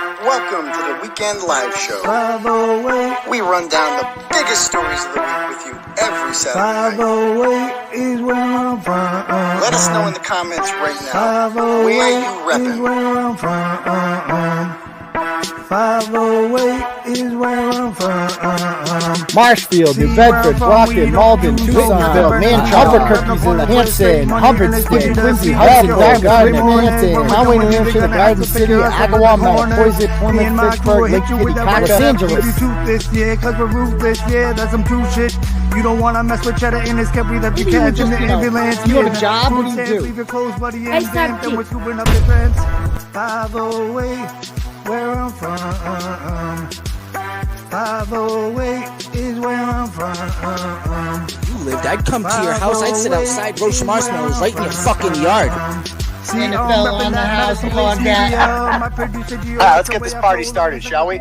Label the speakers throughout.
Speaker 1: Welcome to the Weekend Live Show.
Speaker 2: 508.
Speaker 1: We run down the biggest stories of the week with you every Saturday night.
Speaker 2: 508 is where I'm from.
Speaker 1: Let us know in the comments right now where you
Speaker 2: 508 is
Speaker 1: repping.
Speaker 2: where I'm from. 508 is where I'm from.
Speaker 3: Marshfield, New Bedford, Brockton, Malden, Tucsonville, Manchester, Albuquerque, Hampton, Hubbardston, Quincy, Hudson, Gardner, Manhattan, Conway, New Hampshire, the Garden City, Agawam, Poison, Plymouth, Pittsburgh, Lake Titicaca, Los Angeles.
Speaker 2: Yeah, cause we're ruthless, yeah, that's some true shit. You don't wanna mess with cheddar in this cabin that you catch in the ambulance.
Speaker 3: You have a job? What do you do?
Speaker 2: Leave your clothes, buddy,
Speaker 4: I
Speaker 2: and
Speaker 4: suck
Speaker 2: then we're scooping up your friends. 508, where I'm from. 508 is where I'm from.
Speaker 5: You lived, I'd come to your house, I'd sit outside, roast some marshmallows right in your fucking yard.
Speaker 3: NFL on the house, come on down.
Speaker 1: Let's get this party started, shall we?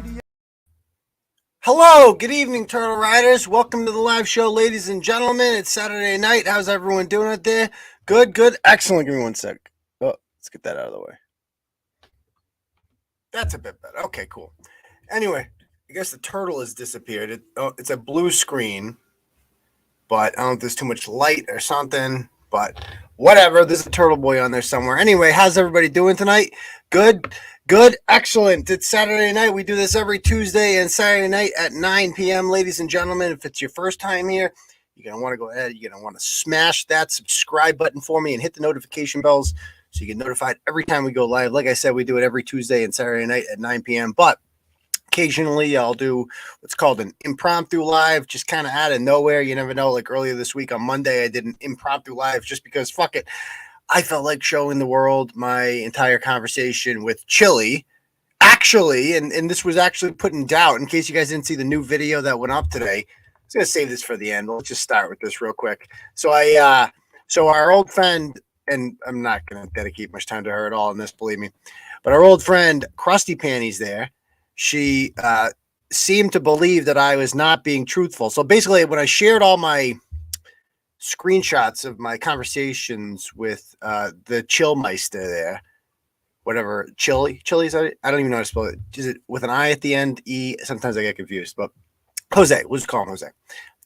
Speaker 1: Hello, good evening, Turtle Riders. Welcome to the live show, ladies and gentlemen. It's Saturday night. How's everyone doing out there? Good, excellent. Give me 1 sec. Oh, let's get that out of the way. That's a bit better. Okay, cool. Anyway, I guess the turtle has disappeared. It's a blue screen, but I don't know if there's too much light or something, but whatever. There's a turtle boy on there somewhere. Anyway, how's everybody doing tonight? Good, excellent. It's Saturday night. We do this every Tuesday and Saturday night at 9 p.m., ladies and gentlemen. If it's your first time here, you're going to want to go ahead. You're going to want to smash that subscribe button for me and hit the notification bells so you get notified every time we go live. Like I said, we do it every Tuesday and Saturday night at 9 p.m., but occasionally I'll do what's called an impromptu live, just kind of out of nowhere. You never know. Like earlier this week on Monday, I did an impromptu live just because, fuck it, I felt like showing the world my entire conversation with Chille. Actually, and this was actually put in doubt in case you guys didn't see the new video that went up today. I was going to save this for the end. Let's just start with this real quick. So our old friend, and I'm not going to dedicate much time to her at all in this, believe me, but our old friend Krusty Panties there, she seemed to believe that I was not being truthful. So basically, when I shared all my screenshots of my conversations with the Chillmeister there, whatever, Chille's, I don't even know how to spell it. Is it with an I at the end? E? Sometimes I get confused, but Jose, we'll just call him Jose.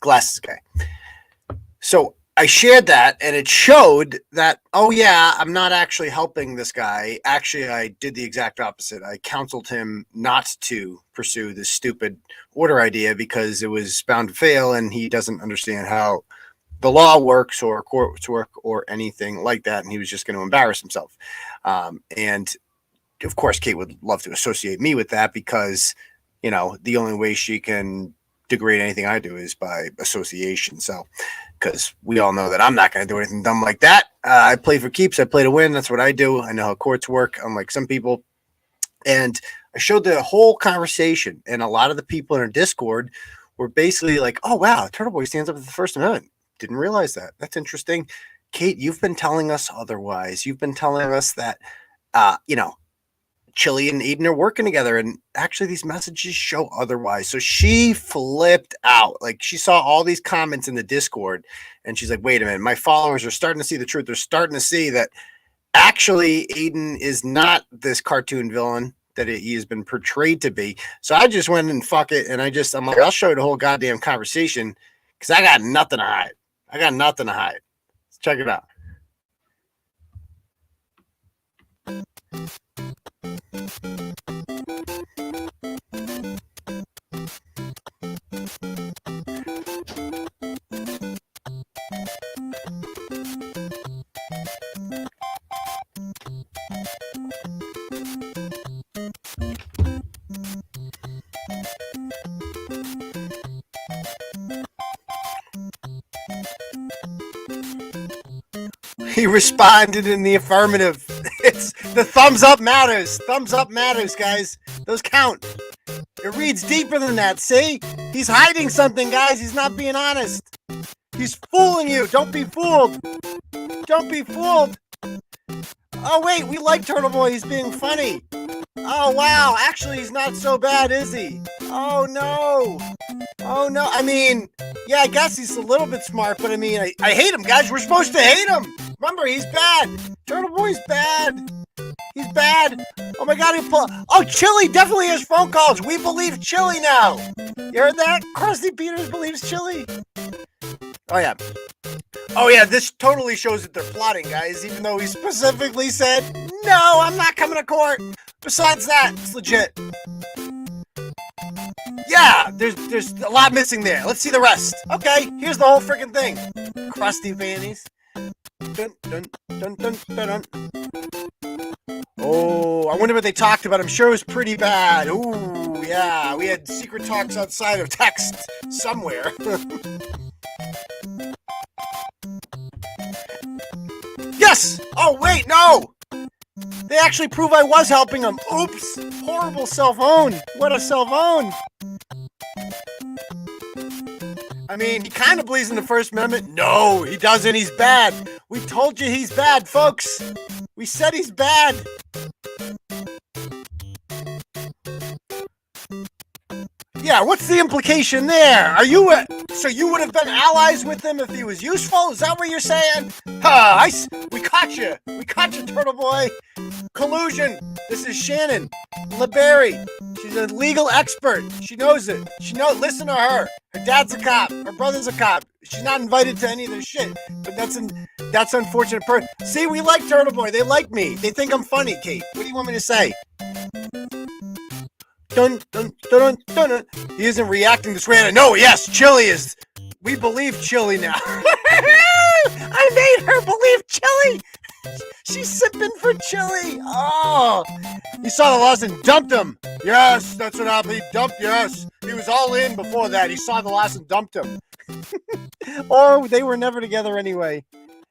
Speaker 1: Glasses guy. So I shared that, and it showed that, oh yeah, I'm not actually helping this guy. Actually, I did the exact opposite. I counseled him not to pursue this stupid order idea because it was bound to fail, and he doesn't understand how the law works or courts work or anything like that, and he was just going to embarrass himself. And of course, Kate would love to associate me with that because, you know, the only way she can degrade anything I do is by association. So, because we all know that I'm not going to do anything dumb like that. I play for keeps. I play to win. That's what I do. I know how courts work, unlike some people. And I showed the whole conversation, and a lot of the people in our Discord were basically like, oh, wow, Turtle Boy stands up for the First Amendment. Didn't realize that. That's interesting. Kate, you've been telling us otherwise. You've been telling us that, Chille and Aidan are working together, and actually these messages show otherwise. So she flipped out. Like, she saw all these comments in the Discord, and she's like, wait a minute, my followers are starting to see the truth. They're starting to see that actually Aidan is not this cartoon villain that he has been portrayed to be. So I just went and fuck it, and I'm like, I'll show you the whole goddamn conversation because I got nothing to hide. Let's check it out. He responded in the affirmative. It's the thumbs up matters. Thumbs up matters, guys. Those count. It reads deeper than that. See? He's hiding something, guys. He's not being honest. He's fooling you. Don't be fooled. Don't be fooled. Oh, wait. We like Turtle Boy. He's being funny. Oh, wow. Actually, he's not so bad, is he? Oh, no. Oh, no. I mean, yeah, I guess he's a little bit smart, but I mean, I hate him, guys. We're supposed to hate him. Remember, he's bad. Turtle Boy's bad. He's bad. Oh my God, oh, Chille definitely has phone calls. We believe Chille now. You heard that? Krusty Peters believes Chille. Oh yeah. Oh yeah, this totally shows that they're plotting, guys, even though he specifically said, no, I'm not coming to court. Besides that, it's legit. Yeah, there's a lot missing there. Let's see the rest. Okay, here's the whole freaking thing. Crusty panties. Dun, dun, dun, dun, dun, dun. Oh, I wonder what they talked about. I'm sure it was pretty bad. Ooh, yeah, we had secret talks outside of text somewhere. Yes! Oh, wait, no! They actually prove I was helping him. Oops! Horrible self-own. What a self-own. I mean, he kind of believes in the First Amendment. No, he doesn't. He's bad. We told you he's bad, folks. We said he's bad. Yeah, what's the implication there? Are you so you would have been allies with him if he was useful? Is that what you're saying? We caught you. We caught you, Turtle Boy. Collusion. This is Shannon LeBerry. She's a legal expert. She knows it. Listen to her. Her dad's a cop. Her brother's a cop. She's not invited to any of this shit. But that's unfortunate. See, we like Turtle Boy. They like me. They think I'm funny, Kate. What do you want me to say? Dun, dun, dun, dun, dun. He isn't reacting this way. No, yes, Chille is. We believe Chille now. I made her believe Chille. She's sipping for Chille. Oh, he saw the loss and dumped him. Yes, that's what happened. He dumped. Yes, he was all in before that. He saw the loss and dumped him. Or they were never together anyway.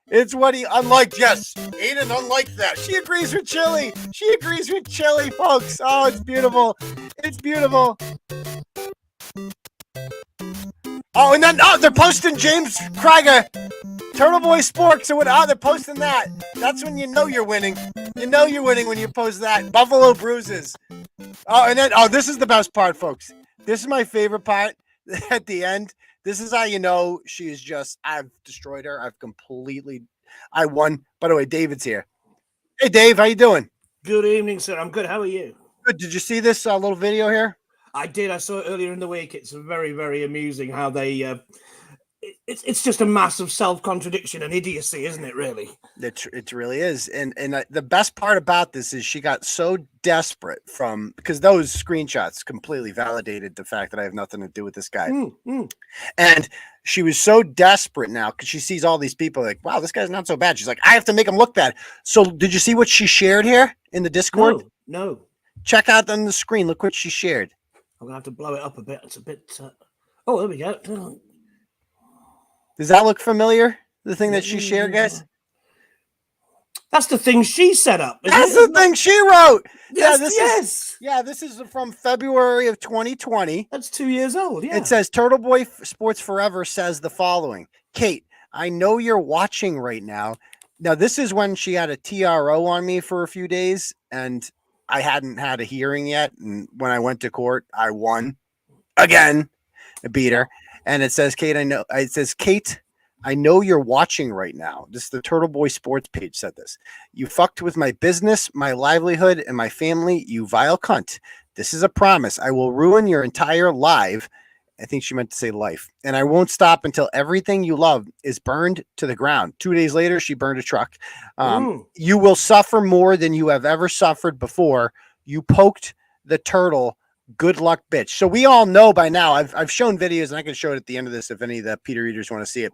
Speaker 1: It's what he unliked. Yes, Aidan unliked that. She agrees with Chille. She agrees with Chille, folks. Oh, it's beautiful. It's beautiful. Oh, and then they're posting James Krieger, Turtleboy Sports, or what? Oh, they're posting that. That's when you know you're winning. You know you're winning when you post that. Buffalo Bruises. Oh, and then this is the best part, folks. This is my favorite part at the end. This is how you know she is just, I've destroyed her. I won. By the way, David's here. Hey, Dave, how you doing?
Speaker 4: Good evening, sir. I'm good. How are you?
Speaker 1: Good. Did you see this little video here?
Speaker 4: I did. I saw it earlier in the week. It's very, very amusing how they... It's just a massive self-contradiction and idiocy, isn't it, really?
Speaker 1: It really is. And the best part about this is she got so desperate because those screenshots completely validated the fact that I have nothing to do with this guy. And she was so desperate now because she sees all these people like, wow, this guy's not so bad. She's like, I have to make him look bad. So did you see what she shared here in the Discord?
Speaker 4: No.
Speaker 1: Check out on the screen. Look what she shared.
Speaker 4: I'm going to have to blow it up a bit. It's a bit... Oh, there we go.
Speaker 1: Does that look familiar? The thing that she shared, guys?
Speaker 4: That's the thing she set up.
Speaker 1: That's the thing she wrote.
Speaker 4: Yes,
Speaker 1: this is from February of 2020.
Speaker 4: That's 2 years old, yeah.
Speaker 1: It says, Turtleboy Sports Forever says the following. Kate, I know you're watching right now. Now, this is when she had a TRO on me for a few days, and I hadn't had a hearing yet. And when I went to court, I won. Again, I beat her. And it says, Kate, I know you're watching right now. This is the Turtleboy Sports page said this. You fucked with my business, my livelihood, and my family, you vile cunt. This is a promise. I will ruin your entire life. I think she meant to say life. And I won't stop until everything you love is burned to the ground. 2 days later, she burned a truck. You will suffer more than you have ever suffered before. You poked the turtle. Good luck, bitch. So we all know by now. I've shown videos, and I can show it at the end of this if any of the Peter readers want to see it.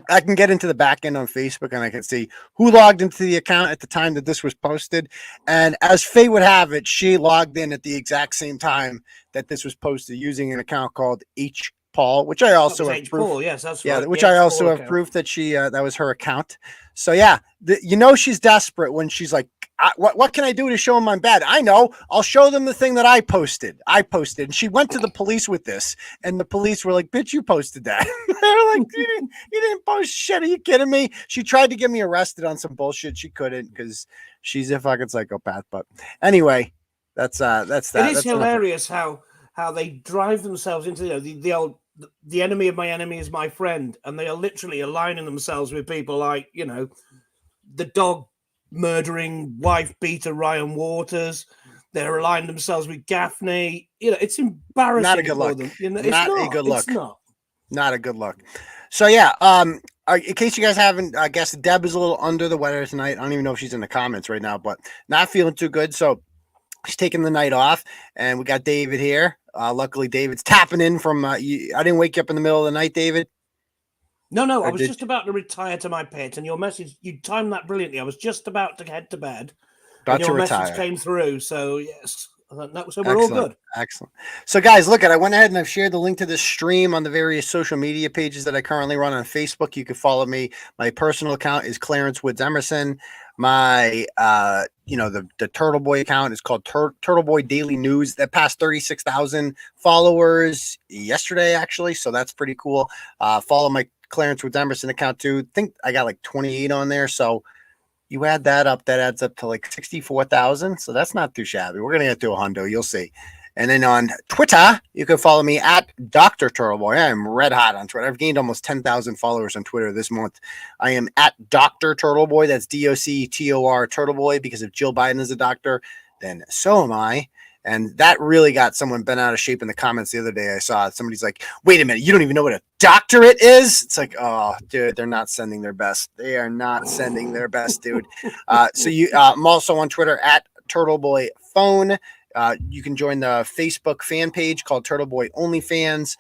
Speaker 1: I can get into the back end on Facebook, and I can see who logged into the account at the time that this was posted. And as fate would have it, she logged in at the exact same time that this was posted using an account called H. Paul, which I also have proof.
Speaker 4: Paul, yes, that's right.
Speaker 1: Which I also have proof that she that was her account. So yeah, she's desperate when she's like, what can I do to show them I'm bad? I know. I'll show them the thing that I posted. And she went to the police with this, and the police were like, bitch, you posted that. They're like, you didn't post shit. Are you kidding me? She tried to get me arrested on some bullshit. She couldn't because she's a fucking psychopath. But anyway, that's that.
Speaker 4: It is hilarious how they drive themselves into the old, the enemy of my enemy is my friend. And they are literally aligning themselves with people like, the dog murdering wife beater Ryan Waters. They're aligning themselves with Gaffney. You know, it's embarrassing.
Speaker 1: Not a good
Speaker 4: for
Speaker 1: look.
Speaker 4: them. You know,
Speaker 1: Not a good look.
Speaker 4: It's not.
Speaker 1: Not a good look. So yeah, in case you guys haven't, I guess Deb is a little under the weather tonight. I don't even know if she's in the comments right now, but not feeling too good. So she's taking the night off, and we got David here. Luckily, David's tapping in from. I didn't wake you up in the middle of the night, David.
Speaker 4: No, I was just about to retire to my pit, and your message, you timed that brilliantly. I was just about to head to bed.
Speaker 1: About
Speaker 4: and your
Speaker 1: to retire.
Speaker 4: message came through, so yes. So we're all good.
Speaker 1: Excellent. So guys, look, I went ahead and I've shared the link to this stream on the various social media pages that I currently run on Facebook. You can follow me. My personal account is Clarence Woods Emerson. My the Turtleboy account is called Turtleboy Daily News. That passed 36,000 followers yesterday, actually, so that's pretty cool. Follow my Clarence Woods Emerson account too. I think I got like 28 on there, so you add that up, that adds up to like 64,000. So that's not too shabby. We're going to get to a hundo. You'll see. And then on Twitter, you can follow me at Dr. Turtleboy. I am red hot on Twitter. I've gained almost 10,000 followers on Twitter this month. I am at Dr. Turtleboy. That's DOCTOR Turtleboy, because if Jill Biden is a doctor, then so am I. And that really got someone bent out of shape in the comments the other day. I saw somebody's like, wait a minute, you don't even know what a doctorate is? It's like, oh, dude, they're not sending their best. They are not sending their best, dude. I'm also on Twitter at Turtleboy Phone. You can join the Facebook fan page called Turtleboy OnlyFans.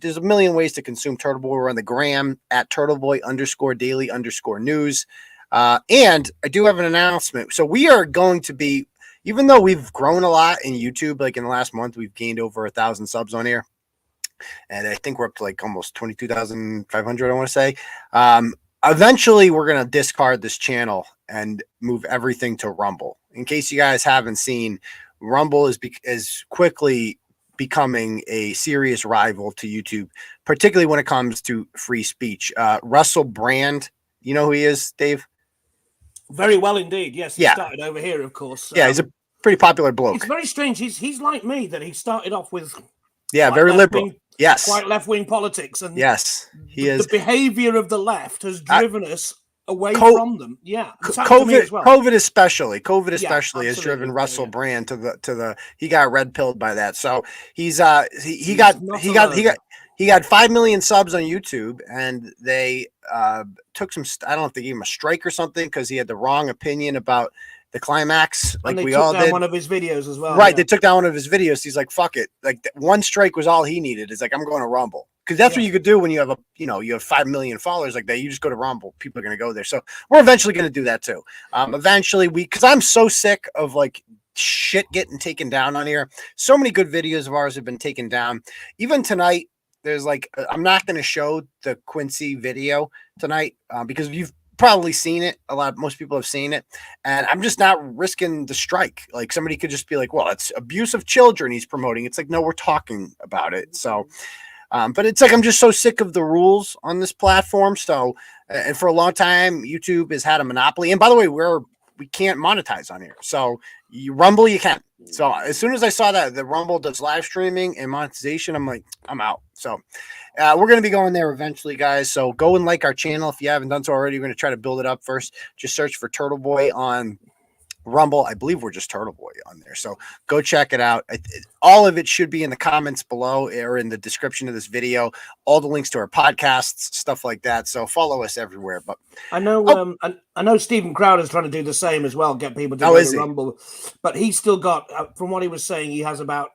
Speaker 1: There's a million ways to consume Turtleboy. We're on the gram at Turtleboy_daily_news. And I do have an announcement. So we are going to be, even though we've grown a lot in YouTube, like in the last month, we've gained over 1,000 subs on here. And I think we're up to like almost 22,500, I want to say. Eventually, we're going to discard this channel and move everything to Rumble. In case you guys haven't seen, Rumble is quickly becoming a serious rival to YouTube, particularly when it comes to free speech. Russell Brand, you know who he is, Dave?
Speaker 4: Very well indeed. Yes, he started over here, of course.
Speaker 1: Yeah, he's a pretty popular bloke.
Speaker 4: It's very strange. He's like me, that he started off with
Speaker 1: very liberal. Yes,
Speaker 4: quite left-wing politics, and
Speaker 1: yes, he is.
Speaker 4: The behavior of the left has driven us away from them. Yeah,
Speaker 1: COVID especially has driven Russell Brand to the. He got red pilled by that, so he got 5 million subs on YouTube, and they took some. I don't know if they gave him a strike or something because he had the wrong opinion about the climax, like we all did.
Speaker 4: One of his videos as well,
Speaker 1: right? Yeah. They took down one of his videos. He's like, "Fuck it!" Like one strike was all he needed. It's like, I'm going to Rumble, because that's what you could do when you have you have 5 million followers like that. You just go to Rumble. People are going to go there. So we're eventually going to do that too. Eventually, because I'm so sick of like shit getting taken down on here. So many good videos of ours have been taken down. Even tonight. There's like, I'm not going to show the Quincy video tonight because you've probably seen it. Most people have seen it, and I'm just not risking the strike. Like somebody could just be like, well, it's abuse of children he's promoting. It's like, no, we're talking about it. So, but it's like, I'm just so sick of the rules on this platform. So, and for a long time, YouTube has had a monopoly. And by the way, we can't monetize on here. So Rumble, you can. So as soon as I saw that the Rumble does live streaming and monetization, I'm like, I'm out. So we're going to be going there eventually, guys. So go and like our channel if you haven't done so already. We're going to try to build it up first. Just search for Turtleboy on Rumble. I believe we're just Turtleboy on there. So go check it out. All of it should be in the comments below or in the description of this video. All the links to our podcasts, stuff like that. So follow us everywhere. But
Speaker 4: I know, I know Stephen Crowder's trying to do the same as well. Get people to go to Rumble, but he's still got, from what he was saying, he has about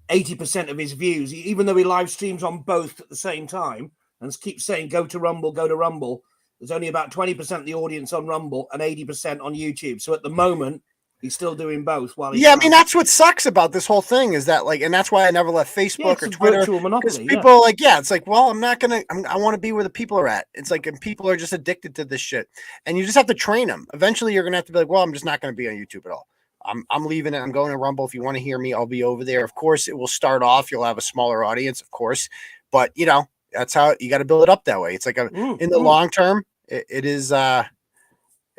Speaker 4: 80% of his views, even though he live streams on both at the same time and keeps saying, go to Rumble, go to Rumble. There's only about 20% of the audience on Rumble and 80% on YouTube. So at the moment, he's still doing both. While he's
Speaker 1: I mean, that's what sucks about this whole thing is that, like, and that's why I never left Facebook or Twitter. Because people are like, it's like, well, I'm not going to, I want to be where the people are at. It's like, and people are just addicted to this shit. And you just have to train them. Eventually, you're going to have to be like, well, I'm just not going to be on YouTube at all. I'm leaving it. I'm going to Rumble. If you want to hear me, I'll be over there. Of course, it will start off. You'll have a smaller audience, of course. But, that's how you got to build it up that way. It's like in the long term, it is, I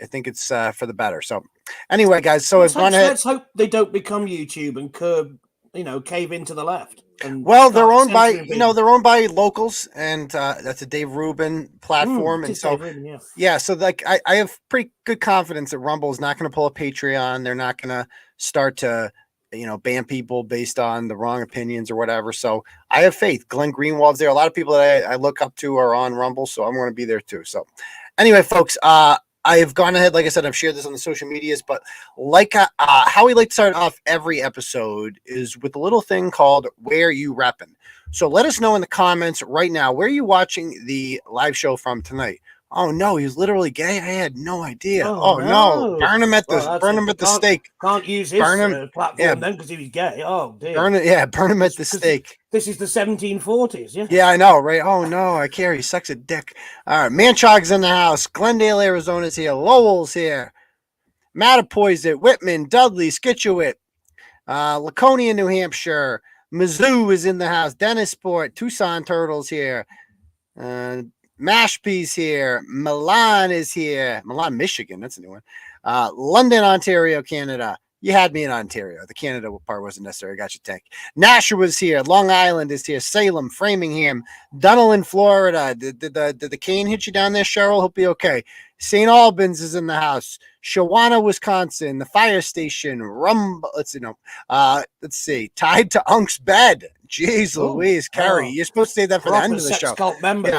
Speaker 1: think it's for the better. So anyway, guys, so
Speaker 4: let's hope they don't become YouTube and curb cave into the left. And
Speaker 1: well, they're owned by locals, and that's a Dave Rubin platform, and so
Speaker 4: Rubin,
Speaker 1: so like I have pretty good confidence that Rumble is not going to pull a Patreon. They're not going to start to ban people based on the wrong opinions or whatever. So I have faith. Glenn Greenwald's there. A lot of people that I look up to are on Rumble, so I'm going to be there too. So anyway, folks, I have gone ahead. Like I said, I've shared this on the social medias, but like how we like to start off every episode is with a little thing called Where You Reppin'. So let us know in the comments right now, where are you watching the live show from tonight? Oh no, he's literally gay. I had no idea. Oh no. Burn him at the stake.
Speaker 4: Can't use his platform then because he was gay. Oh dear.
Speaker 1: Burn him at the stake.
Speaker 4: This is the 1740s, yeah.
Speaker 1: Yeah, I know, right? Oh no, I care. He sucks a dick. All right, Manchog's in the house. Glendale, Arizona's here. Lowell's here. Mattapoisett, Whitman, Dudley, Scituate, Laconia, New Hampshire. Mizzou is in the house. Dennisport, Tucson Turtles here. Mashpee's here. Milan is here. Milan, Michigan. That's a new one. London, Ontario, Canada. You had me in Ontario. The Canada part wasn't necessary. I got your tank. Nashua's here. Long Island is here. Salem, Framingham, Dunellen, Florida. Did the cane hit you down there, Cheryl? Hope you're okay. St. Albans is in the house. Shawana, Wisconsin. The fire station. Let's see. Tied to Unk's bed. Jeez Louise, Carrie. You're supposed to say that for the end of the show.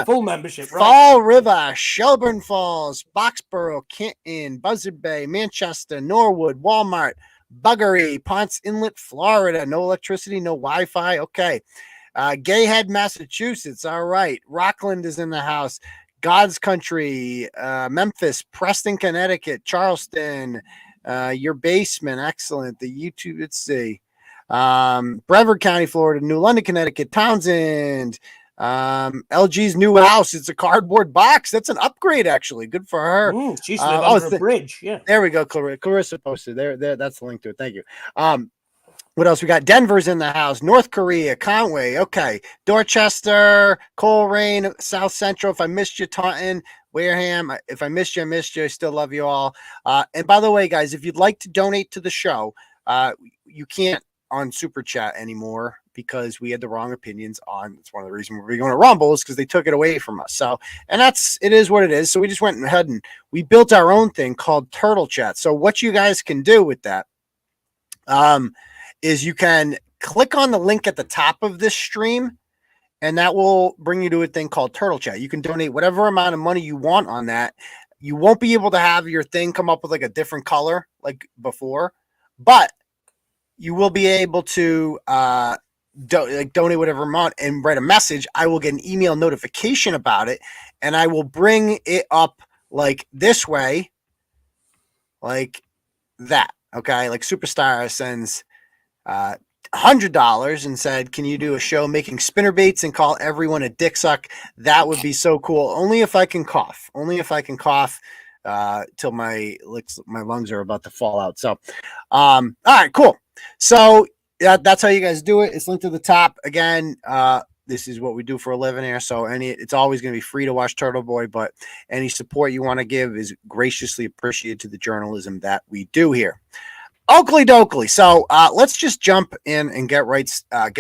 Speaker 4: Full membership. Right?
Speaker 1: Fall River, Shelburne Falls, Boxborough, Canton, Buzzard Bay, Manchester, Norwood, Walmart, Buggery, Ponce Inlet, Florida. No electricity, no Wi-Fi. Okay. Gayhead, Massachusetts. All right. Rockland is in the house. God's Country, Memphis, Preston, Connecticut, Charleston, your basement. Excellent. The YouTube, let's see. Brevard County, Florida, New London, Connecticut, Townsend, LG's new house. It's a cardboard box. That's an upgrade, actually. Good for her.
Speaker 4: She's under a bridge. Yeah.
Speaker 1: There we go. Clarissa posted there. That's the link to it. Thank you. What else we got? Denver's in the house. North Korea, Conway. Okay. Dorchester, Coleraine, South Central. If I missed you, Taunton, Wareham. If I missed you, I missed you. I still love you all. And by the way, guys, if you'd like to donate to the show, you can't on Super Chat anymore because we had the wrong opinions on. It's one of the reasons we're going to Rumble is because they took it away from us. So, and it is what it is. So we just went ahead and we built our own thing called Turtle Chat. So what you guys can do with that, is you can click on the link at the top of this stream, and that will bring you to a thing called Turtle Chat. You can donate whatever amount of money you want on that. You won't be able to have your thing come up with like a different color like before, but you will be able to donate whatever amount and write a message. I will get an email notification about it, and I will bring it up like this way, like that. Okay, like Superstar sends $100 and said, can you do a show making spinner baits and call everyone a dick suck? That would be so cool. Only if I can cough. Till my lungs are about to fall out. So, all right, cool. So that's how you guys do it. It's linked to the top. Again, this is what we do for a living here. So it's always going to be free to watch Turtleboy, but any support you want to give is graciously appreciated to the journalism that we do here. Oakley dokley. So let's just jump in and get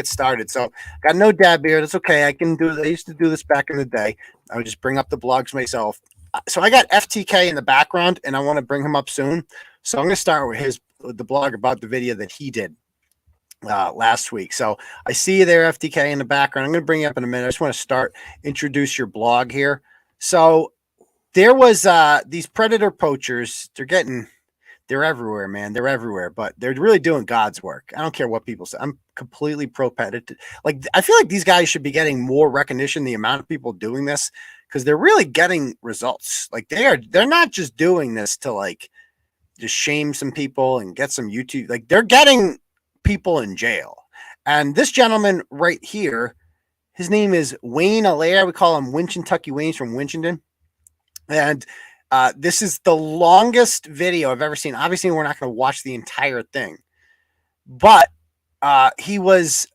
Speaker 1: started. So got no dad beard. That's okay. I can do this. I used to do this back in the day. I would just bring up the blogs myself. So I got FTK in the background, and I want to bring him up soon. So I'm going to start with the blog about the video that he did last week. So I see you there, FTK, in the background. I'm going to bring you up in a minute. I just want to introduce your blog here. So there was these predator poachers. They're everywhere, man. They're everywhere, but they're really doing God's work. I don't care what people say. I'm completely pro predator. Like, I feel like these guys should be getting more recognition, the amount of people doing this, because they're really getting results. Like they're not just doing this to like just shame some people and get some YouTube. Like they're getting people in jail. And this gentleman right here, his name is Wayne Allaire. We call him Winchentucky Wayne's from Winchendon. And this is the longest video I've ever seen. Obviously, we're not going to watch the entire thing, but I was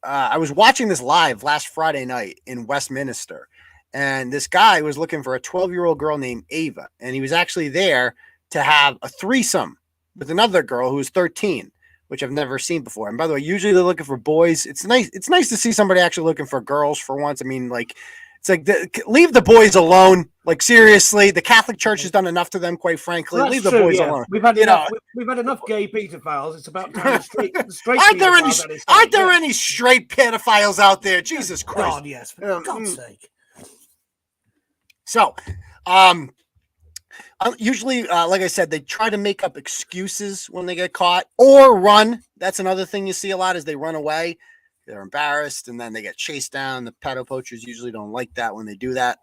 Speaker 1: watching this live last Friday night in Westminster, and this guy was looking for a 12-year-old girl named Ava, and he was actually there to have a threesome with another girl who was 13. which I've never seen before. And by the way, usually they're looking for boys. It's nice. It's nice to see somebody actually looking for girls for once. I mean, like, it's like leave the boys alone. Like, seriously, the Catholic Church has done enough to them. Quite frankly,
Speaker 4: Well,
Speaker 1: leave the
Speaker 4: true,
Speaker 1: boys
Speaker 4: yeah.
Speaker 1: alone.
Speaker 4: We've had enough gay pedophiles. It's about time the straight
Speaker 1: Aren't there any straight pedophiles out there? Jesus Christ!
Speaker 4: God, yes, for God's sake.
Speaker 1: So, usually, like I said, they try to make up excuses when they get caught or run. That's another thing you see a lot is they run away. They're embarrassed and then they get chased down. The pedo poachers usually don't like that when they do that.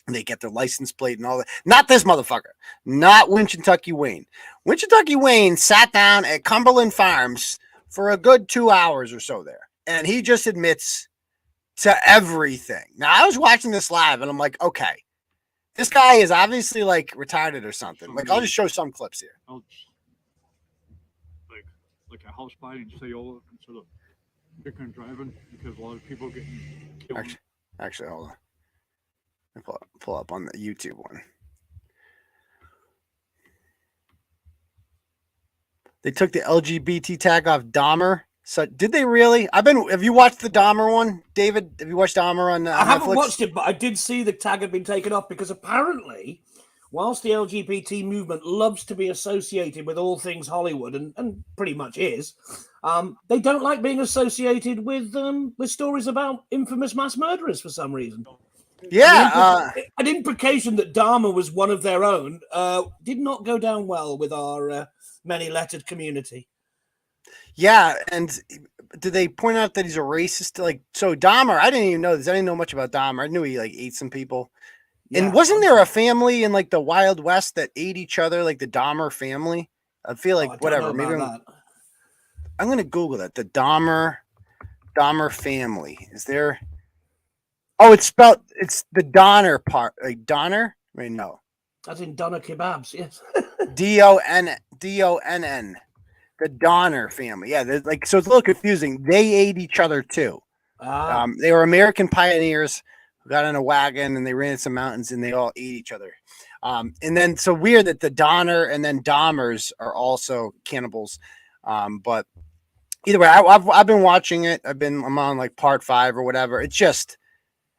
Speaker 1: And they get their license plate and all that. Not this motherfucker. Not Winchentucky Wayne. Winchentucky Wayne sat down at Cumberland Farms for a good 2 hours or so there. And he just admits to everything. Now, I was watching this live and I'm like, okay. This guy is obviously like retarded or something. Like, I'll just show some clips here.
Speaker 6: Like a house party in Sayola instead of drinking and driving because a lot of people getting killed.
Speaker 1: Actually, hold on. Let me pull up on the YouTube one. They took the LGBT tag off Dahmer. So did they really? Have you watched the Dahmer one, David? Have you watched Dahmer on Netflix?
Speaker 4: I haven't watched it, but I did see the tag had been taken off because apparently, whilst the LGBT movement loves to be associated with all things Hollywood and pretty much is, they don't like being associated with stories about infamous mass murderers for some reason.
Speaker 1: Yeah,
Speaker 4: an implication that Dahmer was one of their own did not go down well with our many-lettered community.
Speaker 1: Yeah, and did they point out that he's a racist? Like, so Dahmer, I didn't even know this. I didn't know much about Dahmer. I knew he like ate some people. Yeah, and wasn't there a family in like the Wild West that ate each other, like the Dahmer family? I feel like whatever. Maybe I'm gonna Google that. The Dahmer family. Is there? Oh, it's the Donner part. Like Donner? Wait, no.
Speaker 4: As in Doner kebabs, yes.
Speaker 1: D-O-N-N. The Donner family. Yeah, like, so it's a little confusing. They ate each other too. They were American pioneers who got in a wagon and they ran some mountains and they all ate each other. And then so weird that the Donner and then Dahmers are also cannibals. But either way, I've been watching it. I'm on like part 5 or whatever. It's just,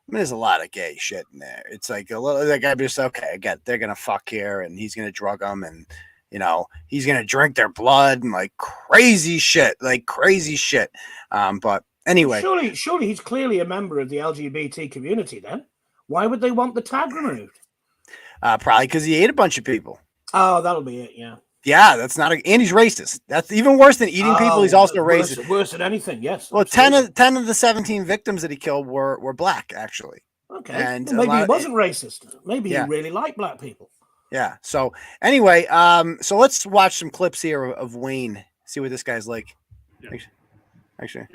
Speaker 1: I mean, there's a lot of gay shit in there. It's like a little, like, I'm just, okay, I get, they're going to fuck here and he's going to drug them and, you know, he's going to drink their blood and like crazy shit. But anyway.
Speaker 4: Surely he's clearly a member of the LGBT community then. Why would they want the tag removed?
Speaker 1: Probably because he ate a bunch of people.
Speaker 4: Oh, that'll be it, yeah.
Speaker 1: Yeah, and he's racist. That's even worse than eating people. He's also racist.
Speaker 4: Worse than anything, yes.
Speaker 1: Well, 10 of the 17 victims that he killed were black, actually.
Speaker 4: Okay.
Speaker 1: And
Speaker 4: well, maybe he wasn't racist. Maybe he really liked black people.
Speaker 1: Yeah. So anyway, so let's watch some clips here of Wayne. See what this guy's like. Yeah. Actually,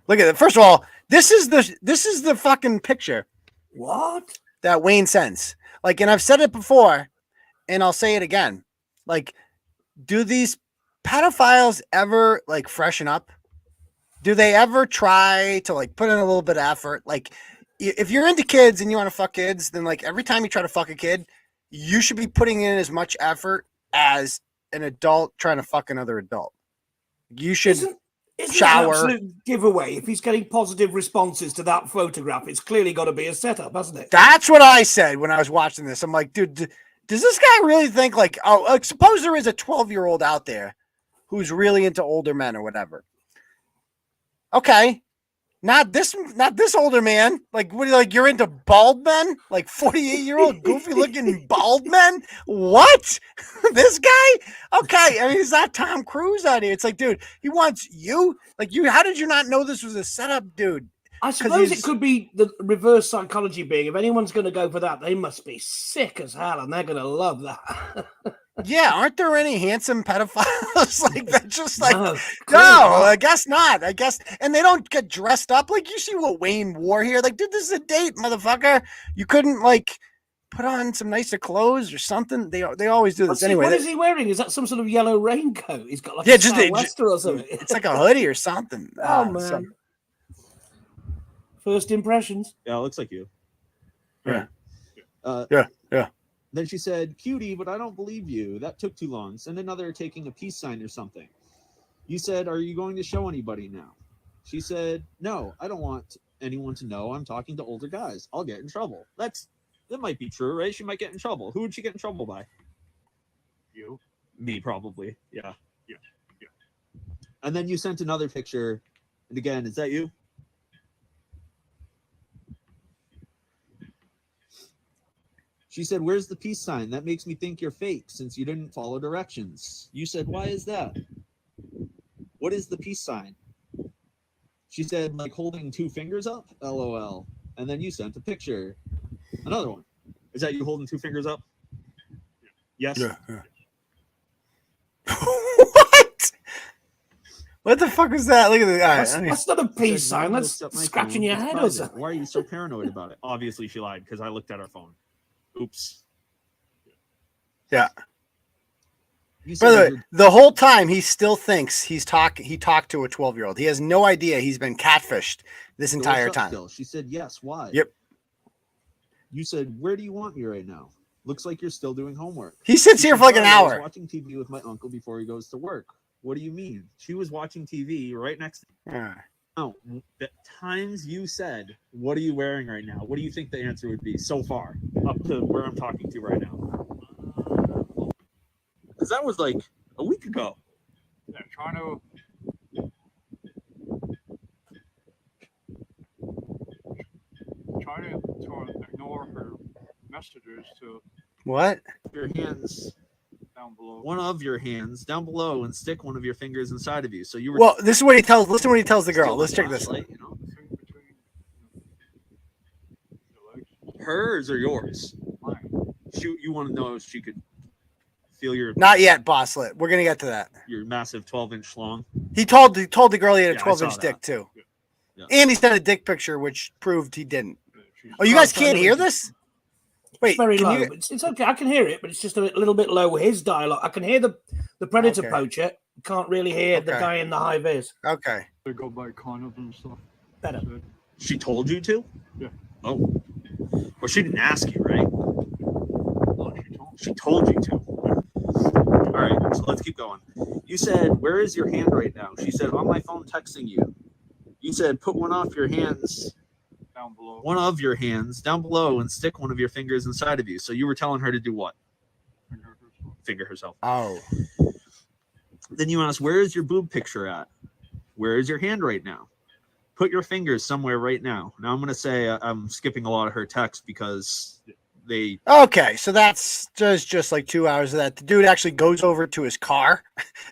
Speaker 1: look at it. First of all, this is the fucking picture.
Speaker 4: What?
Speaker 1: That Wayne sends. Like, and I've said it before, and I'll say it again. Like, do these pedophiles ever like freshen up? Do they ever try to like put in a little bit of effort? Like, if you're into kids and you want to fuck kids, then like every time you try to fuck a kid, you should be putting in as much effort as an adult trying to fuck another adult. You should shower.
Speaker 4: An absolute giveaway. If he's getting positive responses to that photograph, it's clearly got to be a setup, hasn't it?
Speaker 1: That's what I said when I was watching this. I'm like, dude, does this guy really think like, oh, suppose there is a 12-year-old out there who's really into older men or whatever. Okay. Not this older man. Like, what? Like, you're into bald men? Like 48-year-old goofy looking bald men? What? This guy? Okay, I mean, he's not Tom Cruise out here. It's like, dude, he wants you. Like, you. How did you not know this was a setup, dude?
Speaker 4: I suppose it could be the reverse psychology being. If anyone's going to go for that, they must be sick as hell, and they're going to love that.
Speaker 1: Yeah, aren't there any handsome pedophiles like that? Just like no, I guess not. I guess, and they don't get dressed up. Like, you see what Wayne wore here. Like, dude, this is a date, motherfucker. You couldn't like put on some nicer clothes or something. They always do this anyway.
Speaker 4: What is he wearing? Is that some sort of yellow raincoat? He's got like a sou'wester or something.
Speaker 1: It's like a hoodie or something.
Speaker 4: Oh man. First impressions.
Speaker 7: Yeah, it looks like you.
Speaker 1: Yeah.
Speaker 7: Yeah. Then she said, "Cutie, but I don't believe you. That took too long. Send another taking a peace sign or something." You said, are you going to show anybody now? She said, no, I don't want anyone to know. I'm talking to older guys. I'll get in trouble. That might be true, right? She might get in trouble. Who would she get in trouble by?
Speaker 6: You?
Speaker 7: Me, probably. Yeah.
Speaker 6: Yeah.
Speaker 7: And then you sent another picture. And again, is that you? She said, where's the peace sign? That makes me think you're fake since you didn't follow directions. You said, why is that? What is the peace sign? She said, like holding 2 fingers up? LOL. And then you sent a picture. Another one. Is that you holding 2 fingers up? Yes?
Speaker 1: Yeah. What? What the fuck was that? Look at this.
Speaker 4: That's not a peace sign. That's scratching your head or something.
Speaker 7: Why are you so paranoid about it? Obviously, she lied because I looked at her phone. Oops.
Speaker 1: Yeah. By the way, the whole time he still thinks he talked to a 12-year-old. He has no idea he's been catfished this entire time.
Speaker 7: Still. She said, yes, why?
Speaker 1: Yep.
Speaker 7: You said, where do you want me right now? Looks like you're still doing homework.
Speaker 1: He sits here for like an hour.
Speaker 7: I was watching TV with my uncle before he goes to work. What do you mean? She was watching TV right next to me. Oh, the times you said, what are you wearing right now? What do you think the answer would be so far up to where I'm talking to right now? Because that was like a week ago.
Speaker 6: Yeah, trying to ignore her messages to
Speaker 1: what?
Speaker 7: Your hands
Speaker 6: down below.
Speaker 7: One of your hands down below and stick one of your fingers inside of you. So you were.
Speaker 1: Well, this is what he tells. Listen, what he tells the girl. Let's check this.
Speaker 7: You know? Hers or yours?
Speaker 6: Mine.
Speaker 7: You want to know if she could feel your.
Speaker 1: Not yet, Bosslet. We're gonna get to that.
Speaker 7: Your massive 12-inch long.
Speaker 1: He told the girl he had a 12-inch dick too,
Speaker 7: yeah.
Speaker 1: And he sent a dick picture which proved he didn't. Oh, you guys can't hear this? Wait,
Speaker 4: it's very low. It's okay. I can hear it, but it's just a little bit low. His dialogue. I can hear the predator poacher. Can't really hear the guy in the high vis.
Speaker 1: Okay.
Speaker 6: They go by condoms and stuff.
Speaker 4: Better.
Speaker 7: She told you to?
Speaker 6: Yeah.
Speaker 7: Oh. Well, she didn't ask you, right?
Speaker 6: Oh,
Speaker 7: she told you to. All right, so let's keep going. You said, where is your hand right now? She said, on my phone texting you. You said, put one off your hands.
Speaker 6: Down below.
Speaker 7: One of your hands down below and stick one of your fingers inside of you. So you were telling her to do what? Finger herself.
Speaker 1: Oh.
Speaker 7: Then you asked, where is your boob picture at? Where is your hand right now? Put your fingers somewhere right now. Now I'm going to say I'm skipping a lot of her text because they...
Speaker 1: Okay, so that's just like 2 hours of that. The dude actually goes over to his car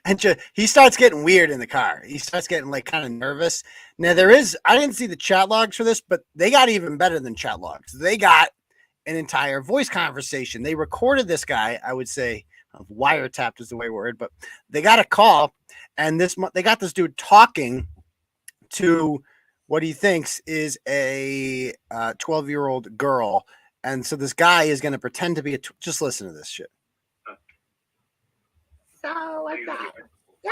Speaker 1: and he starts getting weird in the car. He starts getting like kind of nervous. Now I didn't see the chat logs for this, but they got even better than chat logs. They got an entire voice conversation. They recorded this guy, I would say, wiretapped is the way word, but they got a call and they got this dude talking to what he thinks is a 12-year-old girl. And so this guy is going to pretend to be just listen to this shit.
Speaker 8: So what's up? Yeah.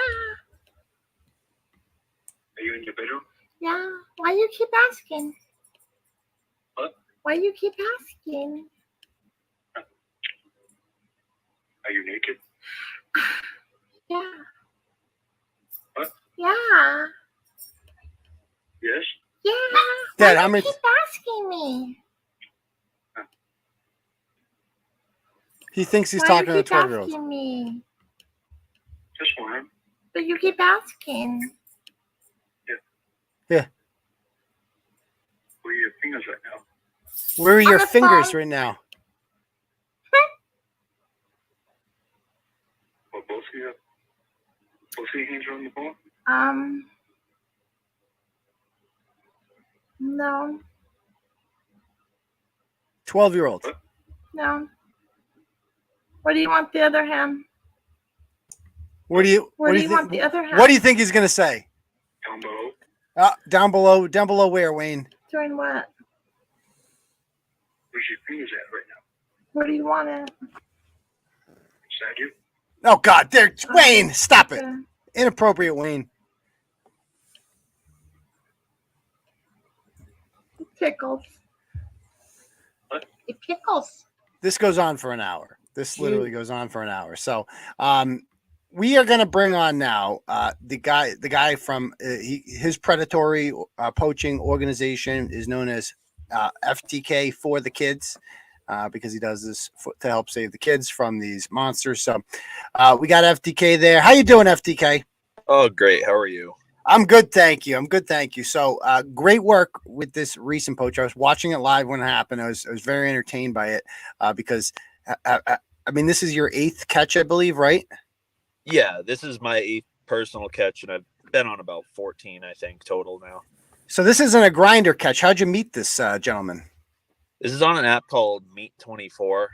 Speaker 9: Are you in your bedroom?
Speaker 8: Yeah. Why you keep asking?
Speaker 9: What?
Speaker 8: Why you keep asking?
Speaker 9: Are you naked?
Speaker 8: Yeah.
Speaker 9: What?
Speaker 8: Yeah.
Speaker 9: Yes?
Speaker 8: Yeah.
Speaker 1: Dad,
Speaker 8: Why
Speaker 1: how
Speaker 8: you
Speaker 1: many...
Speaker 8: keep asking me?
Speaker 1: He thinks he's
Speaker 8: Why
Speaker 1: talking to a
Speaker 8: you keep
Speaker 1: 12-year-old.
Speaker 8: asking me?
Speaker 9: Just one.
Speaker 8: But you keep asking.
Speaker 1: Yeah.
Speaker 9: Where are your fingers right now?
Speaker 1: Where are your
Speaker 8: the
Speaker 1: fingers
Speaker 8: phone.
Speaker 1: right now?
Speaker 9: Well, both of your hands are on the phone?
Speaker 8: No.
Speaker 1: 12-year-old.
Speaker 8: No. What do you want the other hand?
Speaker 1: What do you
Speaker 8: want the other hand?
Speaker 1: What do you think he's going to say?
Speaker 9: Down below.
Speaker 1: Down below where, Wayne?
Speaker 8: Doing what?
Speaker 9: Where's your fingers at right now?
Speaker 8: Where do you want it?
Speaker 9: Inside you?
Speaker 1: Oh, God. There, Wayne, stop it.
Speaker 8: Okay.
Speaker 1: Inappropriate, Wayne.
Speaker 8: It tickles.
Speaker 9: What?
Speaker 8: It tickles.
Speaker 1: This goes on for an hour. This literally goes on for an hour. So, we are going to bring on now the guy from his predatory poaching organization is known as FTK for the kids. Because he does this to help save the kids from these monsters. So we got FTK there. How you doing, FTK?
Speaker 10: Oh, great. How are you?
Speaker 1: I'm good, thank you. So great work with this recent poach. I was watching it live when it happened. I was very entertained by it because, I mean, this is your 8th catch, I believe, right?
Speaker 10: Yeah, this is my 8th personal catch, and I've been on about 14, I think, total now.
Speaker 1: So this isn't a grinder catch. How'd you meet this gentleman?
Speaker 10: This is on an app called Meat24.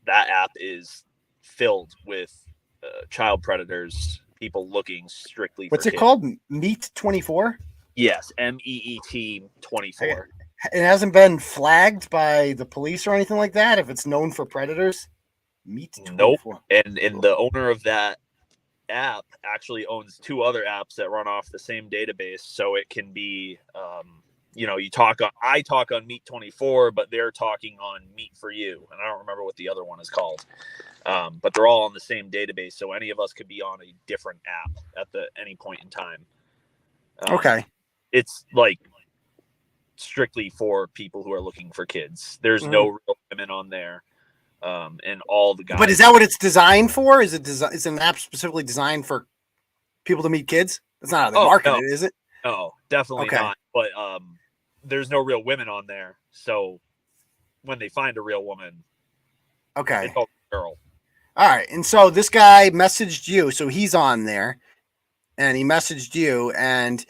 Speaker 10: That app is filled with child predators, people looking strictly for
Speaker 1: What's it
Speaker 10: kids.
Speaker 1: called? Meat24?
Speaker 10: Yes, MEET 24.
Speaker 1: It hasn't been flagged by the police or anything like that if it's known for predators? Meat24.
Speaker 10: Nope. And the owner of that app actually owns 2 other apps that run off the same database, so it can be I talk on Meat24, but they're talking on Meat for You, and I don't remember what the other one is called. But they're all on the same database, so any of us could be on a different app at any point in time.
Speaker 1: Okay.
Speaker 10: It's like strictly for people who are looking for kids. There's no real women on there, and all the guys.
Speaker 1: But is that what it's designed for? Is an app specifically designed for people to meet kids? That's not how they market it, is it?
Speaker 10: No, definitely not. But there's no real women on there. So when they find a real woman, it's all girl.
Speaker 1: All right. And so this guy messaged you. So he's on there and he messaged you and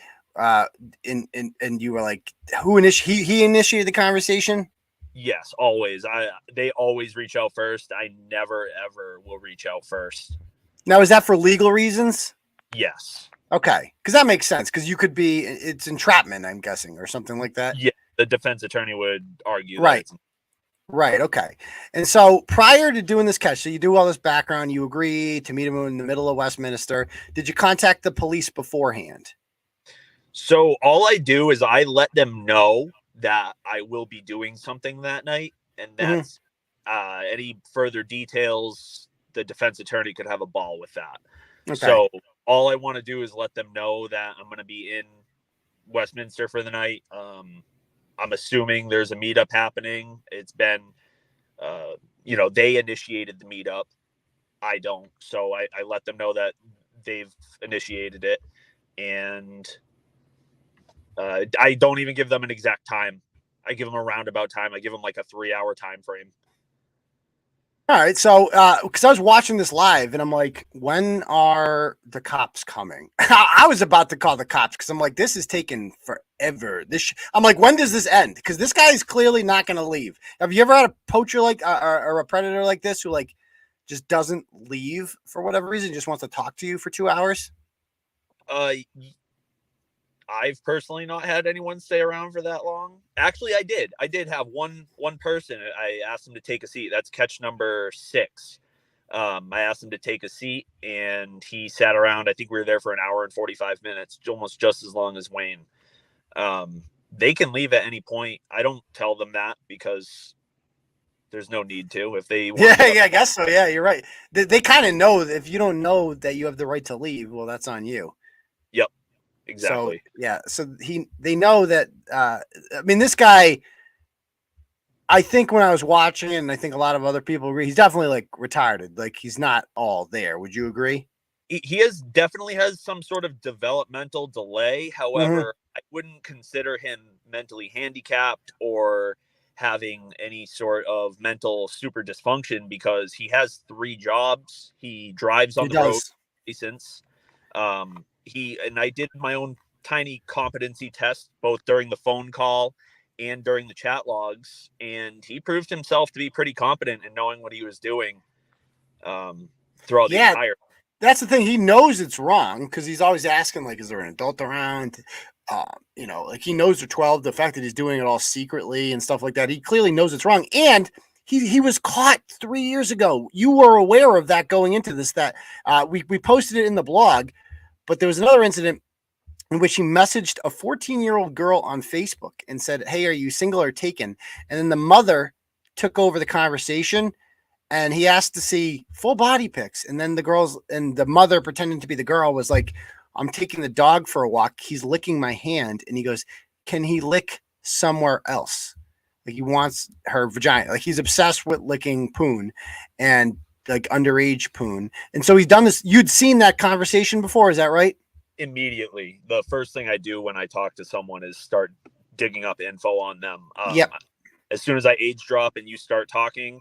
Speaker 1: you were like, he initiated the conversation?
Speaker 10: Yes, always. They always reach out first. I never, ever will reach out first.
Speaker 1: Now, is that for legal reasons?
Speaker 10: Yes.
Speaker 1: Okay, because that makes sense. Because it's entrapment, I'm guessing, or something like that.
Speaker 10: Yeah, the defense attorney would argue.
Speaker 1: Right. Right. Okay. And so prior to doing this catch, so you do all this background, you agree to meet him in the middle of Westminster. Did you contact the police beforehand?
Speaker 10: So all I do is I let them know that I will be doing something that night, and that's any further details. The defense attorney could have a ball with that. Okay. So all I want to do is let them know that I'm going to be in Westminster for the night. I'm assuming there's a meetup happening. It's been, they initiated the meetup. I don't. So I let them know that they've initiated it. And I don't even give them an exact time. I give them a roundabout time. I give them like a 3-hour time frame.
Speaker 1: All right. So, because I was watching this live and I'm like, when are the cops coming? I was about to call the cops because I'm like, this is taking forever. I'm like, when does this end? Because this guy is clearly not going to leave. Have you ever had a poacher or a predator like this who like just doesn't leave for whatever reason, just wants to talk to you for 2 hours?
Speaker 10: I've personally not had anyone stay around for that long. Actually, I did. I did have one person. I asked him to take a seat. That's catch number 6. I asked him to take a seat, and he sat around. I think we were there for an hour and 45 minutes, almost just as long as Wayne. They can leave at any point. I don't tell them that because there's no need to. If they want
Speaker 1: I guess so. Yeah, you're right. They kind of know that if you don't know that you have the right to leave, well, that's on you.
Speaker 10: Yep. Exactly.
Speaker 1: So they know that. I mean, this guy. I think when I was watching it, and I think a lot of other people agree, he's definitely like retarded. Like he's not all there. Would you agree?
Speaker 10: He definitely has some sort of developmental delay. However, I wouldn't consider him mentally handicapped or having any sort of mental super dysfunction because he has 3 jobs. He drives on the road license. And I did my own tiny competency test, both during the phone call and during the chat logs. And he proved himself to be pretty competent in knowing what he was doing throughout the entire.
Speaker 1: That's the thing. He knows it's wrong because he's always asking, like, is there an adult around? Like he knows they're 12. The fact that he's doing it all secretly and stuff like that, he clearly knows it's wrong. And he was caught 3 years ago. You were aware of that going into this, that we posted it in the blog. But there was another incident in which he messaged a 14-year-old girl on Facebook and said, hey, are you single or taken? And then the mother took over the conversation and he asked to see full body pics. And then the mother pretending to be the girl was like, I'm taking the dog for a walk. He's licking my hand. And he goes, can he lick somewhere else? Like he wants her vagina. Like he's obsessed with licking poon and like underage poon. And so he's done this. You'd seen that conversation before. Is that right?
Speaker 10: Immediately. The first thing I do when I talk to someone is start digging up info on them.
Speaker 1: Yep.
Speaker 10: As soon as I age drop and you start talking,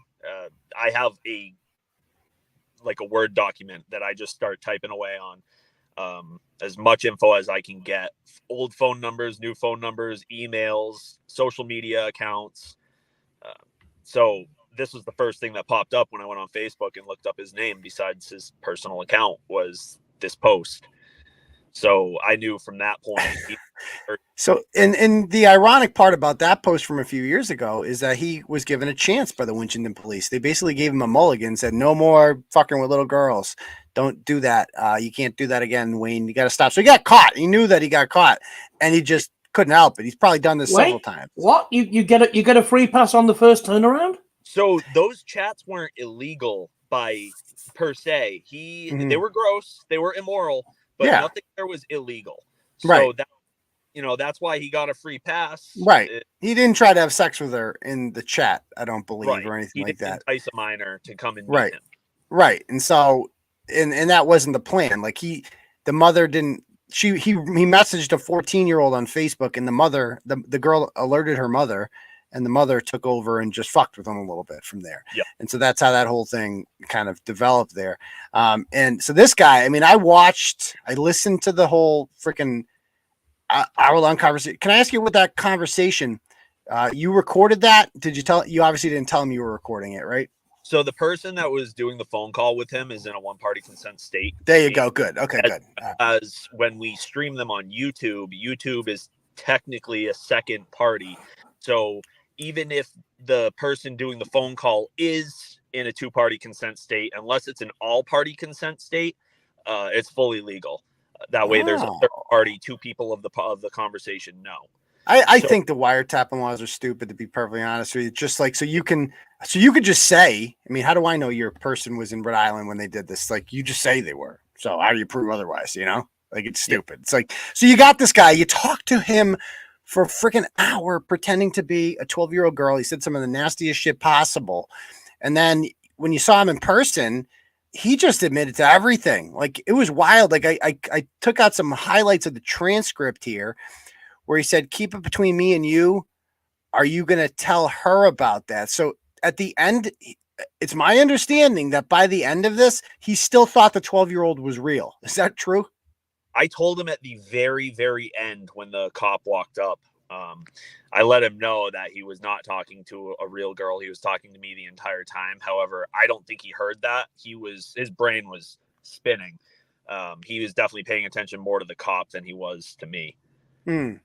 Speaker 10: I have a Word document that I just start typing away on. As much info as I can get, old phone numbers, new phone numbers, emails, social media accounts. So this was the first thing that popped up when I went on Facebook and looked up his name besides his personal account was this post. So I knew from that point.
Speaker 1: So, and the ironic part about that post from a few years ago is that he was given a chance by the Winchentucky police. They basically gave him a mulligan, said, no more fucking with little girls. Don't do that. You can't do that again, Wayne. You got to stop. So he got caught. He knew that he got caught and he just couldn't help it. He's probably done this several times.
Speaker 4: What? You get a free pass on the first turnaround?
Speaker 10: So those chats weren't illegal per se. They were gross. They were immoral. But nothing there was illegal. So that's why he got a free pass.
Speaker 1: Right. He didn't try to have sex with her in the chat, I don't believe, or anything like that.
Speaker 10: Entice a minor to come and meet him.
Speaker 1: Right. And so, and that wasn't the plan. Like the mother didn't, he messaged a 14-year-old on Facebook, and the mother, the girl alerted her mother, and the mother took over and just fucked with him a little bit from there.
Speaker 10: Yep.
Speaker 1: And so that's how that whole thing kind of developed there. And so this guy, I mean, I listened to the whole freaking hour-long conversation. Can I ask you what that conversation, you recorded that? You obviously didn't tell him you were recording it, right?
Speaker 10: So the person that was doing the phone call with him is in a one-party consent state.
Speaker 1: There you go. Good. Okay, good.
Speaker 10: As when we stream them on YouTube is technically a second party. So even if the person doing the phone call is in a two-party consent state, unless it's an all-party consent state, it's fully legal. That way, there's a third party, two people of the conversation. No,
Speaker 1: I think the wiretapping laws are stupid, to be perfectly honest with you. Just like so you could just say, I mean, how do I know your person was in Rhode Island when they did this? Like you just say they were. So how do you prove otherwise? You know, like it's stupid. Yeah. It's like so you got this guy, you talk to him for a freaking hour pretending to be a 12-year-old girl. He said some of the nastiest shit possible. And then when you saw him in person, he just admitted to everything. Like it was wild. Like I took out some highlights of the transcript here where he said, keep it between me and you. Are you going to tell her about that? So at the end, it's my understanding that by the end of this, he still thought the 12-year-old was real. Is that true?
Speaker 10: I told him at the very, very end when the cop walked up, I let him know that he was not talking to a real girl. He was talking to me the entire time. However, I don't think he heard that. His brain was spinning. He was definitely paying attention more to the cop than he was to me.
Speaker 1: And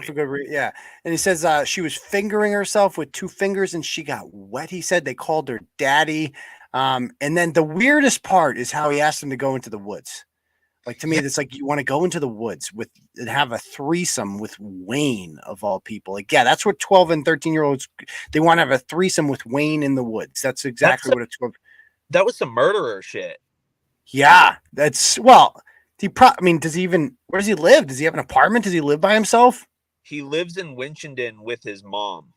Speaker 1: for good yeah. And he says she was fingering herself with 2 fingers and she got wet. He said they called her daddy. And then the weirdest part is how he asked him to go into the woods. Like to me, it's like you want to go into the woods and have a threesome with Wayne of all people. Like, yeah, that's what 12 and 13-year-olds, they want to have a threesome with Wayne in the woods. That's exactly what it's.
Speaker 10: That was some murderer shit.
Speaker 1: Yeah, does he even, where does he live? Does he have an apartment? Does he live by himself?
Speaker 10: He lives in Winchentucky with his mom.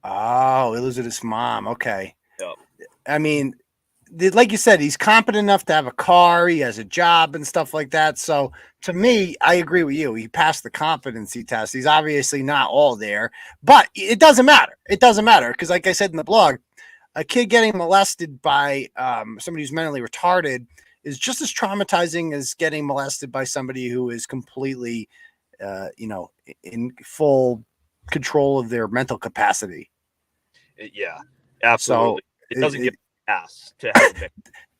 Speaker 1: Oh, he lives with his mom. Okay.
Speaker 10: Yep.
Speaker 1: I mean, like you said, he's competent enough to have a car. He has a job and stuff like that. So to me, I agree with you. He passed the competency test. He's obviously not all there, but it doesn't matter. It doesn't matter because, like I said in the blog, a kid getting molested by somebody who's mentally retarded is just as traumatizing as getting molested by somebody who is completely, in full control of their mental capacity.
Speaker 10: Yeah, absolutely. So it doesn't get asked to have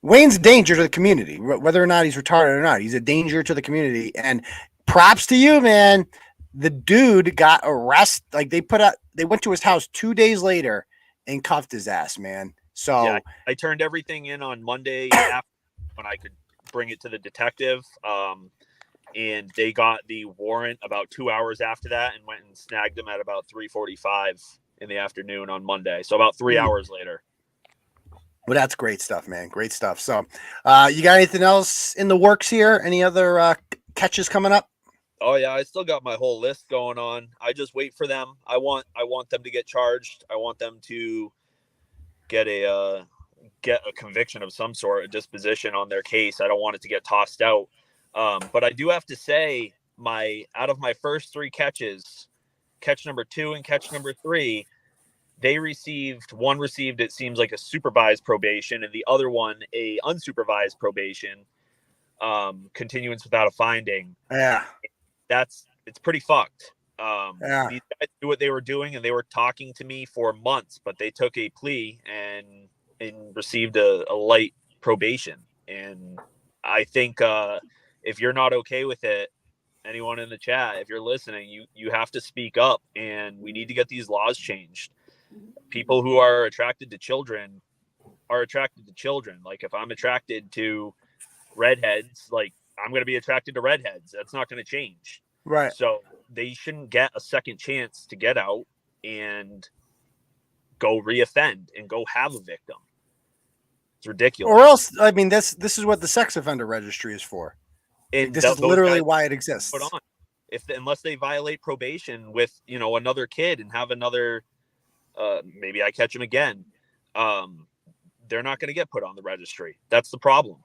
Speaker 1: Wayne's a danger to the community, whether or not he's retarded or not. He's a danger to the community. And props to you, man. The dude got arrested. Like they went to his house 2 days later and cuffed his ass, man. So yeah,
Speaker 10: I turned everything in on Monday after when I could bring it to the detective. And they got the warrant about 2 hours after that and went and snagged him at about 3:45 in the afternoon on Monday. So about 3 hours later.
Speaker 1: Well, that's great stuff, man. Great stuff. So, you got anything else in the works here? Any other catches coming up?
Speaker 10: Oh yeah, I still got my whole list going on. I just wait for them. I want them to get charged. I want them to get a conviction of some sort, a disposition on their case. I don't want it to get tossed out. But I do have to say, out of my first 3 catches, catch number 2 and catch number 3, one received, it seems like, a supervised probation, and the other one a unsupervised probation, continuance without a finding.
Speaker 1: Yeah,
Speaker 10: it's pretty fucked.
Speaker 1: Yeah.
Speaker 10: These guys knew what they were doing, and they were talking to me for months, but they took a plea and received a light probation. And I think if you're not okay with it, anyone in the chat, if you're listening, you have to speak up, and we need to get these laws changed. People who are attracted to children are attracted to children. Like, if I'm attracted to redheads, like, I'm going to be attracted to redheads. That's not going to change.
Speaker 1: Right.
Speaker 10: So they shouldn't get a second chance to get out and go reoffend and go have a victim. It's ridiculous.
Speaker 1: Or else, I mean, this is what the sex offender registry is for.
Speaker 10: And
Speaker 1: this is literally why it exists.
Speaker 10: Put on. Unless they violate probation with, another kid and have another, maybe I catch him again, they're not going to get put on the registry. That's the problem.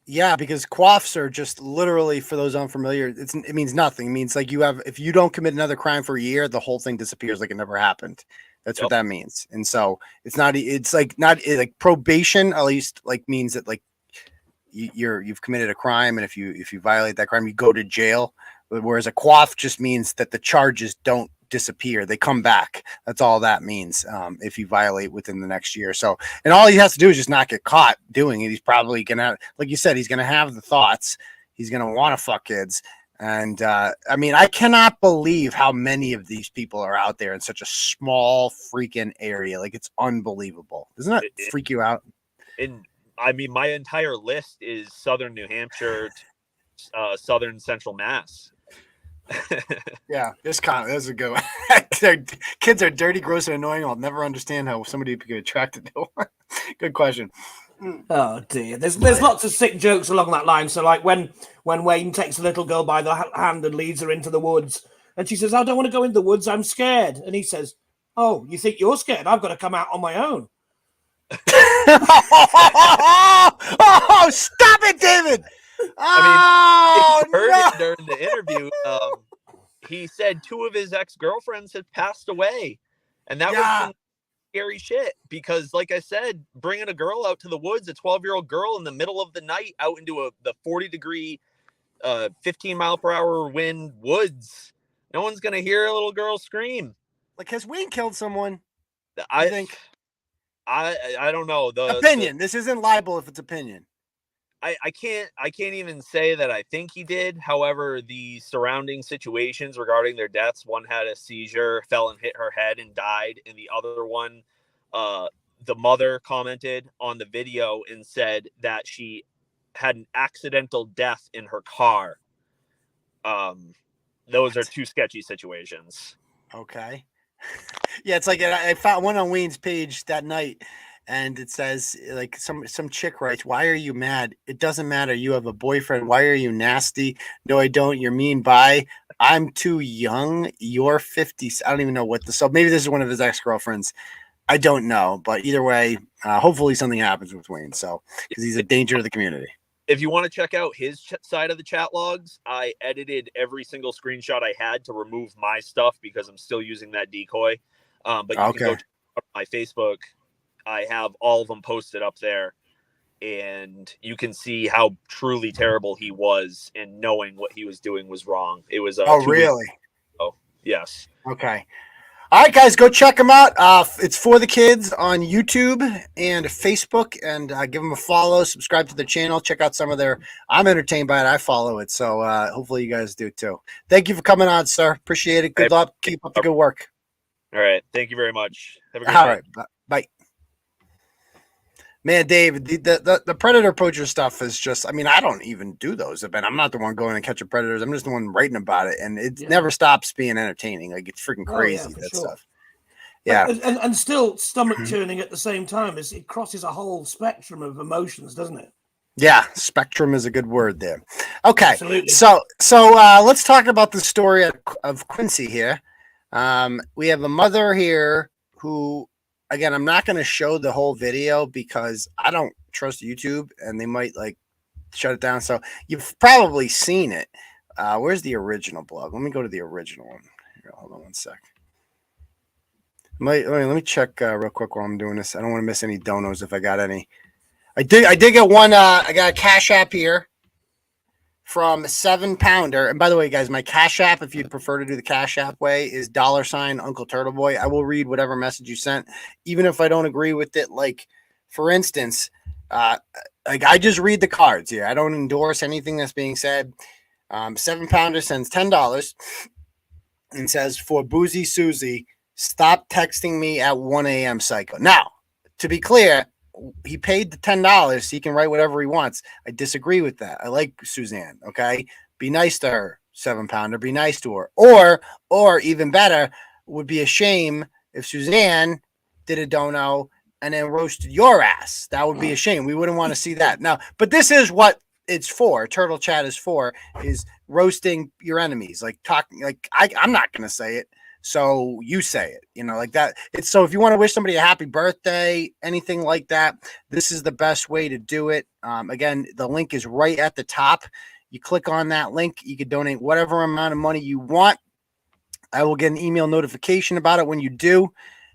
Speaker 1: Yeah, because quaffs are just literally, for those unfamiliar, it means nothing. It means like if you don't commit another crime for a year, the whole thing disappears like it never happened. That's what that means. And so it's not like probation, at least, like, means that, like, you've committed a crime, and if you violate that crime, you go to jail. Whereas a quaff just means that the charges don't disappear, they come back. That's all that means, if you violate within the next year. So, and all he has to do is just not get caught doing it. He's probably gonna, like you said, he's gonna have the thoughts, he's gonna want to fuck kids. And I mean, I cannot believe how many of these people are out there in such a small freaking area. Like, it's unbelievable. Doesn't that freak you out?
Speaker 10: And I mean, my entire list is southern New Hampshire, southern central Mass.
Speaker 1: Yeah, that's a good one. Kids are dirty, gross, and annoying. I'll never understand how somebody could get attracted to one. Good question.
Speaker 4: Oh dear, there's lots of sick jokes along that line. So, like, when Wayne takes a little girl by the hand and leads her into the woods, and she says, "I don't want to go in the woods, I'm scared," and he says, "Oh, you think you're scared? I've got to come out on my own."
Speaker 1: Oh, stop it, David!
Speaker 10: I mean, heard it during the interview. He said 2 of his ex-girlfriends had passed away, and that was some scary shit. Because, like I said, bringing a girl out to the woods, a 12-year-old girl in the middle of the night, out into the 40-degree, 15-mile-per-hour wind woods, no one's gonna hear a little girl scream.
Speaker 1: Like, has Wayne killed someone?
Speaker 10: I think. I don't know.
Speaker 1: Opinion. This isn't libel if it's opinion.
Speaker 10: I can't even say that I think he did. However, the surrounding situations regarding their deaths, one had a seizure, fell and hit her head and died. And the other one, the mother commented on the video and said that she had an accidental death in her car. Those are 2 sketchy situations.
Speaker 1: Okay. Yeah, it's like I found one on Wayne's page that night, and it says, like, some chick writes, "Why are you mad? It doesn't matter. You have a boyfriend. Why are you nasty? No, I don't. You're mean. Bye. I'm too young. You're 50. I don't even know so maybe this is one of his ex-girlfriends. I don't know, but either way, hopefully something happens with Wayne. So, because he's a danger to the community.
Speaker 10: If you want to check out his side of the chat logs, I edited every single screenshot I had to remove my stuff because I'm still using that decoy. But you can go check out my Facebook. I have all of them posted up there, and you can see how truly terrible he was, and knowing what he was doing was wrong. It was
Speaker 1: really?
Speaker 10: Oh, yes.
Speaker 1: Okay. All right, guys, go check them out. It's For the Kids on YouTube and Facebook, and give them a follow. Subscribe to their channel. Check out some of their. I'm entertained by it. I follow it, so hopefully you guys do too. Thank you for coming on, sir. Appreciate it. Good luck. Keep up the good work.
Speaker 10: All right. Thank you very much. Have a great
Speaker 1: All
Speaker 10: night.
Speaker 1: right. Bye. Man, Dave, the predator poacher stuff is just, I mean, I don't even do those. I'm not the one going and catching predators. I'm just the one writing about it. And it never stops being entertaining. Like, it's freaking crazy, stuff. Yeah.
Speaker 4: And still stomach churning at the same time. It crosses a whole spectrum of emotions, doesn't it?
Speaker 1: Yeah, spectrum is a good word there. Okay,
Speaker 4: Absolutely.
Speaker 1: so let's talk about the story of Quincy here. We have a mother here who, again, I'm not going to show the whole video because I don't trust YouTube and they might like shut it down. So you've probably seen it. Where's the original blog? Let me go to the original one. Here, hold on one sec. Let me check real quick while I'm doing this. I don't want to miss any donos if I got any. I did get one. I got a Cash App here from 7 Pounder. And by the way, guys, my Cash App, if you'd prefer to do the Cash App way, is $ Uncle Turtleboy. I will read whatever message you sent, even if I don't agree with it. Like, for instance, like I just read the cards here. I don't endorse anything that's being said. 7 Pounder sends $10 and says, "For Boozy Susie, stop texting me at 1 a.m. psycho." Now, to be clear, he paid the $10. He can write whatever he wants. I disagree with that. I like Suzanne. Okay. Be nice to her, 7 Pounder. Be nice to her. Or even better, would be a shame if Suzanne did a dono and then roasted your ass. That would be a shame. We wouldn't want to see that. Now, but this is what it's for. Turtle Chat is for, is roasting your enemies. Like talking, like I'm not going to say it. So you say it, you know, like that. It's so if you want to wish somebody a happy birthday, anything like that, this is the best way to do it. Again, the link is right at the top. You click on that link. You can donate whatever amount of money you want. I will get an email notification about it when you do.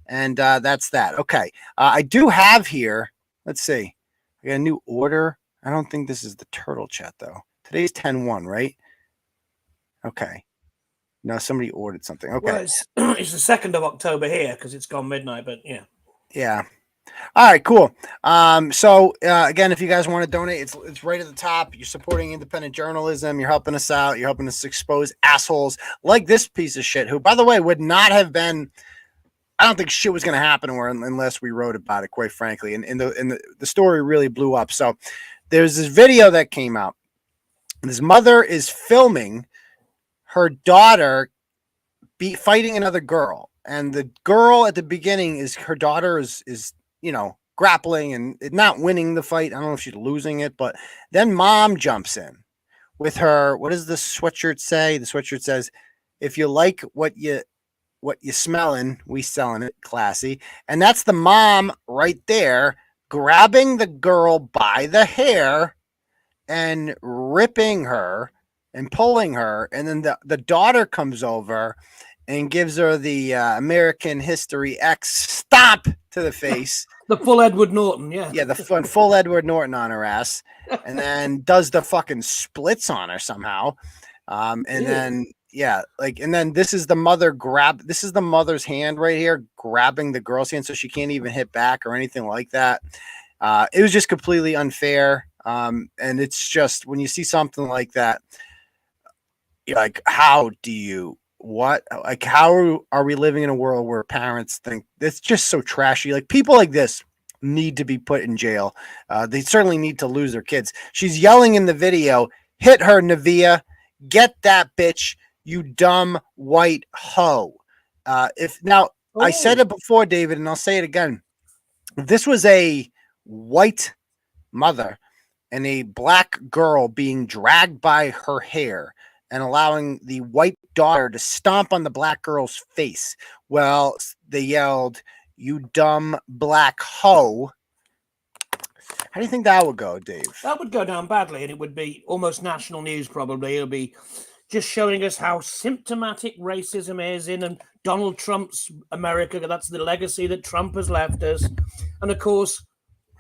Speaker 1: And that's that. Okay. I do have here. Let's see. I got a new order. I don't think this is the Turtle Chat, though. Today's 10/1, right? Okay. No, somebody ordered something. Okay.
Speaker 4: Well, it's the 2nd of October here because it's gone midnight, but yeah.
Speaker 1: Yeah. All right, cool. So again, if you guys want to donate, it's right at the top. You're supporting independent journalism. You're helping us out. You're helping us expose assholes like this piece of shit, who, by the way, would not have been. I don't think shit was going to happen unless we wrote about it, quite frankly. And the story really blew up. So there's this video that came out. This mother is filming her daughter fighting another girl, and the girl at the beginning is her daughter is you know, grappling and not winning the fight. I don't know if she's losing it, but then mom jumps in with her. What does the sweatshirt say? The sweatshirt says, "If you like what you smelling, we selling it." Classy. And that's the mom right there grabbing the girl by the hair and ripping her and pulling her, and then the daughter comes over and gives her the American History X stomp to the face.
Speaker 4: The full Edward Norton, yeah.
Speaker 1: Yeah, the full Edward Norton on her ass, and then does the fucking splits on her somehow. And then, yeah, like, and then this is the mother this is the mother's hand right here grabbing the girl's hand so she can't even hit back or anything like that. It was just completely unfair. And it's just, when you see something like that, like, how are we living in a world where parents think it's just so trashy? Like, people like this need to be put in jail. They certainly need to lose their kids. She's yelling in the video, "Hit her, Navia. Get that bitch, you dumb white hoe." I said it before, David, and I'll say it again. If this was a white mother and a black girl being dragged by her hair and allowing the white daughter to stomp on the black girl's face, well, they yelled, "You dumb black hoe." How do you think that would go, Dave?
Speaker 4: That would go down badly, and it would be almost national news, probably. It'll be just showing us how symptomatic racism is in Donald Trump's America. That's the legacy that Trump has left us. And, of course,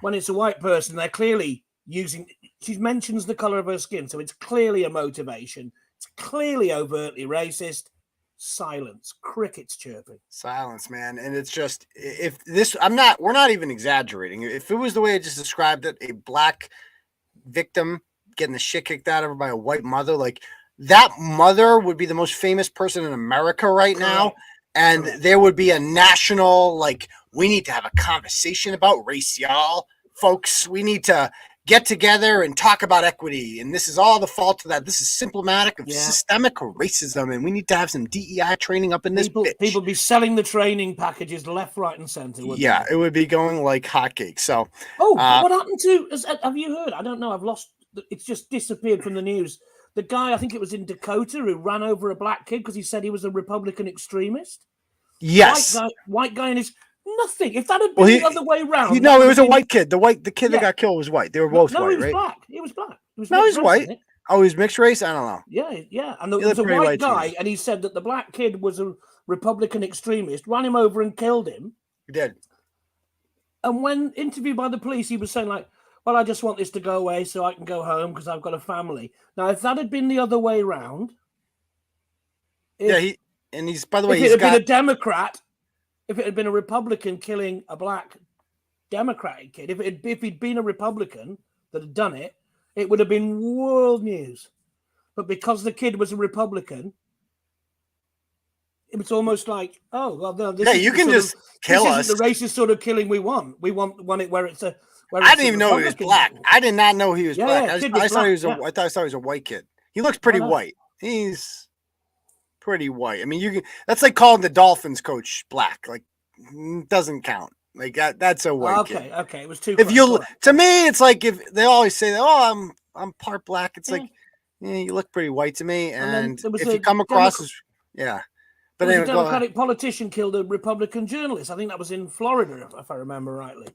Speaker 4: when it's a white person, they're clearly she mentions the color of her skin, so it's clearly a motivation. It's clearly overtly racist. Silence, crickets chirping.
Speaker 1: Silence, man. And it's just, we're not even exaggerating. If it was the way I just described it, a black victim getting the shit kicked out of her by a white mother, like, that mother would be the most famous person in America right now. And there would be a national, like, we need to have a conversation about race, y'all. Folks, we need to get together and talk about equity, and this is all the fault of that. This is symptomatic of systemic racism, and we need to have some DEI training up in this bitch.
Speaker 4: People be selling the training packages left, right, and center.
Speaker 1: Yeah, it would be going like hotcakes. So,
Speaker 4: what happened to? Have you heard? I don't know. I've lost. It's just disappeared from the news. The guy, I think it was in Dakota, who ran over a black kid because he said he was a Republican extremist.
Speaker 1: Yes,
Speaker 4: white guy, and his nothing. If that had been the other way around,
Speaker 1: it was a white kid. The kid that got killed was white. They were both white, right?
Speaker 4: Black. He was black.
Speaker 1: He's white. Oh, he's mixed race. I don't know.
Speaker 4: Yeah. And there was a white guy, and he said that the black kid was a Republican extremist, ran him over and killed him.
Speaker 1: He did.
Speaker 4: And when interviewed by the police, he was saying like, "Well, I just want this to go away so I can go home because I've got a family." Now, if that had been the other way around,
Speaker 1: he's by the way,
Speaker 4: if it had been a Democrat, if it had been a Republican killing a black Democratic kid, if he'd been a Republican that had done it, it would have been world news. But because the kid was a Republican, it was almost like, oh, well,
Speaker 1: you can just kill us.
Speaker 4: This isn't the racist sort of killing we want. We want it where it's a.
Speaker 1: I didn't even know he was black. I did not know he was black. I thought he was a white kid. He looks pretty white. He's pretty white. I mean, that's like calling the Dolphins coach black. Like, doesn't count. Like that's a white kid.
Speaker 4: Okay. It was too.
Speaker 1: To me, it's like if they always say, "Oh, I'm part black." It's like, you look pretty white to me. And if you come across as, But
Speaker 4: a Democratic politician killed a Republican journalist. I think that was in Florida, if I remember rightly.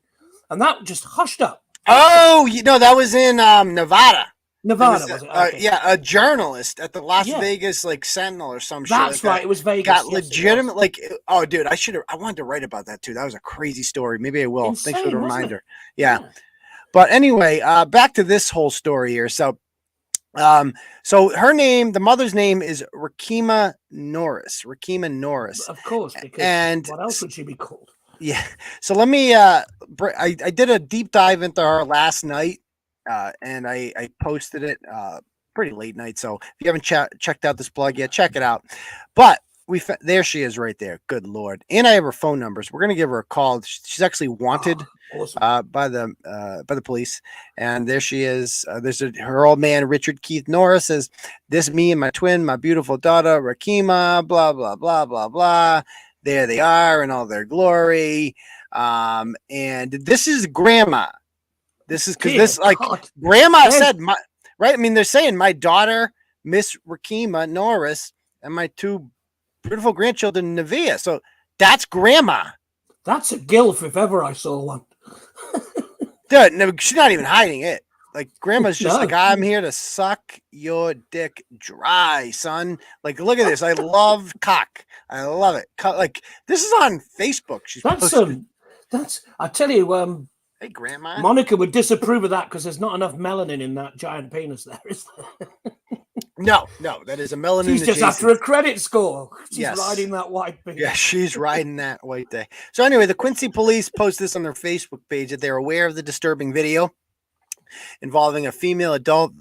Speaker 4: And that just hushed up.
Speaker 1: Oh, that was in Nevada.
Speaker 4: Nevada, was it? Okay.
Speaker 1: A journalist at the Las Vegas Sentinel or some shit.
Speaker 4: That's right. It was Vegas.
Speaker 1: Got legitimate oh, dude, I wanted to write about that too. That was a crazy story. Maybe I will.
Speaker 4: Insane,
Speaker 1: thanks for the reminder. Yeah. But anyway, back to this whole story here. So her name, the mother's name is Rakeima Norris.
Speaker 4: Of course, because what else would she be called?
Speaker 1: Yeah. So let me I did a deep dive into her last night. And I posted it pretty late night. So if you haven't checked out this blog yet, check it out. But there she is right there. Good Lord. And I have her phone numbers. We're going to give her a call. She's actually wanted
Speaker 4: awesome.
Speaker 1: by the police. And there she is. Her old man, Richard Keith Norris, says, "This me and my twin, my beautiful daughter, Rakeima, blah, blah, blah, blah, blah. There they are in all their glory. And this is grandma. This is because grandma said, right? I mean, they're saying my daughter, Miss Rakeima Norris, and my two beautiful grandchildren, Nevaeh. So that's grandma.
Speaker 4: That's a gilf if ever I saw one.
Speaker 1: Dude, no, she's not even hiding it. Like grandma's just like, I'm here to suck your dick dry, son. Like, look at this. I love cock. I love it. Like, this is on Facebook.
Speaker 4: I tell you,
Speaker 1: hey, Grandma.
Speaker 4: Monica would disapprove of that because there's not enough melanin in that giant penis there, is there?
Speaker 1: No, that is a melanin.
Speaker 4: She's just after a credit score. She's riding that white penis.
Speaker 1: Yeah, she's riding that white day. So anyway, the Quincy police post this on their Facebook page that they're aware of the disturbing video involving a female adult.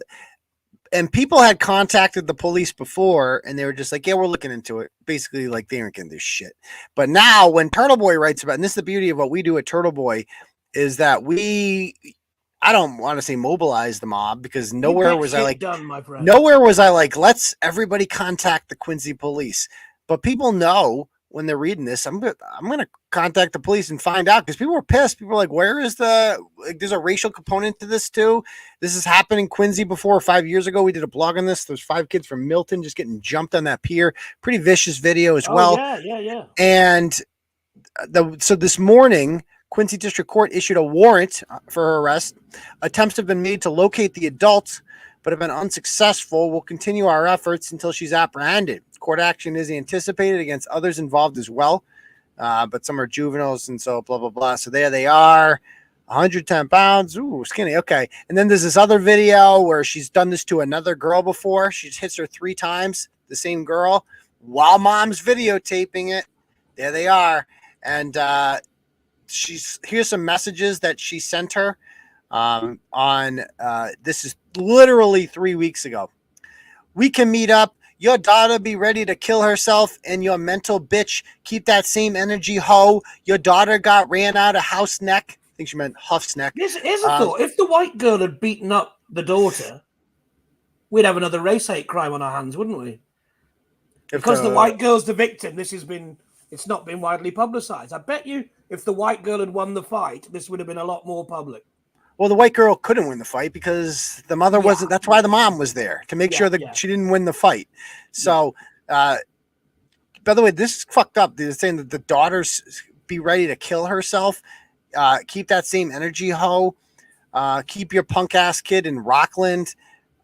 Speaker 1: And people had contacted the police before, and they were just like, yeah, we're looking into it. Basically, like, they aren't going to do shit. But now when Turtleboy writes about it, and this is the beauty of what we do at Turtleboy, is that I don't want to say mobilize the mob, because nowhere was I like, let's everybody contact the Quincy police. But people know when they're reading this, I'm going to contact the police and find out, because people were pissed. People were like, where is there's a racial component to this too. This has happened in Quincy before. 5 years ago, we did a blog on this. There's 5 kids from Milton just getting jumped on that pier. Pretty vicious video as well.
Speaker 4: Yeah.
Speaker 1: And so this morning, Quincy District Court issued a warrant for her arrest. Attempts have been made to locate the adults, but have been unsuccessful. We'll continue our efforts until she's apprehended. Court action is anticipated against others involved as well, but some are juveniles, and so blah, blah, blah. So there they are, 110 pounds. Ooh, skinny. Okay. And then there's this other video where she's done this to another girl before. She hits her 3 times, the same girl, while mom's videotaping it. There they are. And here's some messages that she sent her this is literally 3 weeks ago. We can meet up. Your daughter be ready to kill herself, and your mental bitch keep that same energy, ho. Your daughter got ran out of house neck. think she meant Huff's neck.
Speaker 4: Here's a thought. If the white girl had beaten up the daughter, we'd have another race hate crime on our hands, wouldn't we? Because the white girl's the victim, it's not been widely publicized. I bet you if the white girl had won the fight, this would have been a lot more public.
Speaker 1: Well, the white girl couldn't win the fight because the mother wasn't. That's why the mom was there, to make sure that she didn't win the fight. So, by the way, this is fucked up. They're saying that the daughters be ready to kill herself. Keep that same energy, ho. Keep your punk ass kid in Rockland.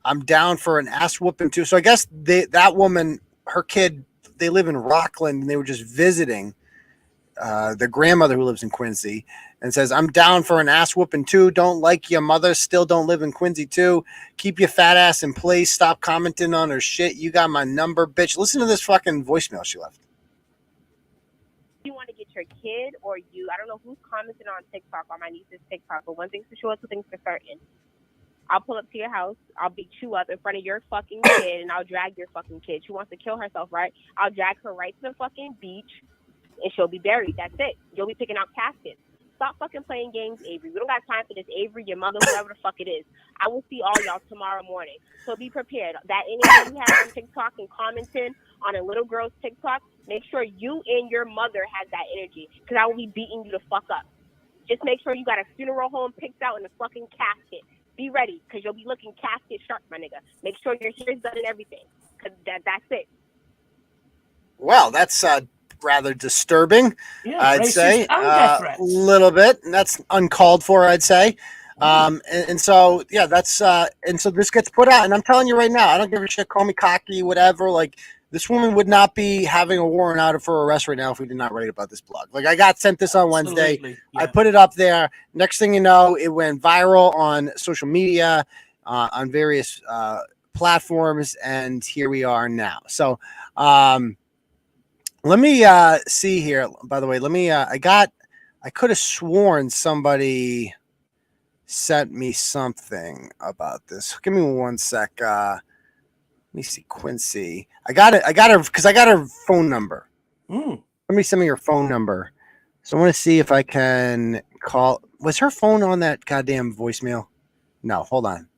Speaker 1: I'm down for an ass whooping too. So I guess that woman, her kid, they live in Rockland and they were just visiting their grandmother who lives in Quincy, and says, I'm down for an ass whooping too. Don't like your mother, still don't live in Quincy too. Keep your fat ass in place. Stop commenting on her shit. You got my number, bitch. Listen to this fucking voicemail she left.
Speaker 11: You want to get your kid or you, I don't know who's commenting on TikTok, on my niece's TikTok, but one thing's for sure, two things for certain. I'll pull up to your house, I'll beat you up in front of your fucking kid, and I'll drag your fucking kid. She wants to kill herself, right? I'll drag her right to the fucking beach, and she'll be buried. That's it. You'll be picking out caskets. Stop fucking playing games, Avery. We don't got time for this, Avery, your mother, whoever the fuck it is. I will see all y'all tomorrow morning. So be prepared. That anything you have on TikTok and commenting on a little girl's TikTok, make sure you and your mother has that energy, because I will be beating you the fuck up. Just make sure you got a funeral home picked out in a fucking casket. Be ready, because you'll be looking casket sharp, my nigga. Make sure your hair's done and everything, because that's it.
Speaker 1: Well, that's rather disturbing, I'd say. A little bit. And that's uncalled for, I'd say. And so, yeah, that's and so this gets put out. And I'm telling you right now, I don't give a shit. Call me cocky, whatever. Like, this woman would not be having a warrant out for arrest right now if we did not write about this blog. Like, I got sent this on Wednesday. Yeah. I put it up there. Next thing you know, it went viral on social media, on various platforms, and here we are now. So, let me see here. By the way, let me. I could have sworn somebody sent me something about this. Give me one sec. Let me see, Quincy. I got it because I got her phone number. Let me send me her phone number. So I want to see if I can call. Was her phone on that goddamn voicemail? No, hold on.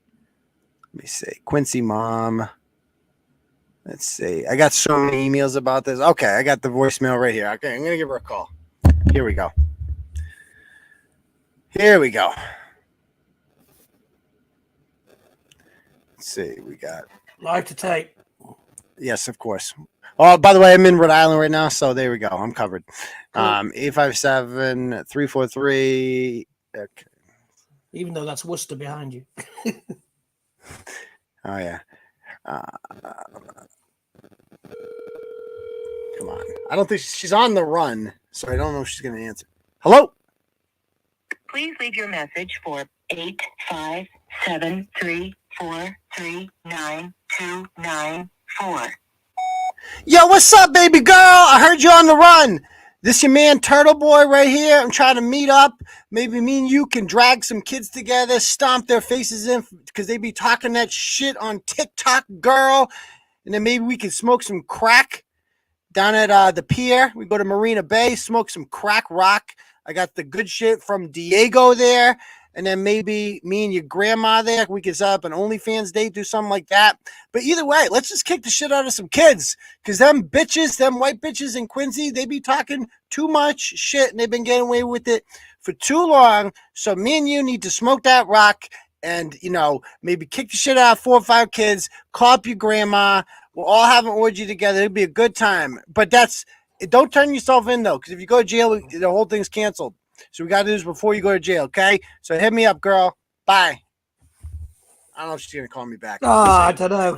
Speaker 1: Let me see. Quincy mom. Let's see. I got so many emails about this. Okay, I got the voicemail right here. Okay, I'm going to give her a call. Here we go. Let's see. We got
Speaker 4: live to tape.
Speaker 1: Yes, of course. Oh, by the way, I'm in Rhode Island right now, so there we go. I'm covered. Cool. 857-343. Okay.
Speaker 4: Even though that's Worcester behind you.
Speaker 1: Oh, yeah. Come on. I don't think she's on the run, so I don't know if she's going to answer. Hello?
Speaker 12: Please leave your message for 857-343-9294.
Speaker 1: Yo, what's up, baby girl? I heard you on the run. This your man Turtleboy right here. I'm trying to meet up. Maybe me and you can drag some kids together, stomp their faces in because they be talking that shit on TikTok, girl. And then maybe we can smoke some crack down at the pier. We go to Marina Bay, smoke some crack rock. I got the good shit from Diego there. And then maybe me and your grandma there, we could set up an OnlyFans date, do something like that. But either way, let's just kick the shit out of some kids. Because them bitches, them white bitches in Quincy, they be talking too much shit. And they've been getting away with it for too long. So me and you need to smoke that rock and, you know, maybe kick the shit out of 4 or 5 kids. Call up your grandma. We'll all have an orgy together. It'll be a good time. But don't turn yourself in, though. Because if you go to jail, the whole thing's canceled. So we got to do this before you go to jail, okay? So hit me up, girl. Bye. I don't know if she's going to call me back.
Speaker 4: I don't know. I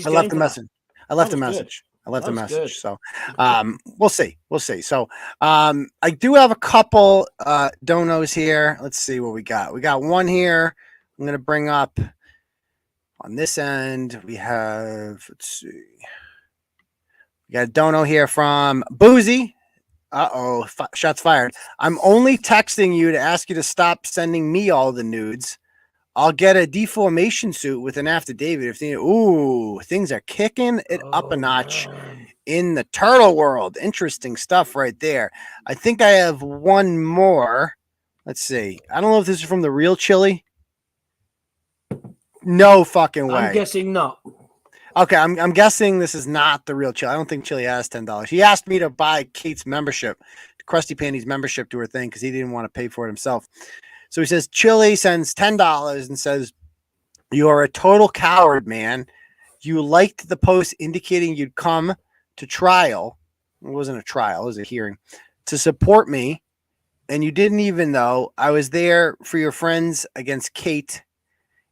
Speaker 1: left the message. I left a message. So we'll see. So I do have a couple donos here. Let's see what we got. We got one here. I'm going to bring up on this end. We have, let's see. We got a dono here from Boozy. Shots fired. I'm only texting you to ask you to stop sending me all the nudes. I'll get a deformation suit with an affidavit if they. Ooh, things are kicking it up a notch in the turtle world. Interesting stuff right there. I think I have one more.
Speaker 3: Let's see. I don't know if this is from the real Chille. No fucking way.
Speaker 4: I'm guessing not.
Speaker 3: Okay, I'm guessing this is not the real Chille. I don't think Chille has $10. He asked me to buy Kate's membership, Krusty Panty's membership to her thing, because he didn't want to pay for it himself. So he says, Chille sends $10 and says, "You are a total coward, man. You liked the post indicating you'd come to trial." It wasn't a trial, it was a hearing. "To support me. And you didn't even know I was there for your friends against Kate.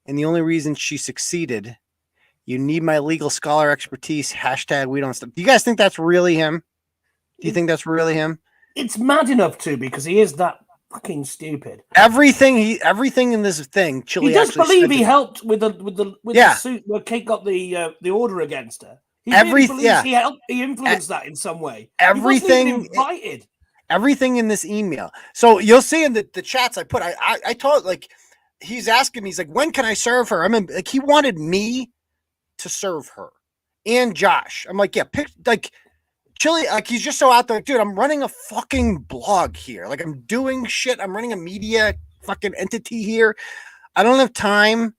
Speaker 3: And the only reason she succeeded. You need my legal scholar expertise. # we don't stop." Do you guys think that's really him? Do you think that's really him?
Speaker 4: It's mad enough to, because he is that fucking stupid.
Speaker 3: Everything in this thing, Chille.
Speaker 4: He does believe he helped with the suit where Kate got the order against her. He really believes he influenced that in some way.
Speaker 3: Everything
Speaker 4: he wasn't even invited.
Speaker 3: Everything in this email. So you'll see in the chats I put. I told, like, he's asking me. He's like, "When can I serve her?" I mean, like, he wanted me to serve her and Josh. I'm like, yeah, pick, like, Chille, like, he's just so out there, like, dude, I'm running a fucking blog here. Like, I'm doing shit. I'm running a media fucking entity here. I don't have time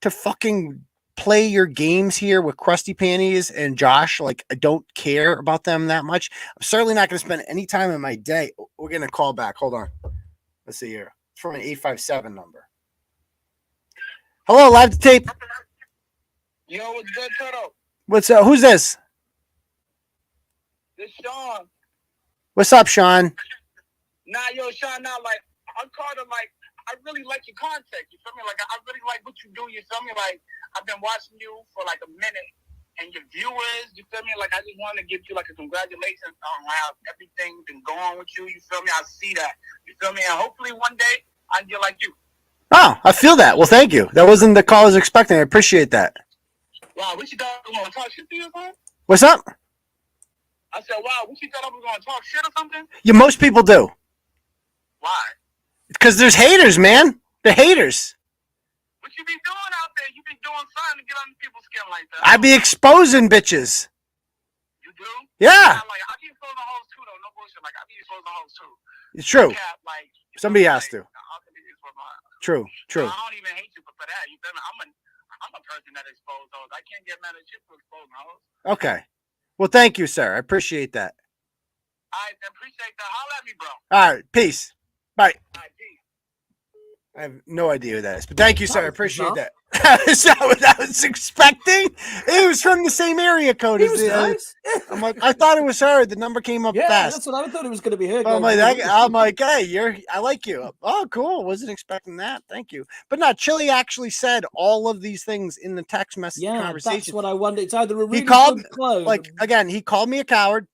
Speaker 3: to fucking play your games here with Krusty Panties and Josh. Like, I don't care about them that much. I'm certainly not going to spend any time in my day. We're going to call back. Hold on. Let's see here. It's from an 857 number. Hello, live to tape.
Speaker 13: Yo, what's good, Turtle?
Speaker 3: What's up? Who's this?
Speaker 13: This Sean.
Speaker 3: What's up, Sean?
Speaker 13: Nah, yo, Sean, like, I'm called him, like, I really like your content, you feel me? Like, I really like what you do, you feel me? Like, I've been watching you for, like, a minute, and your viewers, you feel me? Like, I just want to give you, like, a congratulations on how everything's been going with you, you feel me? I see that, you feel me? And hopefully one day, I'll get like you.
Speaker 3: Oh, I feel that. Well, thank you. That wasn't the call I was expecting. I appreciate that.
Speaker 13: Wow, what you thought we were going to talk shit to you or something?
Speaker 3: What's up?
Speaker 13: I said, wow, what you thought I was going to talk shit or something?
Speaker 3: Yeah, most people do.
Speaker 13: Why?
Speaker 3: Because there's haters, man. The haters.
Speaker 13: What you be doing out there? You be doing something to get under people's skin like that.
Speaker 3: I be exposing bitches.
Speaker 13: You do?
Speaker 3: Yeah.
Speaker 13: Like, I be exposing hoes too, though. No bullshit. Like, I be exposing hoes too.
Speaker 3: It's true.
Speaker 13: Cap, like,
Speaker 3: somebody has to. True.
Speaker 13: I don't even hate you for that. You feel me? I'm a person that exposes hoes. I can't get mad at you for exposing hoes.
Speaker 3: Okay. Well, thank you, sir. I appreciate that.
Speaker 13: I appreciate that. Holla at me, bro.
Speaker 3: All right. Peace. Bye.
Speaker 13: All right, peace.
Speaker 3: I have no idea who that is, but thank you, sir. I appreciate that. That's not what I was expecting. It was from the same area code as the.
Speaker 4: Nice.
Speaker 3: I'm like, I thought it was her. The number came up fast.
Speaker 4: That's what I thought it was going to be her.
Speaker 3: I'm like, hey, I like you. Oh, cool. Wasn't expecting that. Thank you. But no, Chille actually said all of these things in the text message conversation.
Speaker 4: That's what I wondered. It's either a really
Speaker 3: he called,
Speaker 4: good clone.
Speaker 3: like, again, he called me a coward.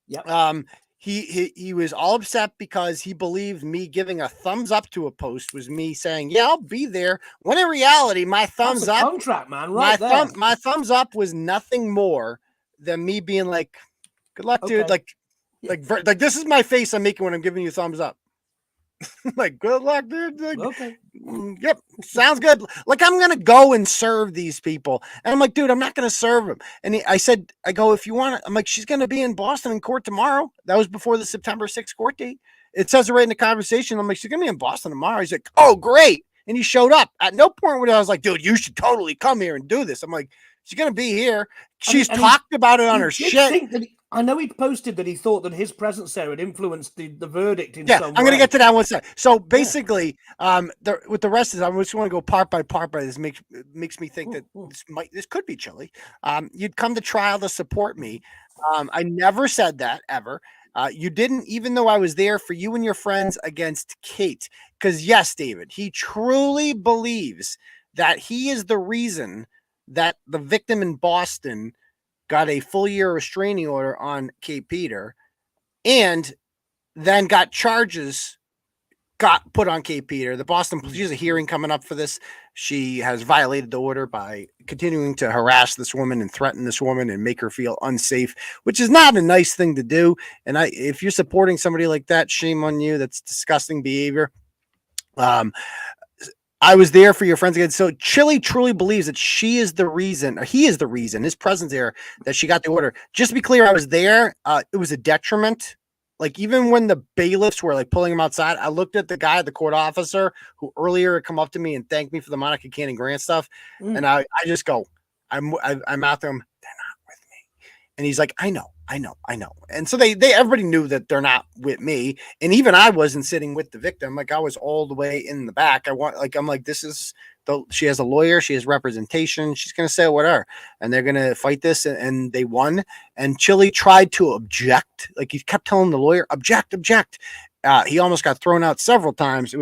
Speaker 4: Yep.
Speaker 3: He was all upset because he believed me giving a thumbs up to a post was me saying, yeah, I'll be there. When in reality, my thumbs up
Speaker 4: contract, man, right
Speaker 3: my thumbs up was nothing more than me being like, good luck, dude. Like this is my face I'm making when I'm giving you a thumbs up. Like, good luck, dude. Like,
Speaker 4: okay.
Speaker 3: Yep. Sounds good. Like, I'm going to go and serve these people. And I'm like, dude, I'm not going to serve them. And I said, if you want to, I'm like, she's going to be in Boston in court tomorrow. That was before the September 6th court date. It says it right in the conversation. I'm like, she's going to be in Boston tomorrow. He's like, oh, great. And he showed up. At no point where I was like, dude, you should totally come here and do this. I'm like, she's going to be here. She's talked about it on her shit.
Speaker 4: I know he posted that he thought that his presence there had influenced the verdict in some way.
Speaker 3: I'm going to get to that one second. So basically, with the rest of it, I just want to go part by part by this. Makes me think that this could be Chille. You'd come to trial to support me. I never said that ever. You didn't, even though I was there for you and your friends against Kate. Because yes, David, he truly believes that he is the reason that the victim in Boston got a full year restraining order on Kate Peter, and then got put on Kate Peter. The Boston police, she has a hearing coming up for this. She has violated the order by continuing to harass this woman and threaten this woman and make her feel unsafe, which is not a nice thing to do. And if you're supporting somebody like that, shame on you. That's disgusting behavior. I was there for your friends again. So Chille truly believes that she is the reason, or he is the reason, his presence there, that she got the order. Just to be clear, I was there. It was a detriment
Speaker 1: like even when the bailiffs were like pulling him outside, I looked at the guy, the court officer, who earlier had come up to me and thanked me for the Monica Cannon grant stuff, and I just go, I'm out there. They're not with me, and he's like, I know. And so they everybody knew that they're not with me, and even I wasn't sitting with the victim. Like I was all the way in the back. I'm like, this is. She has a lawyer. She has representation. She's going to say whatever, and they're going to fight this. And they won. And Chille tried to object. Like he kept telling the lawyer, object. He almost got thrown out several times. It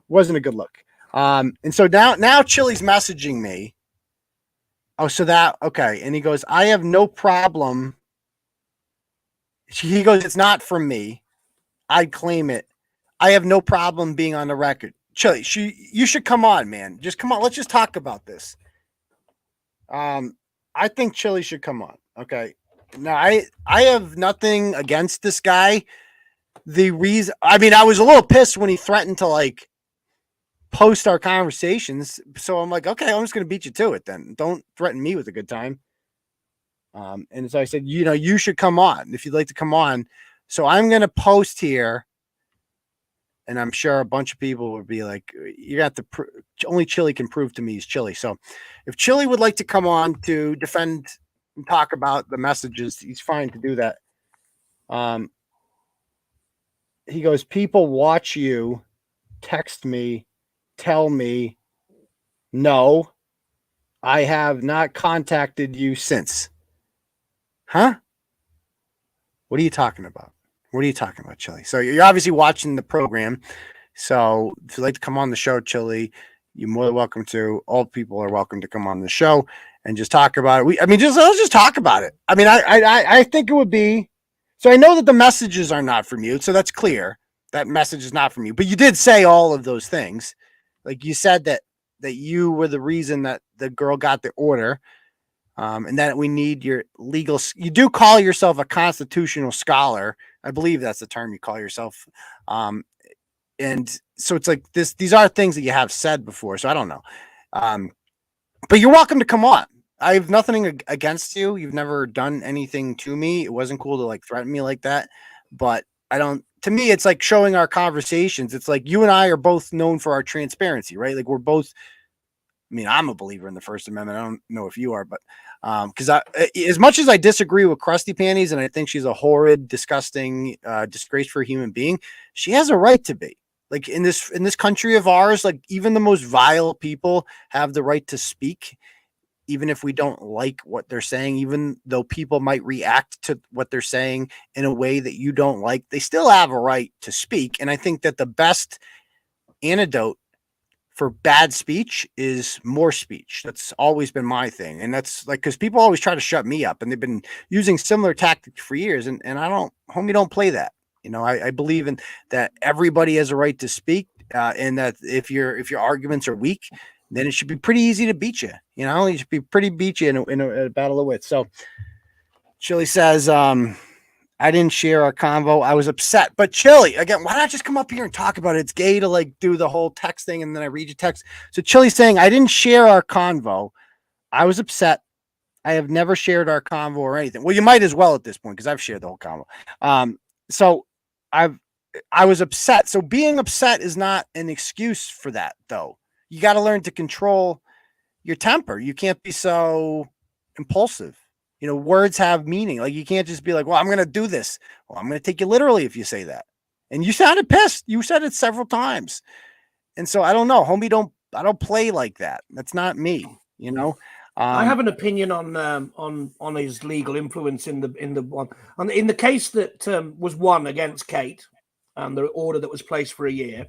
Speaker 1: wasn't a good look. And so now Chille's messaging me. Oh, so that, okay. And he goes, I have no problem. He goes, it's not from me. I'd claim it. I have no problem being on the record. Chille, you should come on, man. Just come on. Let's just talk about this. I think Chille should come on. Okay. Now I have nothing against this guy. The reason, I mean, I was a little pissed when he threatened to like post our conversations. So I'm like, okay, I'm just going to beat you to it then. Don't threaten me with a good time. And so I said, you should come on if you'd like to come on. So I'm going to post here. And I'm sure a bunch of people would be like, you got to only Chille can prove to me he's Chille. So if Chille would like to come on to defend and talk about the messages, he's fine to do that. He goes, people watch you, text me, tell me, no, I have not contacted you since. Huh? What are you talking about? What are you talking about, Chille? So you're obviously watching the program. So if you'd like to come on the show, Chille, you're more than welcome to. All people are welcome to come on the show and just talk about it. Let's just talk about it. I mean, I think it would be. So I know that the messages are not from you, so that's clear. That message is not from you. But you did say all of those things. Like you said that you were the reason that the girl got the order. And that we need your legal. You do call yourself a constitutional scholar. I believe that's the term you call yourself. And so it's like this. These are things that you have said before. So I don't know. But you're welcome to come on. I have nothing against you. You've never done anything to me. It wasn't cool to like threaten me like that. But I don't. To me, it's like showing our conversations. It's like you and I are both known for our transparency, right? Like we're both. I mean, I'm a believer in the First Amendment. I don't know if you are, but because as much as I disagree with Krusty Panties and I think she's a horrid, disgusting, disgrace for a human being, she has a right to be. Like in this country of ours, like even the most vile people have the right to speak, even if we don't like what they're saying, even though people might react to what they're saying in a way that you don't like, they still have a right to speak. And I think that the best antidote for bad speech is more speech. That's always been my thing. And that's like, because people always try to shut me up and they've been using similar tactics for years. And I don't play that. I believe in that everybody has a right to speak, and that if your arguments are weak, then it should be pretty easy to beat you. It should be pretty beat you in a battle of wits. So Chille says, I didn't share our convo. I was upset. But Chille, again, why not just come up here and talk about it? It's gay to like do the whole text thing and then I read your text. So Chille's saying, I didn't share our convo. I was upset. I have never shared our convo or anything. Well, you might as well at this point because I've shared the whole convo. So I was upset. So being upset is not an excuse for that, though. You got to learn to control your temper. You can't be so impulsive. Words have meaning. Like you can't just be like, well, I'm going to do this. Well, I'm going to take you literally if you say that. And you sounded pissed. You said it several times. And so I don't know, homie, I don't play like that. That's not me, I have
Speaker 4: an opinion on his legal influence in the case that was won against Kate and the order that was placed for a year.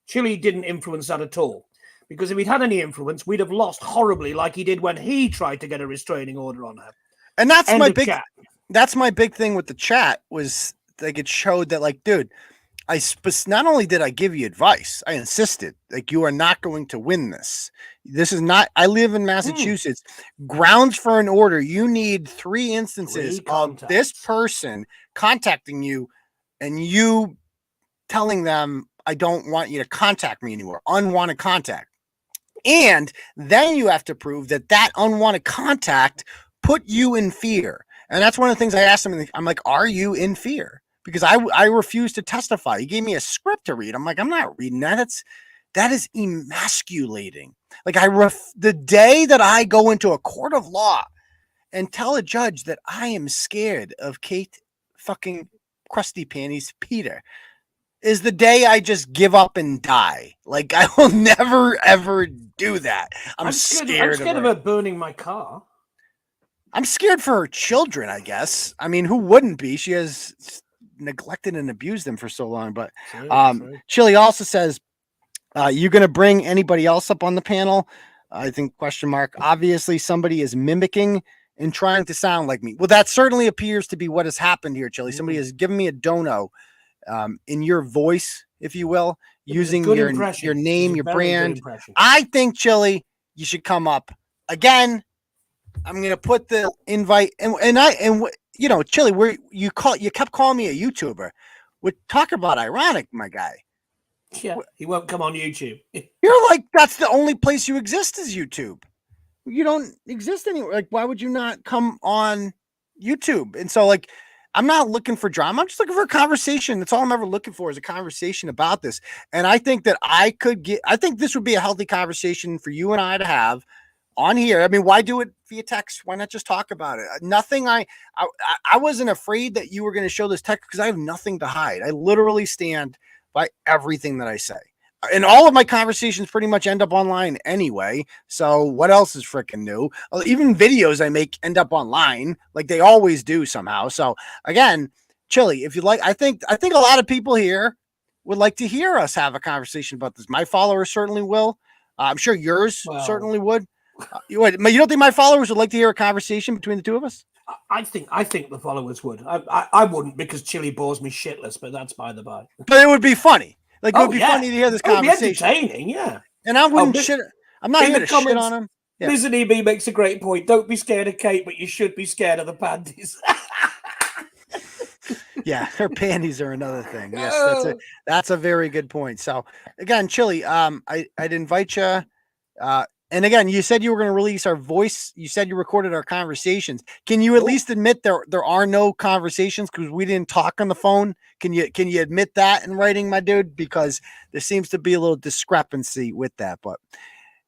Speaker 4: Chille didn't influence that at all. Because if he'd had any influence, we'd have lost horribly like he did when he tried to get a restraining order on her.
Speaker 1: And that's my big thing with the chat was like it showed that like, dude, not only did I give you advice, I insisted like you are not going to win this. This is not. I live in Massachusetts. Grounds for an order. You need 3 instances of this person contacting you, and you telling them I don't want you to contact me anymore. Unwanted contact, and then you have to prove that unwanted contact put you in fear. And that's one of the things I asked him. I'm like, are you in fear? because I refused to testify. He gave me a script to read. I'm like, I'm not reading that. That is emasculating. Like the day that I go into a court of law and tell a judge that I am scared of Kate fucking Crusty Panties Peter is the day I just give up and die. Like, I will never, ever do that. I'm scared
Speaker 4: of her burning my car.
Speaker 1: I'm scared for her children, I guess. I mean, who wouldn't be? She has neglected and abused them for so long. But Chille also says, you going to bring anybody else up on the panel? I think question mark. Obviously, somebody is mimicking and trying to sound like me. Well, that certainly appears to be what has happened here, Chille. Somebody has given me a dono in your voice, if you will, using your name, your brand. I think, Chille, you should come up again. I'm going to put the invite and you know, Chille, where you kept calling me a YouTuber. We talk about ironic, my guy.
Speaker 4: Yeah, he won't come on YouTube.
Speaker 1: You're like, that's the only place you exist is YouTube. You don't exist anywhere. Like, why would you not come on YouTube? And so, like, I'm not looking for drama. I'm just looking for a conversation. That's all I'm ever looking for is a conversation about this. And I think that I think this would be a healthy conversation for you and I to have on here. I mean, why do it via text? Why not just talk about it? Nothing. I wasn't afraid that you were going to show this text because I have nothing to hide. I literally stand by everything that I say. And all of my conversations pretty much end up online anyway. So what else is freaking new? Even videos I make end up online, like they always do somehow. So again, Chille, if you like, I think a lot of people here would like to hear us have a conversation about this. My followers certainly will. I'm sure yours certainly would. You don't think my followers would like to hear a conversation between the two of us?
Speaker 4: I think the followers would. I wouldn't because Chille bores me shitless, but that's by the by.
Speaker 1: But it would be funny. Like, it would be funny to hear this conversation.
Speaker 4: It would be entertaining, yeah.
Speaker 1: And I wouldn't shit. I'm not here to shit on him.
Speaker 4: Yeah. Listen, EB makes a great point. Don't be scared of Kate, but you should be scared of the panties.
Speaker 1: Yeah, her panties are another thing. Yes, that's a very good point. So again, Chille, I'd invite you. And again, you said you were going to release our voice. You said you recorded our conversations. Can you at least admit there are no conversations because we didn't talk on the phone? Can you admit that in writing, my dude? Because there seems to be a little discrepancy with that. But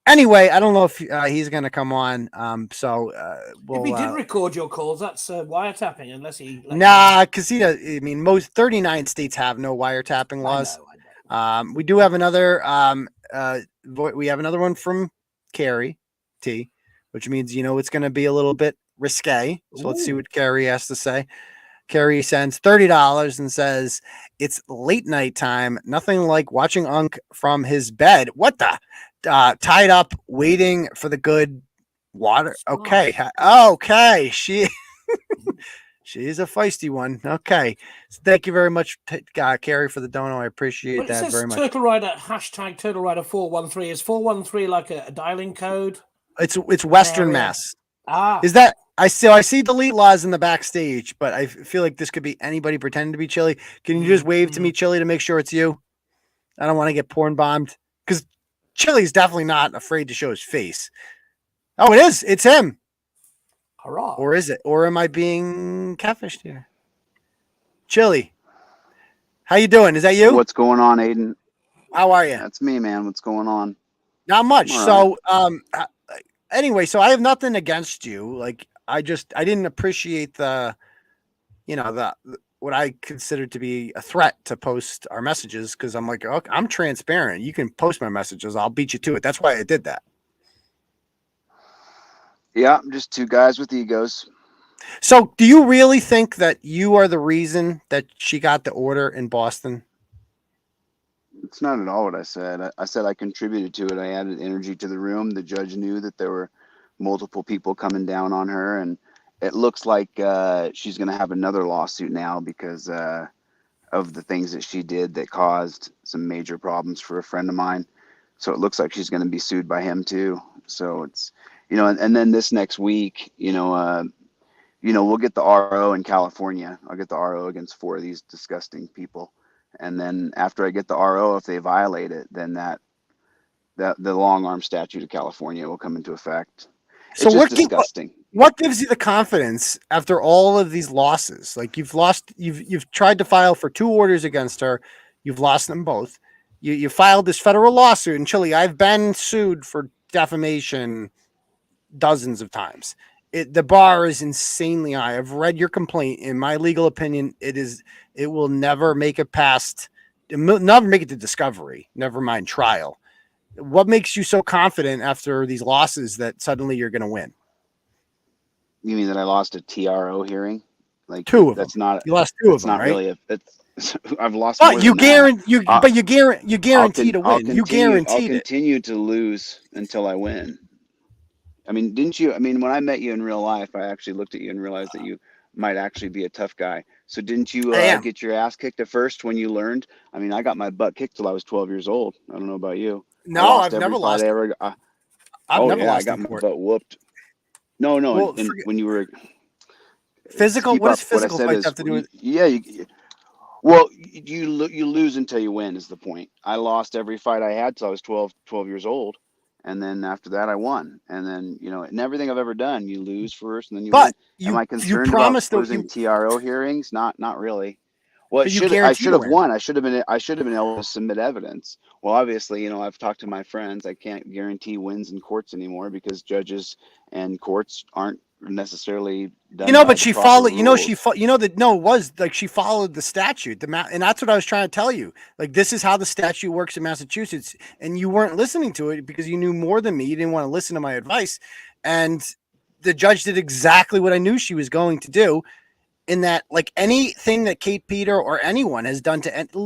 Speaker 1: anyway, I don't know if he's going to come on.
Speaker 4: If he did record your calls, that's wiretapping, unless he.
Speaker 1: Because he does. I mean, most 39 states have no wiretapping laws. I know. We do have another. We have another one from Carrie T, which means it's going to be a little bit risque. So let's see what Carrie has to say. Carrie sends $30 and says it's late night time. Nothing like watching Unc from his bed. What the? Tied up, waiting for the good water. Okay. She's a feisty one. Okay. So thank you very much, Carrie, for the dono. I appreciate that very much.
Speaker 4: Turtle Rider, hashtag Turtle Rider 413. Is 413 like a dialing code?
Speaker 1: It's Western Mass. Is that I see Delete Lawz in the backstage, but I feel like this could be anybody pretending to be Chille. Can you just wave to me, Chille, to make sure it's you? I don't want to get porn bombed because Chille's definitely not afraid to show his face. Oh, it is. It's him.
Speaker 4: Hurrah.
Speaker 1: Or is it? Or am I being catfished here? Chille, how you doing? Is that you?
Speaker 14: What's going on, Aidan?
Speaker 1: How are you?
Speaker 14: That's me, man. What's going on?
Speaker 1: Not much.
Speaker 14: All
Speaker 1: so, anyway, so I have nothing against you. Like, I didn't appreciate the what I considered to be a threat to post our messages because I'm like, okay, I'm transparent. You can post my messages. I'll beat you to it. That's why I did that.
Speaker 14: Yeah, just two guys with egos.
Speaker 1: So do you really think that you are the reason that she got the order in Boston?
Speaker 14: It's not at all what I said. I said I contributed to it. I added energy to the room. The judge knew that there were multiple people coming down on her, and it looks like she's going to have another lawsuit now because of the things that she did that caused some major problems for a friend of mine. So it looks like she's going to be sued by him too. So it's, and then this next week, we'll get the RO in California. I'll get the RO against 4 of these disgusting people. And then after I get the RO, if they violate it, then that the long arm statute of California will come into effect.
Speaker 1: So
Speaker 14: it's just disgusting.
Speaker 1: What gives you the confidence after all of these losses? Like you've tried to file for 2 orders against her. You've lost them both. You filed this federal lawsuit in Chile. I've been sued for defamation dozens of times. The bar is insanely high. I've read your complaint. In my legal opinion, it will never make it past, never make it to discovery, never mind trial. What makes you so confident after these losses that suddenly you're going to win?
Speaker 14: You mean that I lost a TRO hearing? Like
Speaker 1: 2 of
Speaker 14: that's
Speaker 1: them.
Speaker 14: not.
Speaker 1: You lost 2 of them,
Speaker 14: not
Speaker 1: right?
Speaker 14: really. I've lost.
Speaker 1: But
Speaker 14: more
Speaker 1: you
Speaker 14: than that.
Speaker 1: you guarantee to win. You guaranteed
Speaker 14: I'll continue to lose until I win. I mean, didn't you? I mean, when I met you in real life, I actually looked at you and realized that you might actually be a tough guy. So didn't you get your ass kicked at first when you learned? I mean, I got my butt kicked till I was 12 years old. I don't know about you.
Speaker 1: No, I've never lost.
Speaker 14: I've never lost. I got my butt whooped. No,
Speaker 1: Well,
Speaker 14: when you were
Speaker 1: physical. What does physical fights have to do with?
Speaker 14: Yeah, well, you lose until you win is the point. I lost every fight I had till I was 12 years old. And then after that, I won. And then, in everything I've ever done, you lose first and then you win. Am I concerned about losing TRO hearings? Not really. Well, I should have won. I should have been able to submit evidence. Well, obviously, I've talked to my friends. I can't guarantee wins in courts anymore because judges and courts aren't necessarily done.
Speaker 1: But she followed. She followed the statute. And that's what I was trying to tell you. Like, this is how the statute works in Massachusetts, and you weren't listening to it because you knew more than me. You didn't want to listen to my advice, and the judge did exactly what I knew she was going to do. In that, like, anything that Kate Peter or anyone has done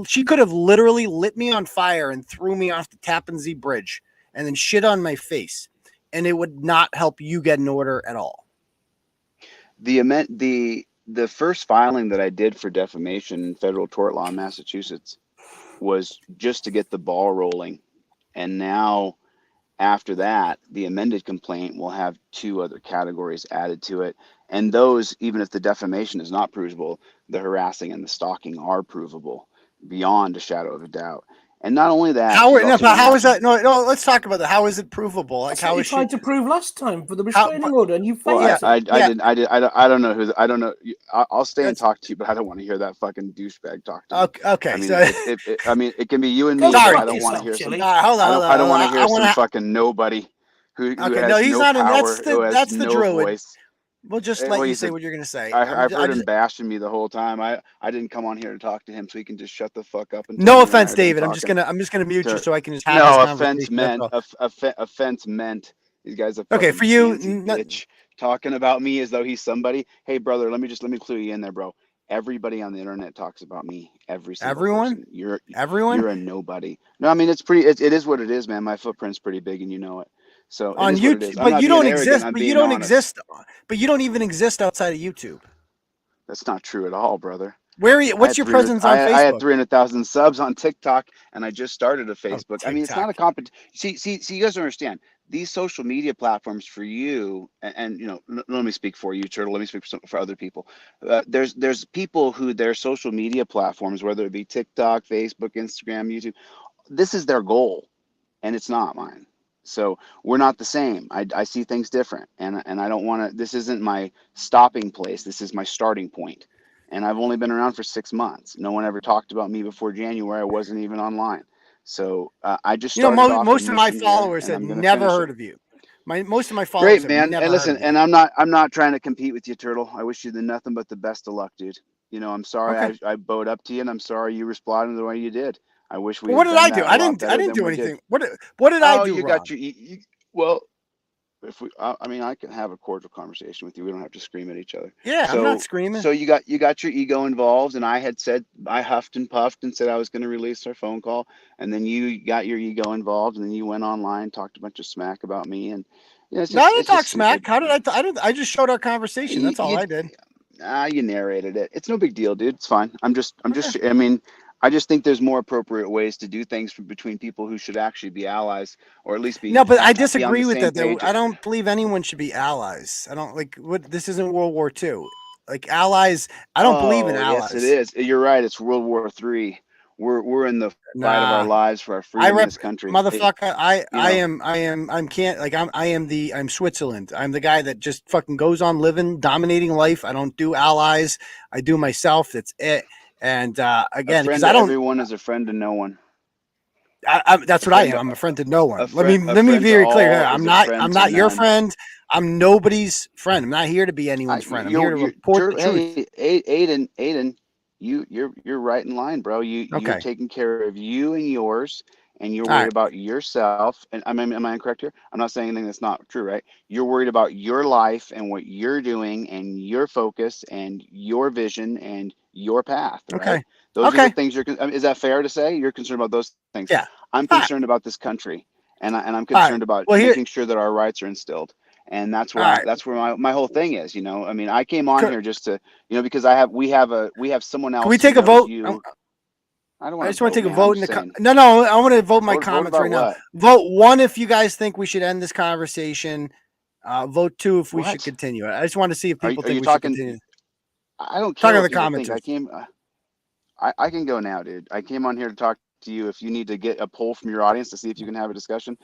Speaker 1: she could have literally lit me on fire and threw me off the Tappan Zee Bridge and then shit on my face, and it would not help you get an order at all.
Speaker 14: The first filing that I did for defamation in federal tort law in Massachusetts was just to get the ball rolling. And now after that, the amended complaint will have 2 other categories added to it. And those, even if the defamation is not provable, the harassing and the stalking are provable beyond a shadow of a doubt. And not only that,
Speaker 1: how is that? No, let's talk about that. How is it provable? Like, how
Speaker 4: you
Speaker 1: is
Speaker 4: tried to prove last time for the restraining order, and you failed.
Speaker 14: Well, I don't know who. I don't know. I'll stay and talk to you, but I don't want to hear that fucking douchebag talk to me.
Speaker 1: Okay.
Speaker 14: I mean, it can be you and me.
Speaker 1: Sorry,
Speaker 14: I don't want to hear some.
Speaker 1: Hold on.
Speaker 14: I don't want to hear some fucking nobody who has no power. That's the Druid. Voice.
Speaker 1: We'll just let you say what you're going to say.
Speaker 14: I've heard him bashing me the whole time. I didn't come on here to talk to him, so he can just shut the fuck up. And
Speaker 1: no offense, David. I'm just gonna mute you so I can just have this conversation.
Speaker 14: Offense meant these guys are
Speaker 1: okay for you.
Speaker 14: Bitch, talking about me as though he's somebody. Hey, brother, let me clue you in there, bro. Everybody on the internet talks about me. Everyone.
Speaker 1: Everyone.
Speaker 14: You're a nobody. No, I mean it is what it is, man. My footprint's pretty big, and you know it. So
Speaker 1: on YouTube, but you don't exist. But you don't exist. But you don't even exist outside of YouTube.
Speaker 14: That's not true at all, brother.
Speaker 1: Where are you? What's your presence on Facebook?
Speaker 14: I had 300,000 subs on TikTok, and I just started a Facebook. I mean, it's not a competition. See, you guys don't understand. These social media platforms for you, and let me speak for you, Turtle. Let me speak for other people. There's people who their social media platforms, whether it be TikTok, Facebook, Instagram, YouTube, this is their goal, and it's not mine. So we're not the same. I see things different, and I don't want to. This isn't my stopping place. This is my starting point. And I've only been around for 6 months. No one ever talked about me before January. I wasn't even online. So I just started
Speaker 1: most of my followers had never heard of you. Most of my followers.
Speaker 14: Great, man. And listen, and I'm not trying to compete with you, Turtle. I wish you nothing but the best of luck, dude. I'm sorry I bowed up to you, and I'm sorry you responded the way you did. I wish we.
Speaker 1: What did I do? I didn't do anything. What did I do?
Speaker 14: You got your. Well, if we, I mean, I can have a cordial conversation with you. We don't have to scream at each other.
Speaker 1: Yeah, I'm not screaming.
Speaker 14: So you got your ego involved, and I had said I huffed and puffed and said I was going to release our phone call, and then you got your ego involved, and then you went online, talked a bunch of smack about me, and
Speaker 1: I didn't talk smack. How did I just showed our conversation. That's all I did.
Speaker 14: You narrated it. It's no big deal, dude. It's fine. I'm just. I mean. I just think there's more appropriate ways to do things between people who should actually be allies, or at least be.
Speaker 1: No, but I disagree with that. I don't believe anyone should be allies. I don't this isn't World War II. Like allies, I don't believe in allies.
Speaker 14: Yes, it is. You're right. It's World War III. we're in the fight of our lives for our freedom in this country.
Speaker 1: Motherfucker, I'm Switzerland. I'm the guy that just fucking goes on living, dominating life. I don't do allies. I do myself. That's it. And again, because
Speaker 14: everyone is a friend to no one.
Speaker 1: That's what I am. I'm a friend to no one. Let me be very clear. I'm not your friend. I'm nobody's friend. I'm not here to be anyone's friend. I'm here to report the truth.
Speaker 14: Aidan, you're right in line, bro. You're taking care of you and yours, and you're worried about yourself. And am I incorrect here? I'm not saying anything that's not true, right? You're worried about your life and what you're doing and your focus and your vision and your path. Right?
Speaker 1: Okay.
Speaker 14: Those are the things is that fair to say? You're concerned about those things.
Speaker 1: Yeah.
Speaker 14: I'm concerned about this country, and I'm concerned about making sure that our rights are instilled. And that's where my whole thing is, you know. I mean, I came on here just to, you know, because we have someone else.
Speaker 1: Can we take a vote?
Speaker 14: I
Speaker 1: just want to take a vote in the No, I want to vote my comments right now. Vote 1 if you guys think we should end this conversation. Vote 2 if we should continue it. I just want to see if people think we should continue.
Speaker 14: I don't care.
Speaker 1: Talking the comments.
Speaker 14: I can go now, dude. I came on here to talk to you. If you need to get a poll from your audience to see if you can have a discussion,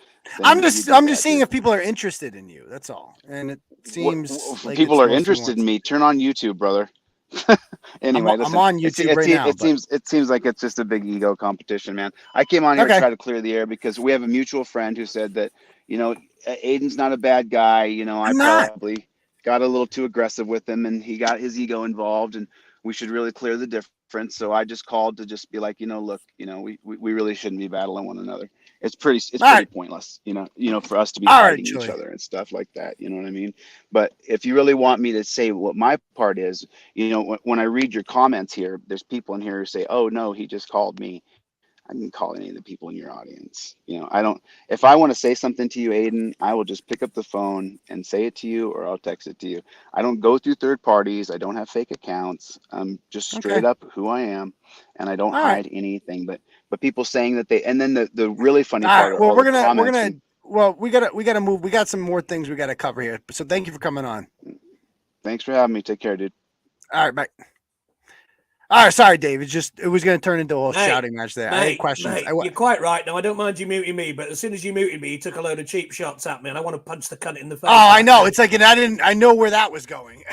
Speaker 1: I'm just seeing if people are interested in you. That's all. And it seems like
Speaker 14: people are interested in me. Turn on YouTube, brother. Anyway,
Speaker 1: I'm on YouTube right now.
Speaker 14: It seems like it's just a big ego competition, man. I came on here to try to clear the air because we have a mutual friend who said that, you know, Aidan's not a bad guy. You know, I probably got a little too aggressive with him, and he got his ego involved, and we should really clear the difference. So I just called to just be like, you know, look, you know, we really shouldn't be battling one another. It's pretty pointless, you know, for us to be fighting each other and stuff like that. You know what I mean? But if you really want me to say what my part is, you know, when I read your comments here, there's people in here who say, oh no, he just called me. I didn't call any of the people in your audience. You know, if I want to say something to you, Aidan, I will just pick up the phone and say it to you, or I'll text it to you. I don't go through third parties. I don't have fake accounts. I'm just straight up who I am, and I don't hide anything. But people saying that and then the really funny part.
Speaker 1: Well, we gotta move. We got some more things we gotta cover here. So thank you for coming on.
Speaker 14: Thanks for having me. Take care, dude.
Speaker 1: All right, bye. All right, sorry, Dave. It was going to turn into a whole shouting match there. I had questions.
Speaker 4: You're quite right. Now, I don't mind you muting me, but as soon as you muted me, you took a load of cheap shots at me, and I want to punch the cunt in the face.
Speaker 1: Oh, I know. It's like, and I know where that was going.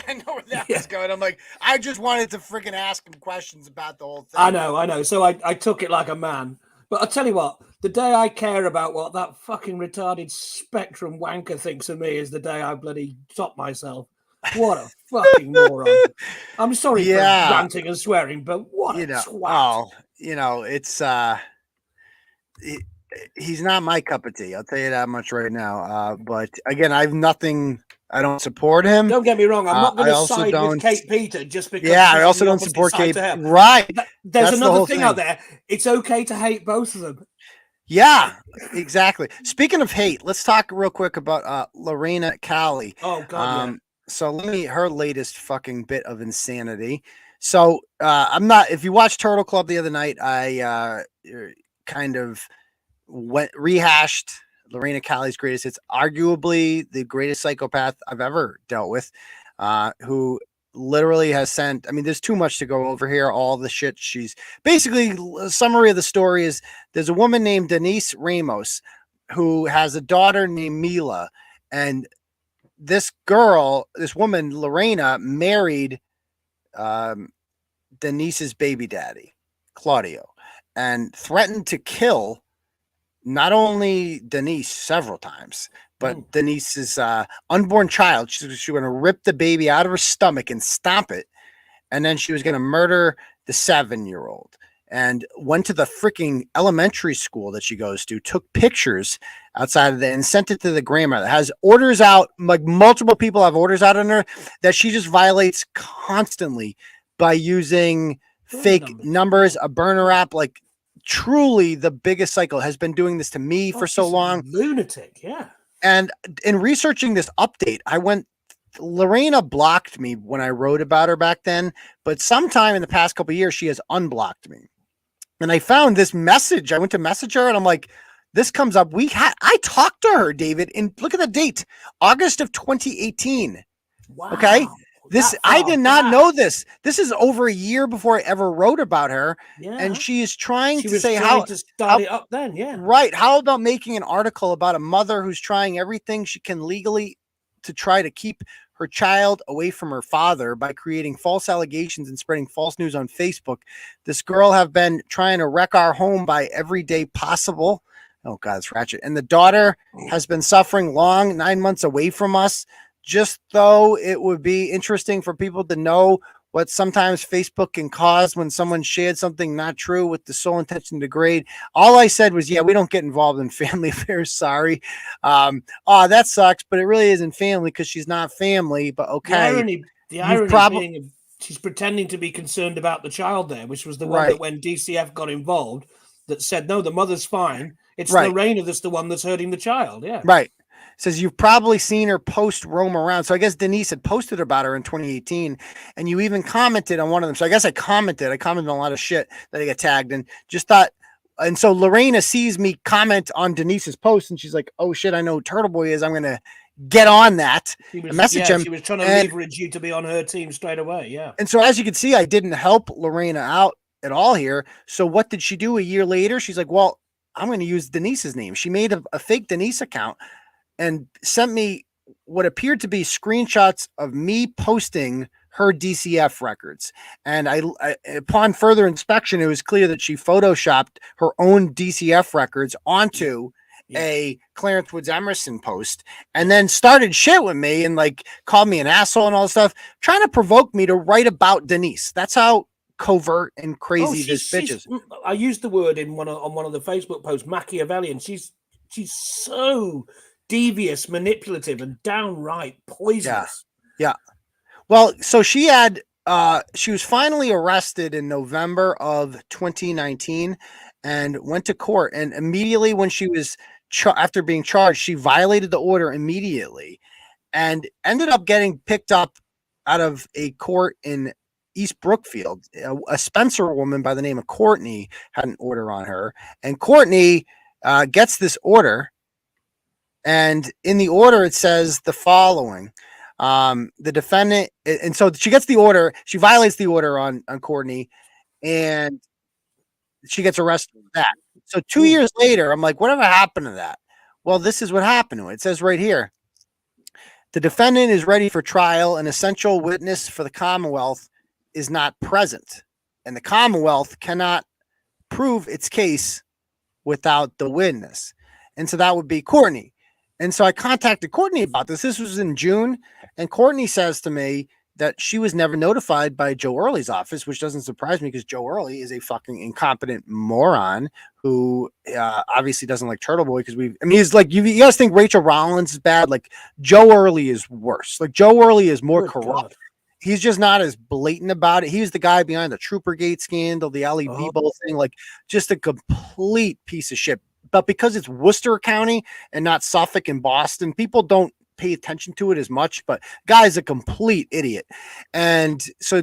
Speaker 1: Was going. I'm like, I just wanted to freaking ask him questions about the whole thing.
Speaker 4: I know. So I took it like a man. But I'll tell you what, the day I care about what that fucking retarded Spectrum wanker thinks of me is the day I bloody top myself. What a fucking moron. I'm sorry for ranting and swearing, but what a twat.
Speaker 1: Oh, you know, it's he's not my cup of tea. I'll tell you that much right now. But again, I don't support him.
Speaker 4: Don't get me wrong. I'm not going to side with Kate Peter just because.
Speaker 1: Yeah, I also don't support Kate. Right.
Speaker 4: There's another thing out there. It's okay to hate both of them.
Speaker 1: Yeah, exactly. Speaking of hate, let's talk real quick about Lorrayna Calle.
Speaker 4: Oh God.
Speaker 1: So her latest fucking bit of insanity. So if you watched Turtle Club the other night, I kind of rehashed Lorrayna Calle's greatest hits, arguably the greatest psychopath I've ever dealt with, who literally has sent, I mean, there's too much to go over here. All the shit she's basically, a summary of the story is there's a woman named Denise Ramos who has a daughter named Mila, and this woman, Lorrayna, married Denise's baby daddy, Claudio, and threatened to kill not only Denise several times, but Denise's unborn child. She was going to rip the baby out of her stomach and stomp it. And then she was going to murder the 7-year-old. And went to the freaking elementary school that she goes to, took pictures outside of it and sent it to the grandmother. Has orders out, like multiple people have orders out on her that she just violates constantly by using fake numbers, a burner app. Like truly the biggest cycle, has been doing this to me for so long.
Speaker 4: Lunatic, yeah.
Speaker 1: And in researching this update, Lorrayna blocked me when I wrote about her back then, but sometime in the past couple of years, she has unblocked me. And I found this message. I went to message her and I'm like, this comes up. I talked to her, David, and look at the date, August of 2018.
Speaker 4: Wow.
Speaker 1: Okay.
Speaker 3: I did not know this. This is over a year before I ever wrote about her.
Speaker 4: Yeah.
Speaker 3: And she is trying to say
Speaker 4: to start it up then. Yeah.
Speaker 3: Right. How about making an article about a mother who's trying everything she can legally to try to keep her child away from her father by creating false allegations and spreading false news on Facebook. This girl have been trying to wreck our home by every day possible. Oh God, it's ratchet. And the daughter has been suffering long, 9 months away from us. Just though it would be interesting for people to know what sometimes Facebook can cause when someone shared something not true with the sole intention to degrade. All I said was, yeah, we don't get involved in family affairs. Sorry. That sucks, but it really isn't family because she's not family, but okay.
Speaker 4: The irony being she's pretending to be concerned about the child there, which was the one that when DCF got involved that said, no, the mother's fine. It's Lorrayna that's the one that's hurting the child. Yeah.
Speaker 3: Right. Says you've probably seen her post roam around. So I guess Denise had posted about her in 2018, and you even commented on one of them. So I guess I commented on a lot of shit that I get tagged and just thought. And so Lorrayna sees me comment on Denise's post, and she's like, "Oh shit, I know who Turtleboy is. I'm gonna get on that." Message him.
Speaker 4: She was trying to leverage you to be on her team straight away. Yeah.
Speaker 3: And so as you can see, I didn't help Lorrayna out at all here. So what did she do a year later? She's like, "Well, I'm going to use Denise's name." She made a fake Denise account and sent me what appeared to be screenshots of me posting her DCF records. And I upon further inspection, it was clear that she photoshopped her own DCF records onto a Clarence Woods Emerson post and then started shit with me and like called me an asshole and all this stuff, trying to provoke me to write about Denise. That's how covert and crazy this bitch is.
Speaker 4: I used the word on one of the Facebook posts, Machiavellian. She's so devious, manipulative, and downright poisonous.
Speaker 3: Yeah. Well, so she was finally arrested in November of 2019 and went to court. And immediately when she was after being charged, she violated the order immediately and ended up getting picked up out of a court in East Brookfield. A Spencer woman by the name of Courtney had an order on her, and Courtney gets this order. And in the order, it says the following. The defendant, and so she gets the order, she violates the order on Courtney, and she gets arrested for that. So 2 years later, I'm like, whatever happened to that? Well, this is what happened to it. It says right here, the defendant is ready for trial. An essential witness for the Commonwealth is not present, and the Commonwealth cannot prove its case without the witness. And so that would be Courtney. And so I contacted Courtney about this. This was in June. And Courtney says to me that she was never notified by Joe Early's office, which doesn't surprise me because Joe Early is a fucking incompetent moron who obviously doesn't like Turtleboy because he's like, you guys think Rachel Rollins is bad? Like Joe Early is worse. Like Joe Early is more corrupt. God. He's just not as blatant about it. He was the guy behind the Troopergate scandal, the LED Bowl thing, like just a complete piece of shit. But because it's Worcester County and not Suffolk and Boston, people don't pay attention to it as much. But guy's a complete idiot, and so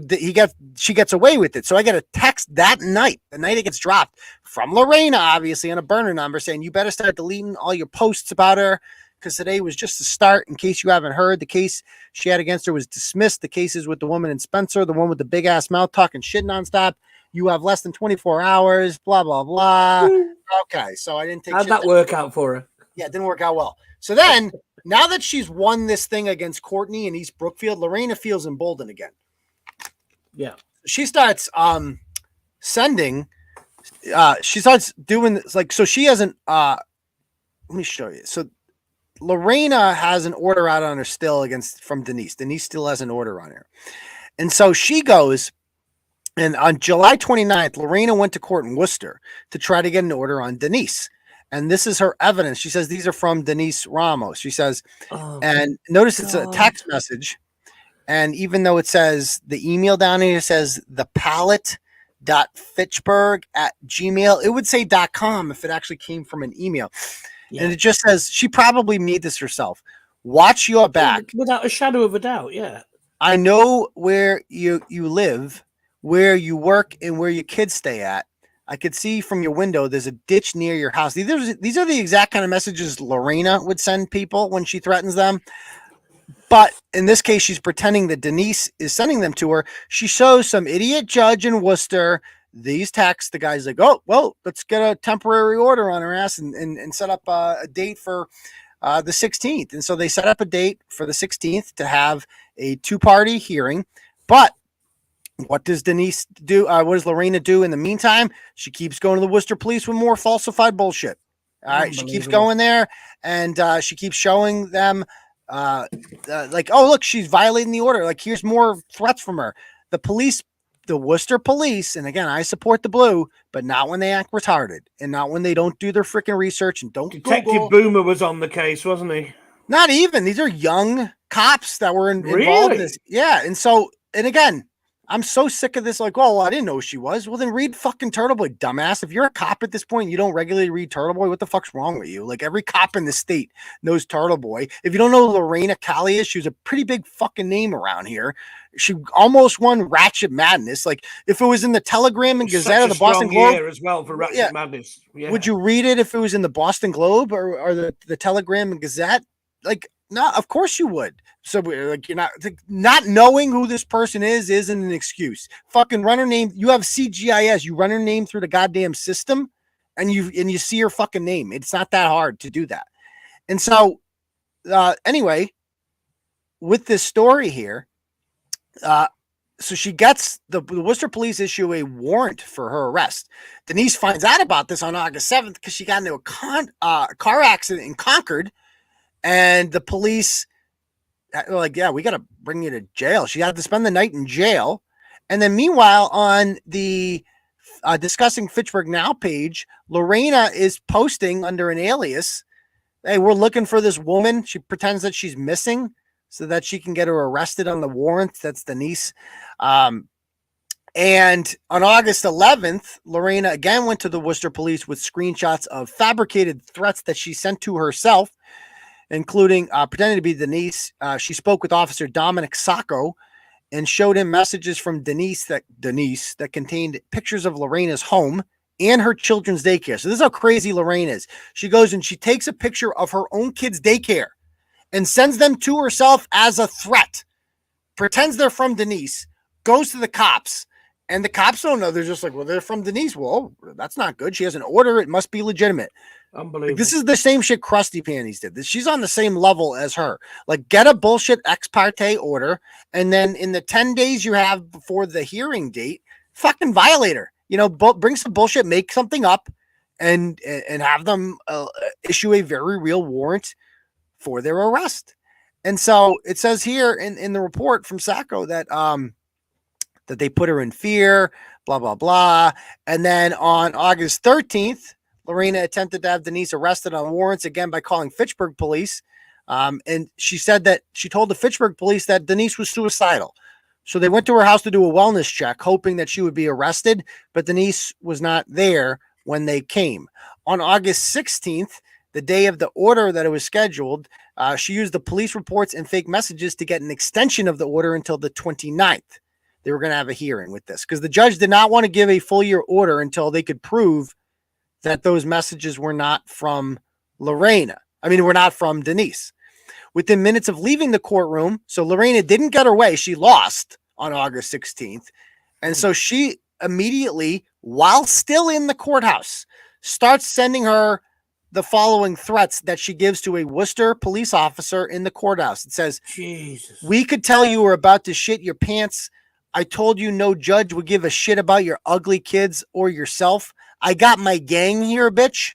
Speaker 3: she gets away with it. So I get a text that night, the night it gets dropped, from Lorrayna, obviously on a burner number, saying you better start deleting all your posts about her because today was just the start. In case you haven't heard, the case she had against her was dismissed. The case is with the woman in Spencer, the one with the big ass mouth talking shit nonstop. You have less than 24 hours, blah, blah, blah. Okay, so I didn't take.
Speaker 4: How'd that work out for her?
Speaker 3: Yeah, it didn't work out well. So then, now that she's won this thing against Courtney in East Brookfield, Lorrayna feels emboldened again.
Speaker 4: Yeah.
Speaker 3: She starts sending, she starts doing this, like, so she hasn't, let me show you. So Lorrayna has an order out on her still from Denise. Denise still has an order on her. And so she goes, and on July 29th, Lorrayna went to court in Worcester to try to get an order on Denise. And this is her evidence. She says these are from Denise Ramos. She says, and notice it's a text message. And even though it says the email down here says thepallet.fitchburg@gmail, it would say .com if it actually came from an email. Yeah. And it just says she probably made this herself. Watch your back.
Speaker 4: Without a shadow of a doubt, yeah.
Speaker 3: I know where you live, where you work, and where your kids stay at. I could see from your window there's a ditch near your house. These are the exact kind of messages Lorrayna would send people when she threatens them. But in this case, she's pretending that Denise is sending them to her. She shows some idiot judge in Worcester these texts. The guy's like, oh, well, let's get a temporary order on her ass and set up a date for the 16th. And so they set up a date for the 16th to have a 2-party hearing. But what does Denise do? What does Lorrayna do in the meantime? She keeps going to the Worcester police with more falsified bullshit. All right. She keeps going there and she keeps showing them like, oh, look, she's violating the order. Like, here's more threats from her. The Worcester police, and again, I support the blue, but not when they act retarded and not when they don't do their freaking research and don't
Speaker 4: Detective
Speaker 3: Google.
Speaker 4: Boomer was on the case, wasn't he?
Speaker 3: Not even. These are young cops that were involved in this. Yeah. And so, and again, I'm so sick of this. Like, oh, well, I didn't know who she was. Well, then read fucking Turtleboy, dumbass. If you're a cop at this point, and you don't regularly read Turtleboy. What the fuck's wrong with you? Like, every cop in the state knows Turtleboy. If you don't know Lorrayna Calle, she was a pretty big fucking name around here. She almost won Ratchet Madness. Like, if it was in the Telegram and Gazette or the Boston Globe
Speaker 4: as well for Ratchet Madness. Yeah.
Speaker 3: Would you read it if it was in the Boston Globe or the Telegram and Gazette? Like, no, of course you would. So, like, you're not knowing who this person is isn't an excuse. Fucking run her name. You have CGIS. You run her name through the goddamn system, and you see her fucking name. It's not that hard to do that. And so, anyway, with this story here, so she gets the Worcester police issue a warrant for her arrest. Denise finds out about this on August 7th because she got into a car accident in Concord, and the police were like, yeah, we got to bring you to jail. She had to spend the night in jail. And then meanwhile, on the Discussing Fitchburg Now page, Lorrayna is posting under an alias, hey, we're looking for this woman. She pretends that she's missing so that she can get her arrested on the warrant. That's Denise. And on August 11th, Lorrayna again went to the Worcester police with screenshots of fabricated threats that she sent to herself, including pretending to be Denise. She spoke with Officer Dominic Sacco and showed him messages from Denise that contained pictures of Lorrayna's home and her children's daycare. So this is how crazy Lorrayna is. She goes and she takes a picture of her own kids' daycare and sends them to herself as a threat, pretends they're from Denise, goes to the cops, and the cops don't know. They're just like, well, they're from Denise. Well, that's not good. She has an order. It must be legitimate.
Speaker 4: Unbelievable.
Speaker 3: Like, this is the same shit Krusty Panties did. She's on the same level as her. Like, get a bullshit ex parte order, and then in the 10 days you have before the hearing date, fucking violate her. You know, bring some bullshit, make something up, and have them issue a very real warrant for their arrest. And so it says here in the report from Sacco that that they put her in fear, blah, blah, blah. And then on August 13th, Lorrayna attempted to have Denise arrested on warrants again by calling Fitchburg police. And she said that she told the Fitchburg police that Denise was suicidal. So they went to her house to do a wellness check, hoping that she would be arrested, but Denise was not there when they came. On August 16th, the day of the order that it was scheduled, she used the police reports and fake messages to get an extension of the order until the 29th. They were going to have a hearing with this because the judge did not want to give a full year order until they could prove that those messages were not from Lorrayna. I mean, were not from Denise. Within minutes of leaving the courtroom, so Lorrayna didn't get her way. She lost on August 16th. And so she immediately, while still in the courthouse, starts sending her the following threats that she gives to a Worcester police officer in the courthouse. It says,
Speaker 4: Jesus,
Speaker 3: we could tell you were about to shit your pants. I told you no judge would give a shit about your ugly kids or yourself. I got my gang here, bitch.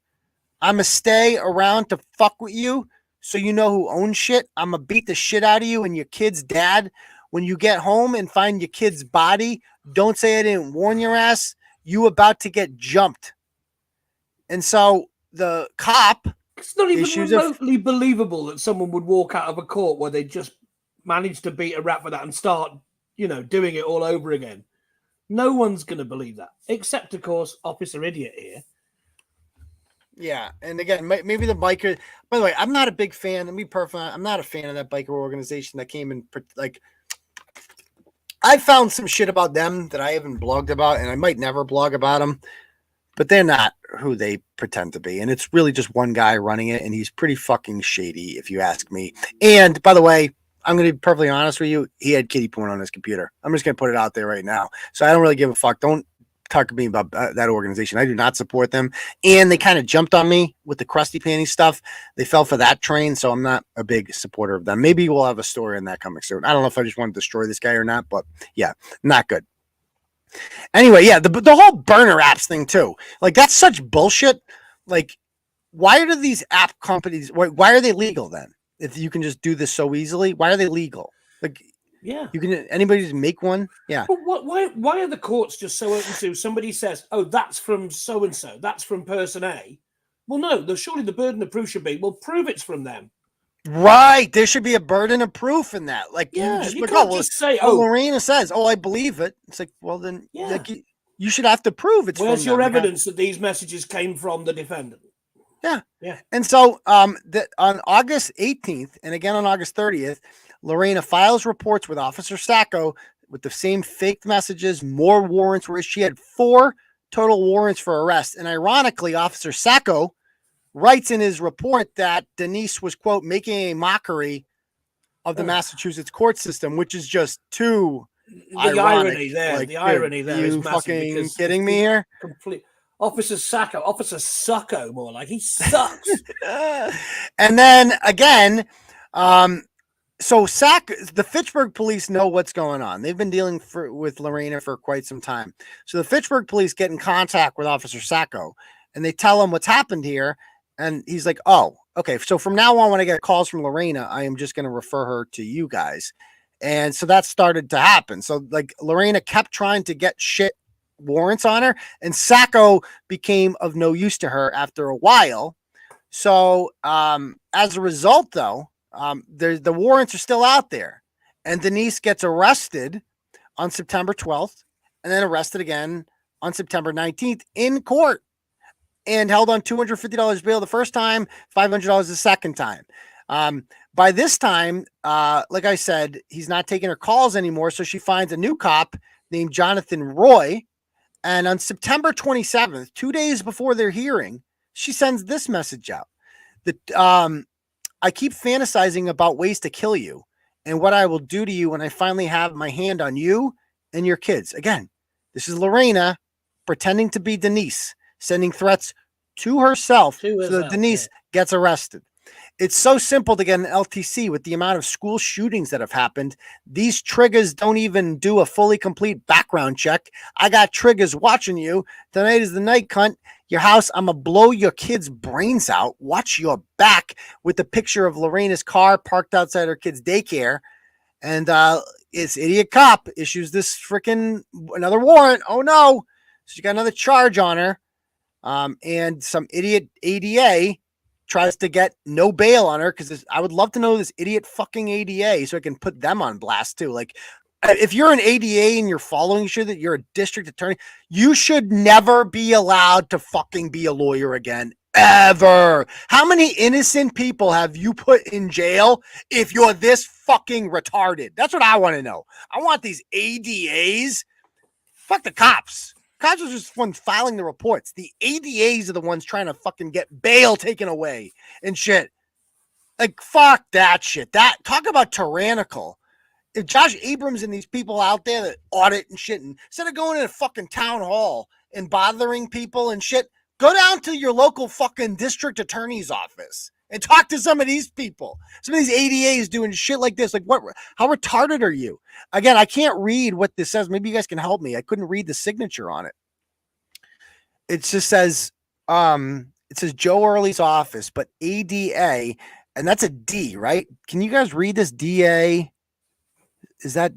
Speaker 3: I'ma stay around to fuck with you so you know who owns shit. I'ma beat the shit out of you and your kid's dad. When you get home and find your kid's body, don't say I didn't warn your ass. You about to get jumped. And so the cop...
Speaker 4: It's not even remotely believable that someone would walk out of a court where they just managed to beat a rap for that and start, you know, doing it all over again. No one's going to believe that, except, of course, Officer Idiot here.
Speaker 3: Yeah, and again, maybe the biker... By the way, I'm not a big fan. Let me be perfect. I'm not a fan of that biker organization that came in, like... I found some shit about them that I haven't blogged about, and I might never blog about them, but they're not who they pretend to be. And it's really just one guy running it, and he's pretty fucking shady, if you ask me. And, by the way,
Speaker 1: I'm going to be perfectly honest with you. He had kiddie porn on his computer. I'm just going to put it out there right now. So I don't really give a fuck. Don't talk to me about that organization. I do not support them. And they kind of jumped on me with the crusty panty stuff. They fell for that train. So I'm not a big supporter of them. Maybe we'll have a story on that coming soon. I don't know if I just want to destroy this guy or not, but yeah, not good. Anyway, yeah, the whole burner apps thing too. Like, that's such bullshit. Like, why do these app companies, why are they legal then? If you can just do this so easily, why are they legal? Like,
Speaker 4: yeah,
Speaker 1: you can, anybody just make one. Yeah.
Speaker 4: But why are the courts just so open to somebody says, oh, that's from so-and-so, that's from person A. Well, no, surely the burden of proof should be, well, prove it's from them.
Speaker 1: Right. There should be a burden of proof in that. Like,
Speaker 4: yeah,
Speaker 1: you
Speaker 4: can't
Speaker 1: just
Speaker 4: just say,
Speaker 1: oh, Lorrayna says, oh, I believe it. It's like, well, then like, you should have to prove it's
Speaker 4: where's
Speaker 1: from
Speaker 4: your
Speaker 1: them.
Speaker 4: evidence that these messages came from the defendant?
Speaker 1: Yeah.
Speaker 4: Yeah.
Speaker 1: And so on August 18th and again on August 30th, Lorrayna files reports with Officer Sacco with the same faked messages, more warrants, where she had 4 total warrants for arrest. And ironically, Officer Sacco writes in his report that Denise was, quote, making a mockery of the Massachusetts court system, which is just too ironic.
Speaker 4: Irony there.
Speaker 1: Like,
Speaker 4: the irony there is
Speaker 1: you
Speaker 4: massive.
Speaker 1: Fucking kidding me here?
Speaker 4: Complete. Officer Sacco, more like he sucks.
Speaker 1: And then again, so the Fitchburg police know what's going on. They've been dealing with Lorrayna for quite some time. So the Fitchburg police get in contact with Officer Sacco and they tell him what's happened here. And he's like, oh, okay. So from now on, when I get calls from Lorrayna, I am just going to refer her to you guys. And so that started to happen. So like Lorrayna kept trying to get shit warrants on her, and Sacco became of no use to her after a while. So as a result, though, the warrants are still out there, and Denise gets arrested on September 12th and then arrested again on September 19th in court and held on $250 bail the first time, $500 the second time. By this time, like I said, he's not taking her calls anymore. So she finds a new cop named Jonathan Roy. And on September 27th, 2 days before their hearing, she sends this message out. I keep fantasizing about ways to kill you and what I will do to you when I finally have my hand on you and your kids. Again, this is Lorrayna pretending to be Denise, sending threats to herself so that Denise gets arrested. It's so simple to get an LTC with the amount of school shootings that have happened. These triggers don't even do a fully complete background check. I got triggers watching you. Tonight is the night, cunt. Your house, I'm going to blow your kids' brains out. Watch your back, with the picture of Lorrayna's car parked outside her kid's daycare. And this idiot cop issues this freaking another warrant. Oh, no. So she got another charge on her. And some idiot ADA tries to get no bail on her, because I would love to know this idiot fucking ADA so I can put them on blast too. Like, if you're an ADA and you're following shit, that you're a district attorney, you should never be allowed to fucking be a lawyer again, ever. How many innocent people have you put in jail if you're this fucking retarded? That's what I want to know. I want these ADAs. Fuck the cops. Cops are just ones filing the reports. The ADAs are the ones trying to fucking get bail taken away and shit. Like, fuck that shit. That, talk about tyrannical. If Josh Abrams and these people out there that audit and shit, and instead of going in a fucking town hall and bothering people and shit, go down to your local fucking district attorney's office and talk to some of these people. Some of these ADAs doing shit like this. Like, what? How retarded are you? Again, I can't read what this says. Maybe you guys can help me. I couldn't read the signature on it. It just says, Joe Early's office, but ADA, and that's a D, right? Can you guys read this? DA? Is that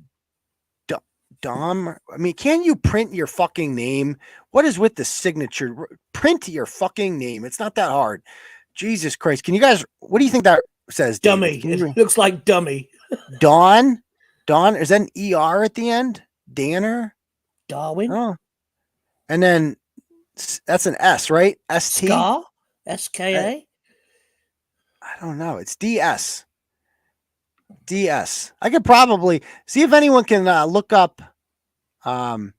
Speaker 1: Dom? I mean, can you print your fucking name? What is with the signature? Print your fucking name. It's not that hard. Jesus Christ. Can you guys, what do you think that says?
Speaker 4: Dummy. It looks like dummy.
Speaker 1: Dawn? Is that an ER at the end? Danner?
Speaker 4: Darwin?
Speaker 1: Oh. And then that's an S, right? ST?
Speaker 4: Scar? SKA?
Speaker 1: I don't know. It's DS. DS. I could probably see if anyone can look up the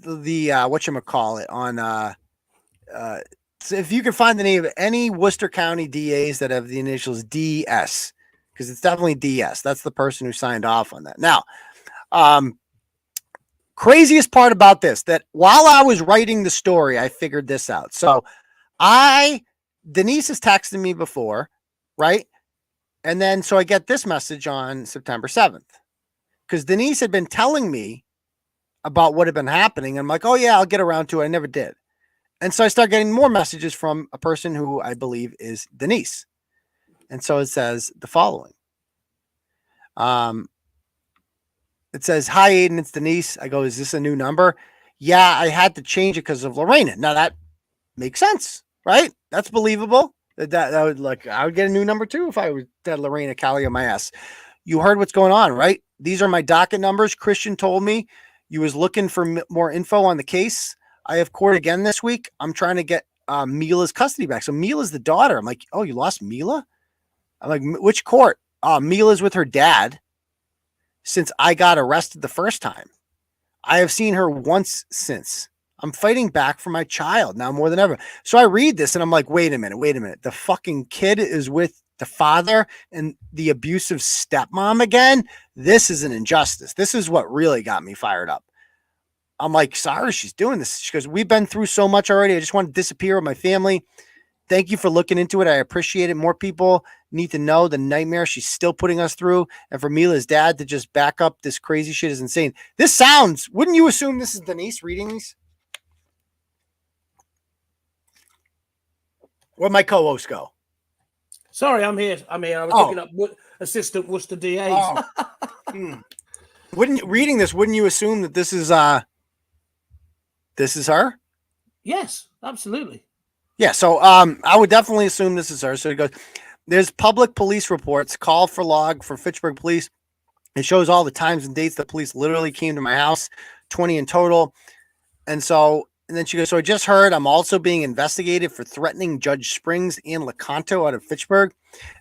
Speaker 1: whatchamacallit on so if you can find the name of any Worcester County DAs that have the initials DS, because it's definitely DS. That's the person who signed off on that. Now, craziest part about this, that while I was writing the story, I figured this out. So Denise has texted me before, right? And then, so I get this message on September 7th, because Denise had been telling me about what had been happening. I'm like, oh yeah, I'll get around to it. I never did. And so I start getting more messages from a person who I believe is Denise. And so it says the following. It says, hi, Aidan, it's Denise. I go, is this a new number? Yeah, I had to change it because of Lorrayna. Now that makes sense, right? That's believable. That would, like, I would get a new number too if I was dead Lorrayna Calle on my ass. You heard what's going on, right? These are my docket numbers. Christian told me you was looking for more info on the case. I have court again this week. I'm trying to get Mila's custody back. So Mila's the daughter. I'm like, oh, you lost Mila? I'm like, which court? Mila's with her dad since I got arrested the first time. I have seen her once since. I'm fighting back for my child now more than ever. So I read this and I'm like, wait a minute. The fucking kid is with the father and the abusive stepmom again. This is an injustice. This is what really got me fired up. I'm like, sorry, she's doing this. She goes, we've been through so much already. I just want to disappear with my family. Thank you for looking into it. I appreciate it. More people need to know the nightmare she's still putting us through. And for Mila's dad to just back up this crazy shit is insane. This sounds, wouldn't you assume this is Denise reading these? Where'd my co-host go?
Speaker 4: Sorry, I'm here. I was looking up Assistant Worcester DAs.
Speaker 1: Reading this, wouldn't you assume that this is her?
Speaker 4: Yes, absolutely.
Speaker 1: Yeah, so I would definitely assume this is her. So it goes, there's public police reports, call for log for Fitchburg police. It shows all the times and dates the police literally came to my house, 20 in total. And then she goes, so I just heard I'm also being investigated for threatening Judge Springs and Lecanto out of Fitchburg.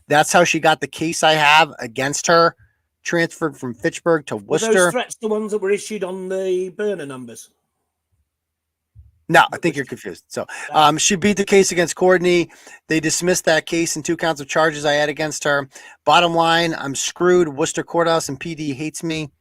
Speaker 1: That's how she got the case I have against her, transferred from Fitchburg to Worcester.
Speaker 4: Were those threats the ones that were issued on the burner numbers?
Speaker 1: No, I think you're confused. So she beat the case against Kearney. They dismissed that case and 2 counts of charges I had against her. Bottom line, I'm screwed. Worcester Courthouse and PD hates me.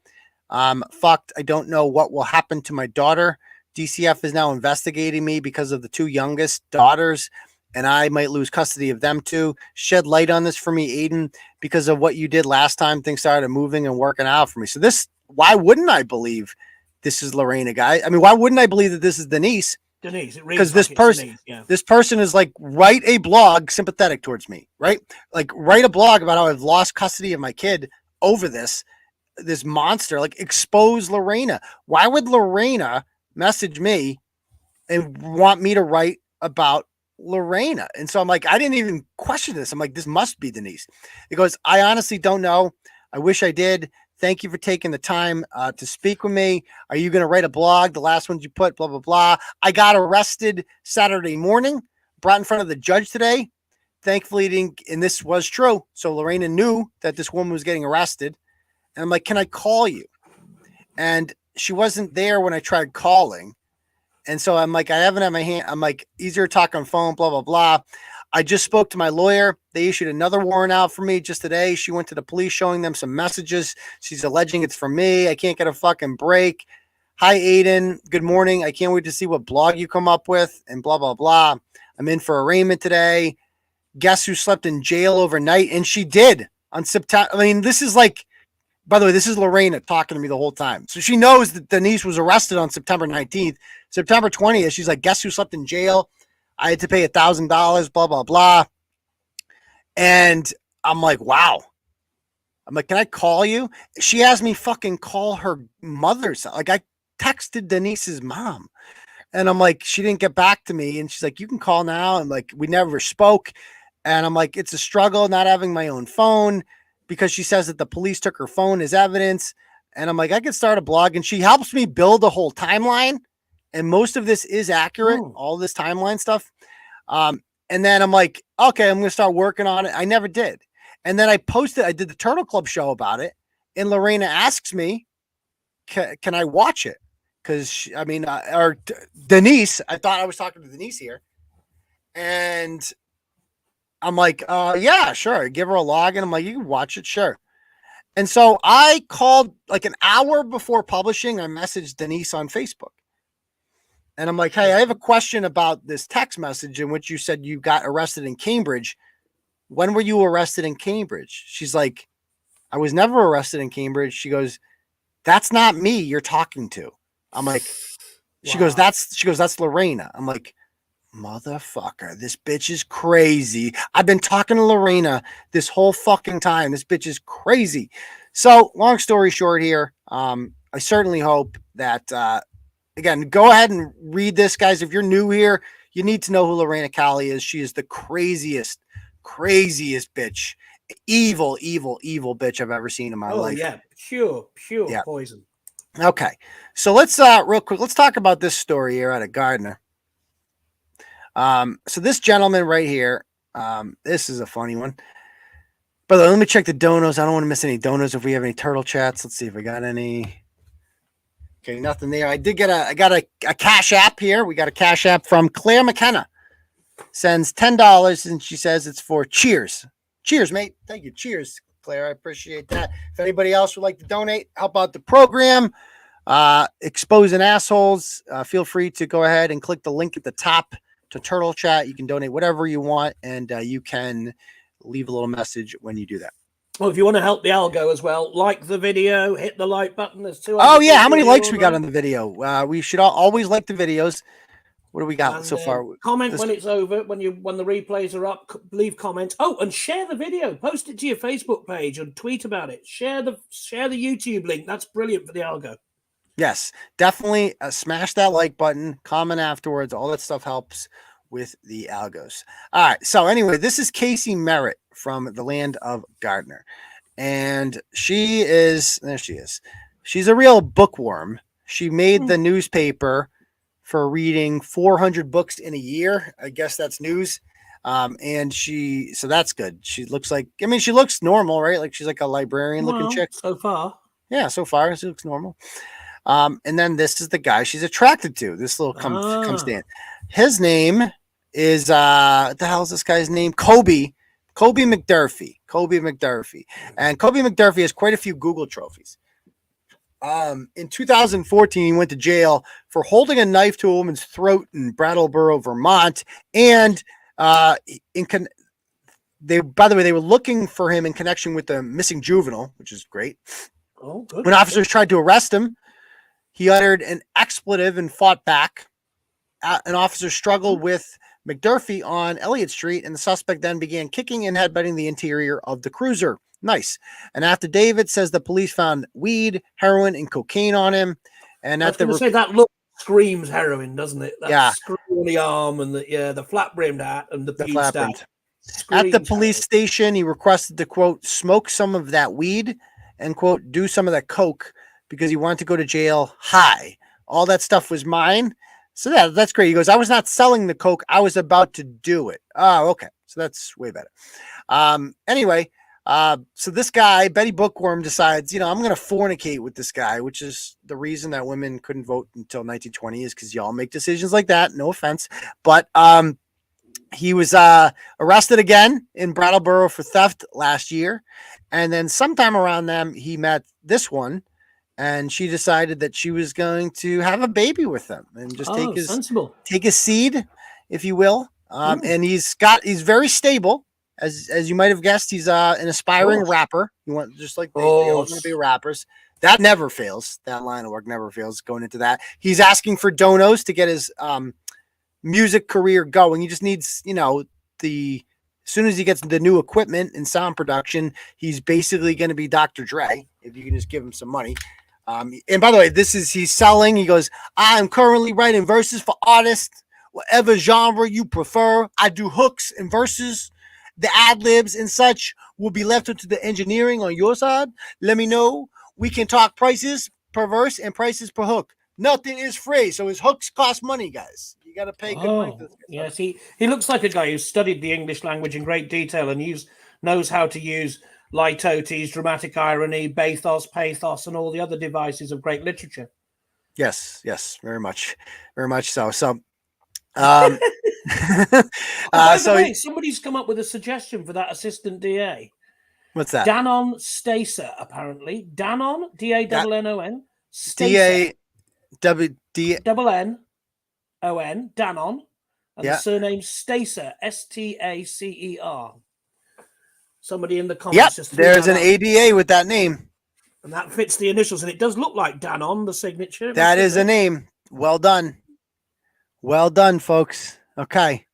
Speaker 1: Fucked. I don't know what will happen to my daughter. DCF is now investigating me because of the 2 youngest daughters, and I might lose custody of them too. Shed light on this for me, Aidan, because of what you did last time. Things started moving and working out for me. So why wouldn't I believe this is Lorrayna, guy? I mean, why wouldn't I believe that this is Denise? Because this person is like, write a blog sympathetic towards me, right? Like, write a blog about how I've lost custody of my kid over this monster. Like, expose Lorrayna. Why would Lorrayna message me and want me to write about Lorrayna? And so I'm like, I didn't even question this. I'm like, this must be Denise. He goes, I honestly don't know. I wish I did. Thank you for taking the time to speak with me. Are you going to write a blog? The last ones you put, blah, blah, blah. I got arrested Saturday morning, brought in front of the judge today. Thankfully, and this was true. So Lorrayna knew that this woman was getting arrested. And I'm like, can I call you? And she wasn't there when I tried calling. And so I'm like, I haven't had my hand. I'm like, easier to talk on phone, blah, blah, blah. I just spoke to my lawyer. They issued another warrant out for me just today. She went to the police showing them some messages. She's alleging it's for me. I can't get a fucking break. Hi, Aidan. Good morning. I can't wait to see what blog you come up with and blah, blah, blah. I'm in for arraignment today. Guess who slept in jail overnight? And she did on September. I mean, this is like, by the way, this is Lorrayna talking to me the whole time. So she knows that Denise was arrested on September 19th. September 20th, she's like, guess who slept in jail? I had to pay $1,000, blah, blah, blah. And I'm like, wow. I'm like, can I call you? She asked me fucking call her mother's. Like, I texted Denise's mom. And I'm like, she didn't get back to me. And she's like, you can call now. And like, we never spoke. And I'm like, it's a struggle not having my own phone, because she says that the police took her phone as evidence. And I'm like, I could start a blog. And she helps me build a whole timeline. And most of this is accurate, all this timeline stuff. And then I'm like, okay, I'm going to start working on it. I never did. And then I did the Turtle Club show about it. And Lorrayna asks me, can I watch it? Because, Denise, I thought I was talking to Denise here. And I'm like, yeah, sure. Give her a login. I'm like, you can watch it, sure. And so I called like an hour before publishing. I messaged Denise on Facebook. And I'm like, hey, I have a question about this text message in which you said you got arrested in Cambridge. When were you arrested in Cambridge? She's like, I was never arrested in Cambridge. She goes, that's not me you're talking to. I'm like, she goes, that's Lorrayna. I'm like, motherfucker, this bitch is crazy. I've been talking to Lorrayna this whole fucking time. This bitch is crazy. So long story short here, I certainly hope that, again, go ahead and read this, guys. If you're new here, you need to know who Lorrayna Calle is. She is the craziest bitch. Evil bitch I've ever seen in my life.
Speaker 4: Oh, yeah. Pure poison.
Speaker 1: Okay. So let's, real quick, let's talk about this story here out of Gardner. So this gentleman right here, this is a funny one. By the way, let me check the donos. I don't want to miss any donos if we have any turtle chats. Let's see if we got any. Okay, nothing there. I got a cash app here. We got a cash app from Claire McKenna. Sends $10 and she says it's for cheers. Cheers, mate. Thank you. Cheers, Claire. I appreciate that. If anybody else would like to donate, help out the program, exposing assholes, feel free to go ahead and click the link at the top to Turtle Chat. You can donate whatever you want, and you can leave a little message when you do that.
Speaker 4: Well, if you want to help the algo as well, like the video, hit the like button. There's 200.
Speaker 1: Oh yeah, how many likes we got on the video? We should always like the videos. What do we got so far?
Speaker 4: Comment when it's over, when the replays are up. Leave comments. Oh, and share the video. Post it to your Facebook page and tweet about it. Share the YouTube link. That's brilliant for the algo.
Speaker 1: Yes, definitely smash that like button. Comment afterwards. All that stuff helps with the algos. All right. So anyway, this is Casey Merrit from the land of Gardner, and there she is. She's a real bookworm. She made the newspaper for reading 400 books in a year. I guess that's news. So that's good. She looks like, she looks normal, right? Like she's like a librarian looking chick.
Speaker 4: So far.
Speaker 1: Yeah, so far she looks normal. And then this is the guy she's attracted to. This little come stand. His name is what the hell is this guy's name? Kobie McDurfee. And Kobie McDurfee has quite a few Google trophies. In 2014, he went to jail for holding a knife to a woman's throat in Brattleboro, Vermont. And by the way, they were looking for him in connection with the missing juvenile, which is great.
Speaker 4: Oh, good.
Speaker 1: When officers tried to arrest him, he uttered an expletive and fought back. An officer struggled with McDurfee on Elliott Street, and the suspect then began kicking and headbutting the interior of the cruiser. Nice. An affidavit says the police found weed, heroin, and cocaine on him. And
Speaker 4: I was going to say that look screams heroin, doesn't it? That screw on the arm and the flat brimmed hat and the flat brimmed.
Speaker 1: At the police station, he requested to, quote, smoke some of that weed and, quote, do some of that coke because he wanted to go to jail high. All that stuff was mine. So that's great. He goes, I was not selling the coke. I was about to do it. Oh, okay. So that's way better. Anyway, so this guy, Betty Bookworm, decides, I'm going to fornicate with this guy, which is the reason that women couldn't vote until 1920 is because y'all make decisions like that. No offense. But he was arrested again in Brattleboro for theft last year. And then sometime around them, he met this one. And she decided that she was going to have a baby with him and just take his seed, if you will. And he's very stable, as you might have guessed. He's an aspiring rapper. You want just like they all want to be rappers. That never fails. That line of work never fails. Going into that, he's asking for donos to get his music career going. He just needs, as soon as he gets the new equipment and sound production, he's basically going to be Dr. Dre if you can just give him some money. And by the way, he's selling. He goes, I'm currently writing verses for artists, whatever genre you prefer. I do hooks and verses. The ad libs and such will be left up to the engineering on your side. Let me know. We can talk prices per verse and prices per hook. Nothing is free. So his hooks cost money, guys. You got to pay good money for this.
Speaker 4: Yes, he looks like a guy who studied the English language in great detail and knows how to use litotes, dramatic irony, bathos, pathos, and all the other devices of great literature.
Speaker 1: Yes, very much so. So,
Speaker 4: By the way, somebody's come up with a suggestion for that assistant DA.
Speaker 1: What's that?
Speaker 4: Danon Stacer, apparently. Danon, D-A-N-N-O-N. D-A-W-D-N-N-O-N, Danon. And the surname Stacer, S-T-A-C-E-R. Somebody in the comments just threw
Speaker 1: there's
Speaker 4: that
Speaker 1: an
Speaker 4: up.
Speaker 1: ADA with that name.
Speaker 4: And that fits the initials, and it does look like Danon, the signature.
Speaker 1: That is a name. Well done. Well done, folks. Okay.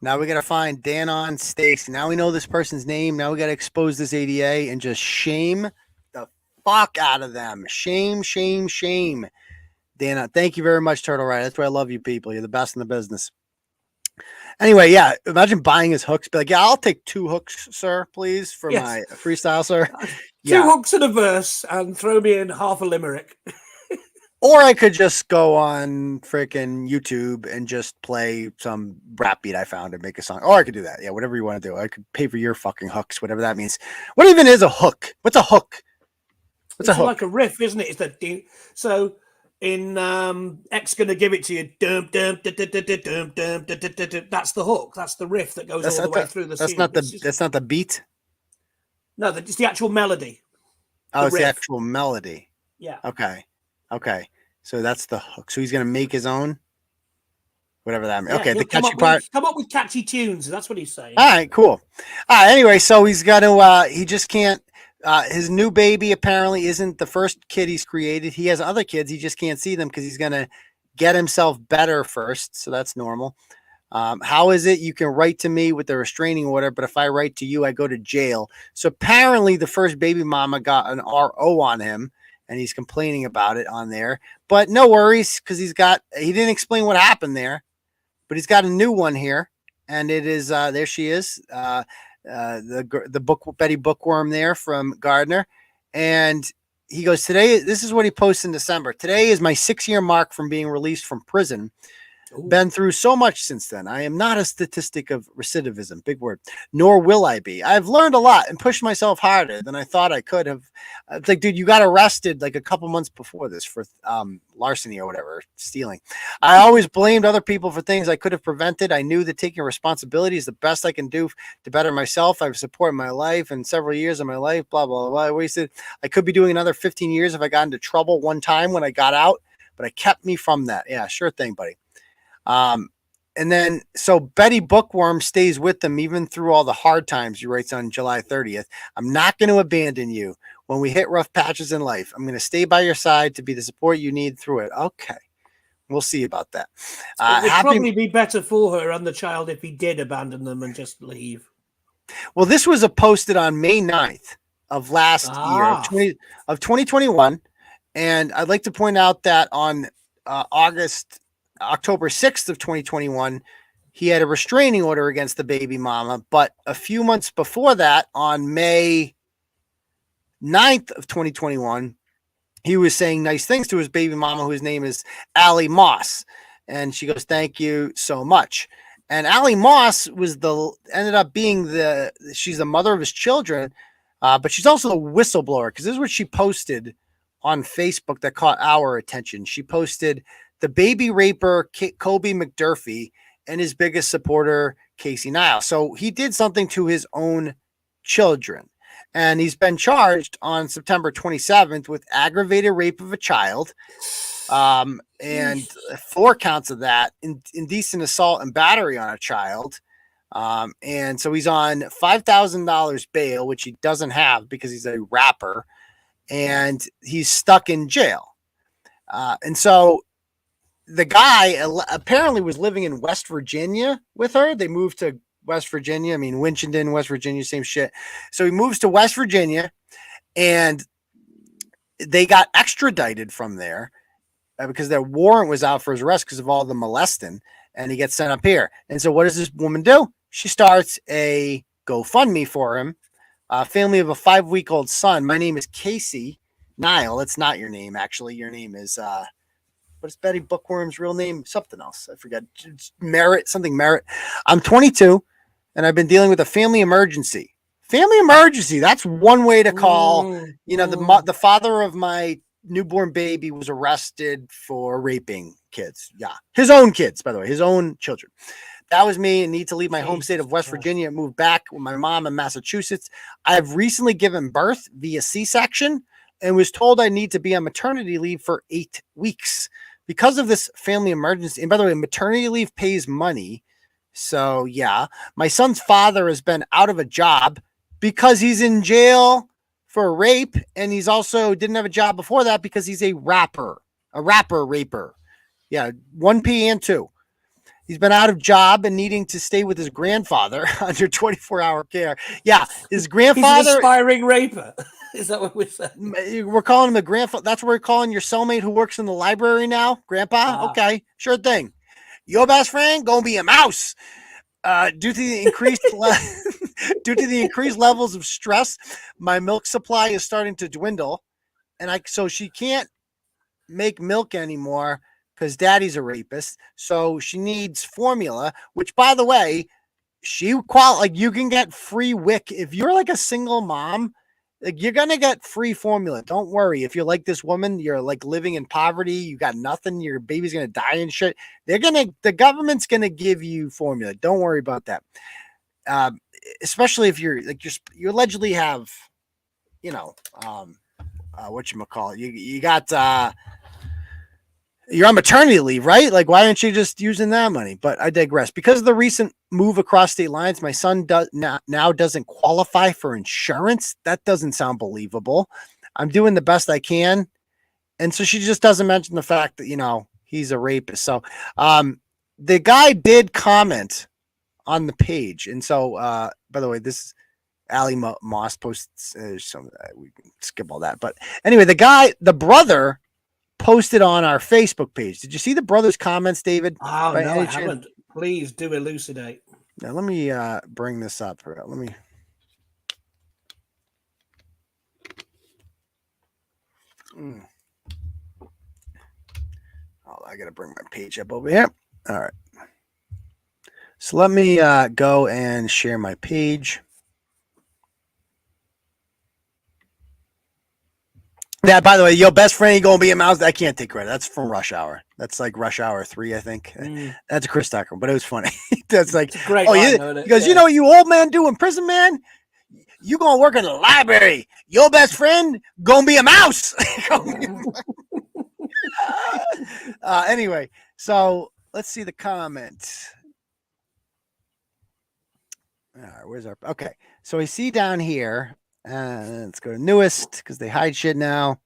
Speaker 1: Now we got to find Danon Stace. Now we know this person's name. Now we got to expose this ADA and just shame the fuck out of them. Shame, shame, shame. Danon, thank you very much, Turtle Rider. That's why I love you people. You're the best in the business. Anyway, yeah, imagine buying his hooks. Be like, yeah, I'll take 2 hooks, sir, please, for my freestyle, sir.
Speaker 4: 2 hooks and a verse, and throw me in half a limerick.
Speaker 1: Or I could just go on freaking YouTube and just play some rap beat I found and make a song. Or I could do that. Yeah, whatever you want to do. I could pay for your fucking hooks, whatever that means. What even is a hook? What's a hook? What's a hook?
Speaker 4: It's like a riff, isn't it? It's the so in X Gonna Give It To You. Dum, dum, dum, dum, dum, dum, dum, dum, dum, dum. That's the hook. That's the riff that goes all the way through the
Speaker 1: That's
Speaker 4: scene.
Speaker 1: that's not the beat.
Speaker 4: No, it's the actual melody.
Speaker 1: Oh, it's the actual melody.
Speaker 4: Yeah.
Speaker 1: Okay. Okay. So that's the hook. So he's gonna make his own. Whatever that means. Okay, the catchy part.
Speaker 4: Come up with catchy tunes. That's what he's saying.
Speaker 1: All right, cool. Anyway, so he's got to. He just can't. His new baby apparently isn't the first kid he's created. He has other kids. He just can't see them because he's gonna get himself better first. So that's normal. How is it you can write to me with a restraining order, but if I write to you, I go to jail? So apparently, the first baby mama got an RO on him. And he's complaining about it on there, but no worries because he didn't explain what happened there, but he's got a new one here, and it is there she is, the book Betty Bookworm there from Gardner, and he goes, today, this is what he posts in December. Today is my 6-year mark from being released from prison. Ooh. Been through so much since then. I am not a statistic of recidivism, big word, nor will I be. I've learned a lot and pushed myself harder than I thought I could have. It's like, dude, you got arrested like a couple months before this for larceny or whatever, stealing. I always blamed other people for things I could have prevented. I knew that taking responsibility is the best I can do to better myself. I've supported my life and several years of my life, blah, blah, blah. I wasted. I could be doing another 15 years if I got into trouble one time when I got out, but I kept me from that. Yeah, sure thing, buddy. And then, so Betty Bookworm stays with them even through all the hard times. He writes on July 30th, I'm not going to abandon you when we hit rough patches in life. I'm going to stay by your side to be the support you need through it. Okay. We'll see about that.
Speaker 4: It would probably be better for her and the child if he did abandon them and just leave.
Speaker 1: Well, this was posted on May 9th of last year of 2021. And I'd like to point out that on October 6th of 2021, he had a restraining order against the baby mama. But a few months before that, on May 9th of 2021, he was saying nice things to his baby mama, whose name is Allie Moss. And she goes, thank you so much. And Allie Moss ended up being she's the mother of his children, but she's also the whistleblower, because this is what she posted on Facebook that caught our attention. She posted the baby raper, Kobie McDurfee, and his biggest supporter, Casey Niles. So he did something to his own children. And he's been charged on September 27th with aggravated rape of a child, and 4 counts of that, indecent assault and battery on a child. And so he's on $5,000 bail, which he doesn't have because he's a rapper, and he's stuck in jail. And so the guy apparently was living in West Virginia with her. They moved to West Virginia. I mean, Winchentucky, West Virginia, same shit. So he moves to West Virginia, and they got extradited from there because their warrant was out for his arrest because of all the molesting, and he gets sent up here. And so what does this woman do? She starts a GoFundMe for him, a family of a 5-week-old son. My name is Casey Nile. It's not your name, actually. Your name is what is Betty Bookworm's real name? Something else. I forget. It's Merrit. I'm 22, and I've been dealing with a family emergency. Family emergency. That's one way to call. The father of my newborn baby was arrested for raping kids. Yeah. His own kids, by the way, his own children. That was me and need to leave my home state of West Virginia and move back with my mom in Massachusetts. I have recently given birth via C-section and was told I need to be on maternity leave for 8 weeks. Because of this family emergency, and by the way, maternity leave pays money. So yeah, my son's father has been out of a job because he's in jail for rape. And he's also didn't have a job before that because he's a rapper raper. Yeah. 1P and 2. He's been out of job and needing to stay with his grandfather under 24-hour care. Yeah, his grandfather.
Speaker 4: He's an aspiring raper. Is that what we're saying?
Speaker 1: We're calling him a grandfather. That's what we're calling your cellmate who works in the library now, Grandpa. Okay, sure thing. Your best friend gonna be a mouse. Due to the increased levels of stress, my milk supply is starting to dwindle, and so she can't make milk anymore. Because daddy's a rapist, so she needs formula, which, by the way, you can get free WIC if you're like a single mom. Like, you're gonna get free formula. Don't worry. If you're like this woman, you're like living in poverty, you got nothing, your baby's gonna die and shit. The government's gonna give you formula. Don't worry about that. Especially if you're like you allegedly have, whatchamacallit, you got you're on maternity leave, right? Like, why aren't you just using that money? But I digress. Because of the recent move across state lines, my son now doesn't qualify for insurance. That doesn't sound believable. I'm doing the best I can. And so she just doesn't mention the fact that, he's a rapist. So the guy did comment on the page. And so, by the way, this is Ali Moss posts some, we can skip all that. But anyway, the brother posted on our Facebook page. Did you see the brother's comments, David?
Speaker 4: Oh, no, I haven't. Please do elucidate.
Speaker 1: Now, let me bring this up. Let me. Oh, I got to bring my page up over here. All right. So let me go and share my page. Yeah, by the way, your best friend, you gonna be a mouse. I can't take credit. That's from Rush Hour. That's like Rush Hour 3, I think. That's a Chris Tucker, but it was funny. That's like,
Speaker 4: great
Speaker 1: because you know what you old man do in prison, man? You gonna work in the library. Your best friend gonna be a mouse. Anyway, so let's see the comment. All right, where's our okay? So we see down here. Let's go to newest because they hide shit now.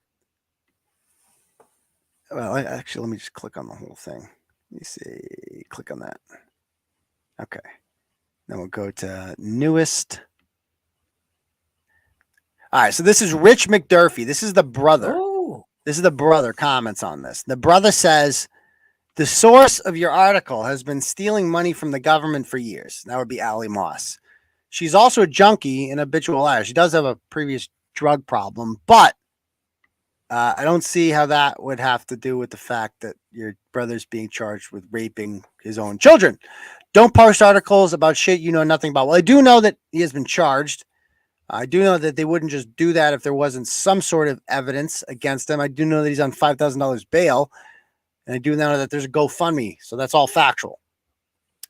Speaker 1: Well, actually, let me just click on the whole thing. Let me see. Click on that. Okay. Then we'll go to newest. All right. So this is Rich McDurfee. This is the brother. Oh. This is the brother comments on this. The brother says, the source of your article has been stealing money from the government for years. That would be Ali Moss. She's also a junkie and habitual liar. She does have a previous drug problem, but I don't see how that would have to do with the fact that your brother's being charged with raping his own children. Don't post articles about shit you know nothing about. Well, I do know that he has been charged. I do know that they wouldn't just do that if there wasn't some sort of evidence against him. I do know that he's on $5,000 bail, and I do know that there's a GoFundMe, so that's all factual.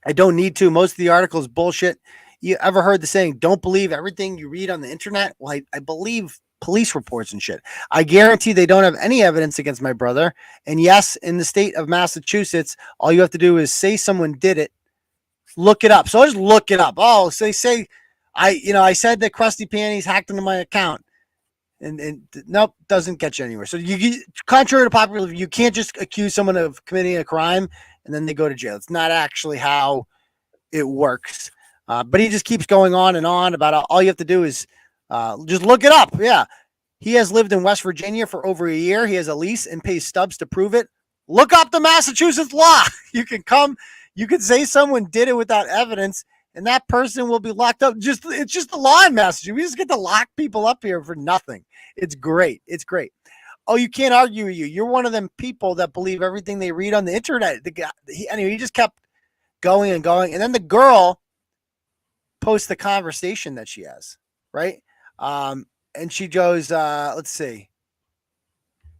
Speaker 1: I don't need to. Most of the article is bullshit. You ever heard the saying, don't believe everything you read on the internet? Well, I believe police reports and shit. I guarantee they don't have any evidence against my brother. And yes, in the state of Massachusetts, all you have to do is say someone did it, look it up. So I'll just look it up. Oh, so they say, I said that Krusty Panties hacked into my account. And nope, doesn't get you anywhere. So contrary to popular view, you can't just accuse someone of committing a crime and then they go to jail. It's not actually how it works. But he just keeps going on and on about all you have to do is just look it up. Yeah. He has lived in West Virginia for over a year. He has a lease and pays stubs to prove it. Look up the Massachusetts law. You can say someone did it without evidence and that person will be locked up. It's just the law in Massachusetts. We just get to lock people up here for nothing. It's great. It's great. Oh, you can't argue with you. You're one of them people that believe everything they read on the internet. Anyway, he just kept going and going. And then the girl post the conversation that she has, right? And she goes, let's see.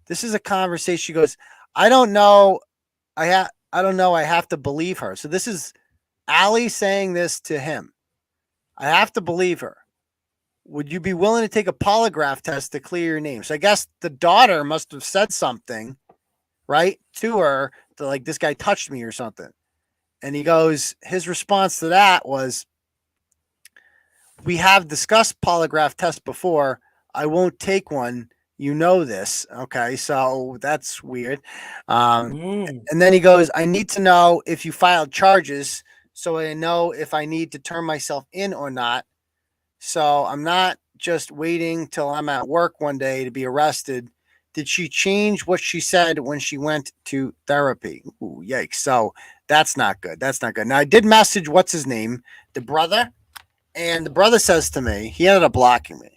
Speaker 1: This is a conversation. She goes, I don't know. I have to believe her. So this is
Speaker 3: Allie saying this to him. I have to believe her. Would you be willing to take a polygraph test to clear your name? So I guess the daughter must have said something, right, to her, to like, this guy touched me or something. And he goes, his response to that was, we have discussed polygraph tests before. I won't take one. You know this. Okay, so that's weird. And then he goes, I need to know if you filed charges so I know if I need to turn myself in or not. So I'm not just waiting till I'm at work one day to be arrested. Did she change what she said when she went to therapy? Ooh, yikes. So that's not good. That's not good. Now, I did message, what's his name? The brother. And the brother says to me, he ended up blocking me.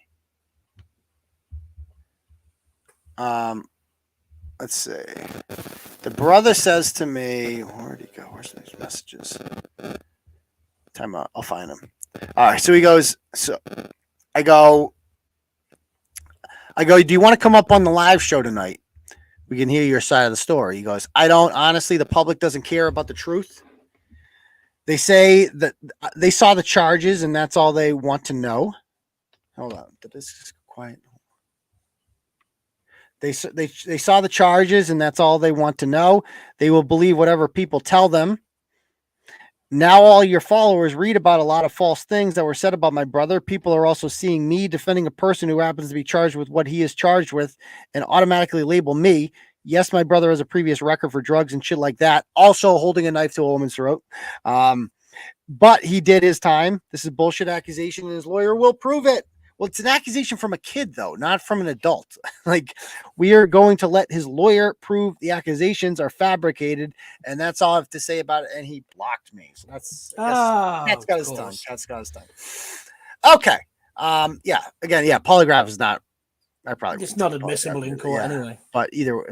Speaker 3: Let's see. The brother says to me, where'd he go? Where's these messages? Time out. I'll find him. All right. So he goes, I go, do you want to come up on the live show tonight? We can hear your side of the story. He goes, I don't. Honestly, the public doesn't care about the truth. They say that they saw the charges and that's all they want to know. Hold on. Did this is quiet? They saw the charges and that's all they want to know. They will believe whatever people tell them. Now all your followers read about a lot of false things that were said about my brother. People are also seeing me defending a person who happens to be charged with what he is charged with and automatically label me. Yes, my brother has a previous record for drugs and shit like that. Also holding a knife to a woman's throat. But he did his time. This is a bullshit accusation and his lawyer will prove it. Well, it's an accusation from a kid, though, not from an adult. Like, we are going to let his lawyer prove the accusations are fabricated, and that's all I have to say about it. And he blocked me. So that's got his tongue. That's got his tongue. Okay. Yeah. Again, yeah. Polygraph is not.
Speaker 4: It's not admissible in court anyway.
Speaker 3: But either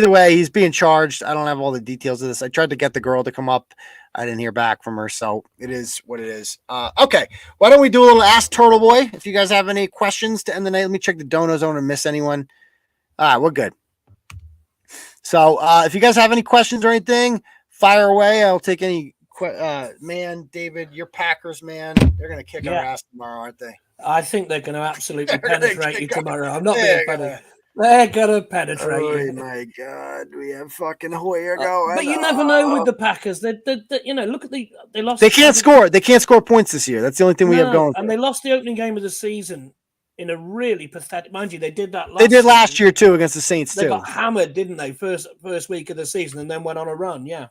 Speaker 3: way, he's being charged. I don't have all the details of this. I tried to get the girl to come up. I didn't hear back from her, so it is what it is. Okay, why don't we do a little Ask Turtleboy? If you guys have any questions to end the night, let me check the donos. I don't want to miss anyone. All right, we're good. So if you guys have any questions or anything, fire away. I'll take any. Man, David, you're Packers, man. They're going to kick our ass tomorrow, aren't they?
Speaker 4: I think they're going to absolutely penetrate you tomorrow. I'm not being funny. They're gonna penetrate you.
Speaker 3: Oh my God, we have fucking Hoyer going.
Speaker 4: But you never know with the Packers. They look at they lost.
Speaker 3: They can't score. They can't score points this year. That's the only thing we have going.
Speaker 4: And they lost the opening game of the season in a really pathetic. Mind you, they did that.
Speaker 3: Last year too against the Saints too.
Speaker 4: They got hammered, didn't they? First week of the season, and then went on a run. Yeah.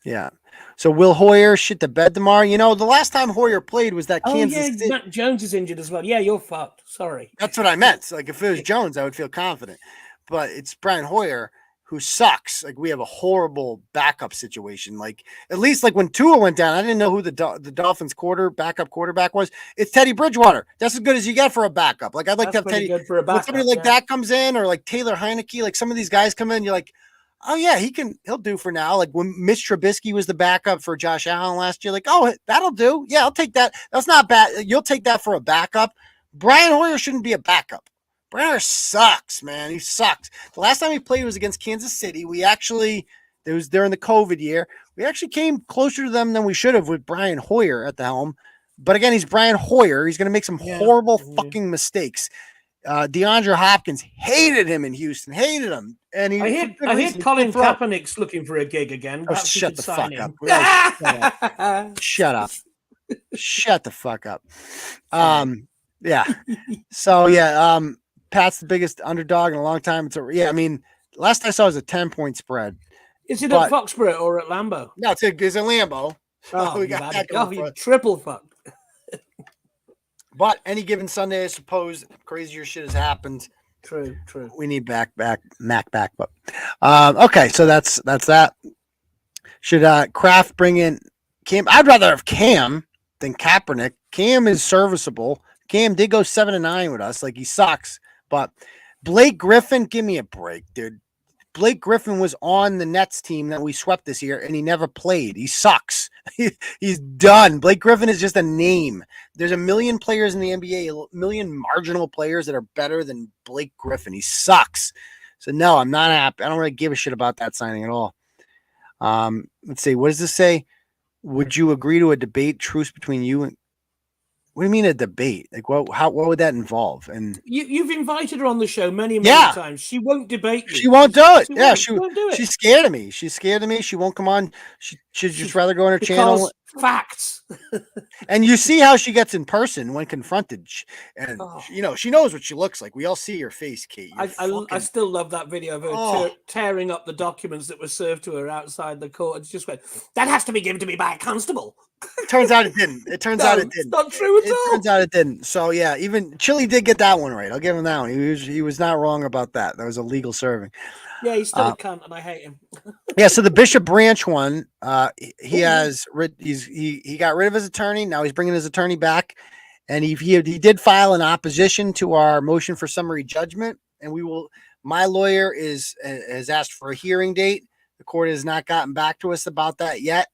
Speaker 3: Yeah. So will Hoyer shit the bed tomorrow? You know, the last time Hoyer played was that Kansas City.
Speaker 4: Mac Jones is injured as well. Yeah, you're fucked. Sorry.
Speaker 3: That's what I meant. Like, if it was Jones, I would feel confident. But it's Brian Hoyer who sucks. Like, we have a horrible backup situation. Like, at least like when Tua went down, I didn't know who the Dolphins backup quarterback was. It's Teddy Bridgewater. That's as good as you get for a backup. Like, I'd like to have Teddy.
Speaker 4: Good for a backup,
Speaker 3: when somebody like that comes in, or like Taylor Heineke, like some of these guys come in, you're like, oh yeah, he'll do for now. Like when Mitch Trubisky was the backup for Josh Allen last year, like, oh, that'll do. Yeah, I'll take that. That's not bad. You'll take that for a backup. Brian Hoyer shouldn't be a backup. Brian Hoyer sucks, man. He sucks. The last time he played was against Kansas City. It was during the COVID year. We actually came closer to them than we should have with Brian Hoyer at the helm. But again, he's Brian Hoyer. He's going to make some horrible fucking mistakes. DeAndre Hopkins hated him in Houston, hated him. And
Speaker 4: I hear Colin Kaepernick's looking for a gig again.
Speaker 3: Oh, shut the fuck up. Shut up. Shut the fuck up. Yeah. So, Pat's the biggest underdog in a long time. I mean, last I saw was a 10-point spread.
Speaker 4: Is it at Foxborough or at Lambeau?
Speaker 3: No, it's at Lambeau.
Speaker 4: Oh, we got that. You triple fucked.
Speaker 3: But any given Sunday, I suppose crazier shit has happened.
Speaker 4: True.
Speaker 3: We need Mac back. But okay, so that's that. Should Kraft bring in Cam? I'd rather have Cam than Kaepernick. Cam is serviceable. Cam did go 7-9 with us. Like, he sucks. But Blake Griffin, give me a break, dude. Blake Griffin was on the Nets team that we swept this year, and he never played. He sucks. He's done. Blake Griffin is just a name. There's a million players in the NBA, a million marginal players that are better than Blake Griffin. He sucks. So, no, I'm not happy. I don't really give a shit about that signing at all. Let's see. What does this say? would you agree to a debate truce between you and? What do you mean a debate? Like what would that involve? And
Speaker 4: you've invited her on the show many times. She won't debate you.
Speaker 3: She won't do it.
Speaker 4: She won't do it.
Speaker 3: She's scared of me. She's scared of me. She won't come on. She'd just rather go on her channel.
Speaker 4: Facts.
Speaker 3: And you see how she gets in person when confronted. And she knows what she looks like. We all see her face, Kate.
Speaker 4: I still love that video of her tearing up the documents that were served to her outside the court. It's just went, that has to be given to me by a constable.
Speaker 3: Turns out it didn't. It turns out it didn't.
Speaker 4: It's not true at all.
Speaker 3: Turns out it didn't. So yeah, even Chille did get that one right. I'll give him that one. He was not wrong about that. That was a legal serving.
Speaker 4: Yeah, he's still a cunt, and I hate him.
Speaker 3: Yeah, so the Bishop Branch one, he got rid of his attorney. Now he's bringing his attorney back, and he did file an opposition to our motion for summary judgment. And my lawyer has asked for a hearing date. The court has not gotten back to us about that yet.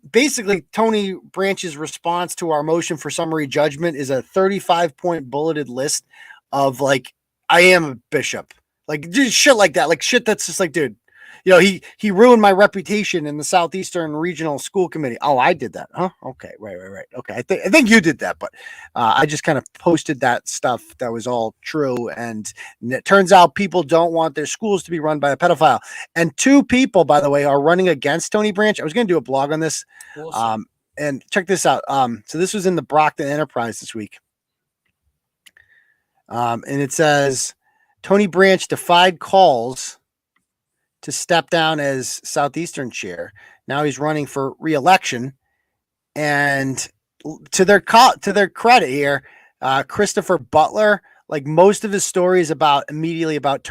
Speaker 3: Basically, Tony Branch's response to our motion for summary judgment is a 35-point bulleted list of like, I am a bishop. Like just shit like that, like shit that's just like, dude, he ruined my reputation in the Southeastern Regional School Committee. Oh, I did that, huh? Okay, right. Okay, I think you did that, but I just kind of posted that stuff that was all true, and it turns out people don't want their schools to be run by a pedophile. And 2 people, by the way, are running against Tony Branch. I was going to do a blog on this, awesome. And check this out. So this was in the Brockton Enterprise this week, and it says. Tony Branch defied calls to step down as Southeastern chair. Now he's running for reelection. And to their credit here, Christopher Butler, like most of his stories immediately about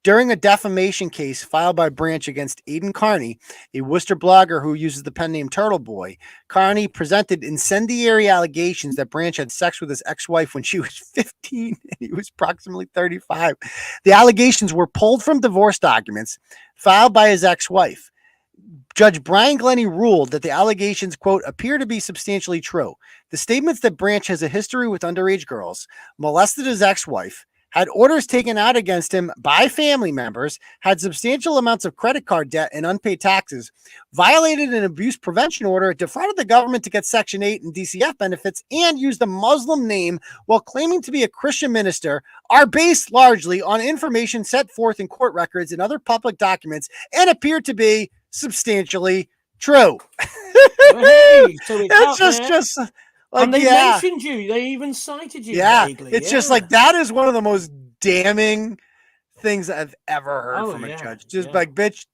Speaker 3: during a defamation case filed by Branch against Aidan Kearney, a Worcester blogger who uses the pen name Turtleboy. Kearney presented incendiary allegations that Branch had sex with his ex-wife when she was 15 and he was approximately 35. The allegations were pulled from divorce documents filed by his ex-wife. Judge Brian Glennie ruled that the allegations, quote, appear to be substantially true. The statements that Branch has a history with underage girls, molested his ex-wife, had orders taken out against him by family members, had substantial amounts of credit card debt and unpaid taxes, violated an abuse prevention order, defrauded the government to get Section 8 and DCF benefits, and used a Muslim name while claiming to be a Christian minister are based largely on information set forth in court records and other public documents and appear to be substantially true.
Speaker 4: Hey, so it's
Speaker 3: just like,
Speaker 4: and they mentioned you. They even cited you.
Speaker 3: Yeah,
Speaker 4: vaguely.
Speaker 3: It's just like that is one of the most damning things I've ever heard from a judge. Just like, bitch,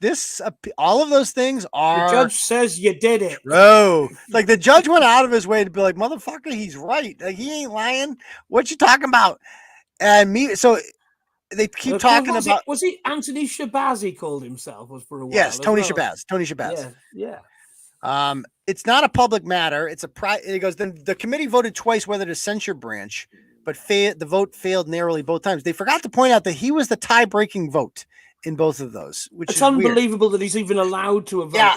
Speaker 3: all of those things are.
Speaker 4: The judge says you did it.
Speaker 3: Bro, like the judge went out of his way to be like, motherfucker, he's right. Like he ain't lying. What you talking about? And so they keep talking about.
Speaker 4: Was he Anthony Shabazz? He called himself was for a while.
Speaker 3: Yes, Tony Shabazz. Tony Shabazz.
Speaker 4: Yeah.
Speaker 3: It's not a public matter. It's a private. It goes. Then the committee voted twice whether to censure Branch, but the vote failed narrowly both times. They forgot to point out that he was the tie-breaking vote in both of those, which
Speaker 4: it's
Speaker 3: is
Speaker 4: unbelievable
Speaker 3: weird.
Speaker 4: that he's even allowed to vote.
Speaker 3: Yeah.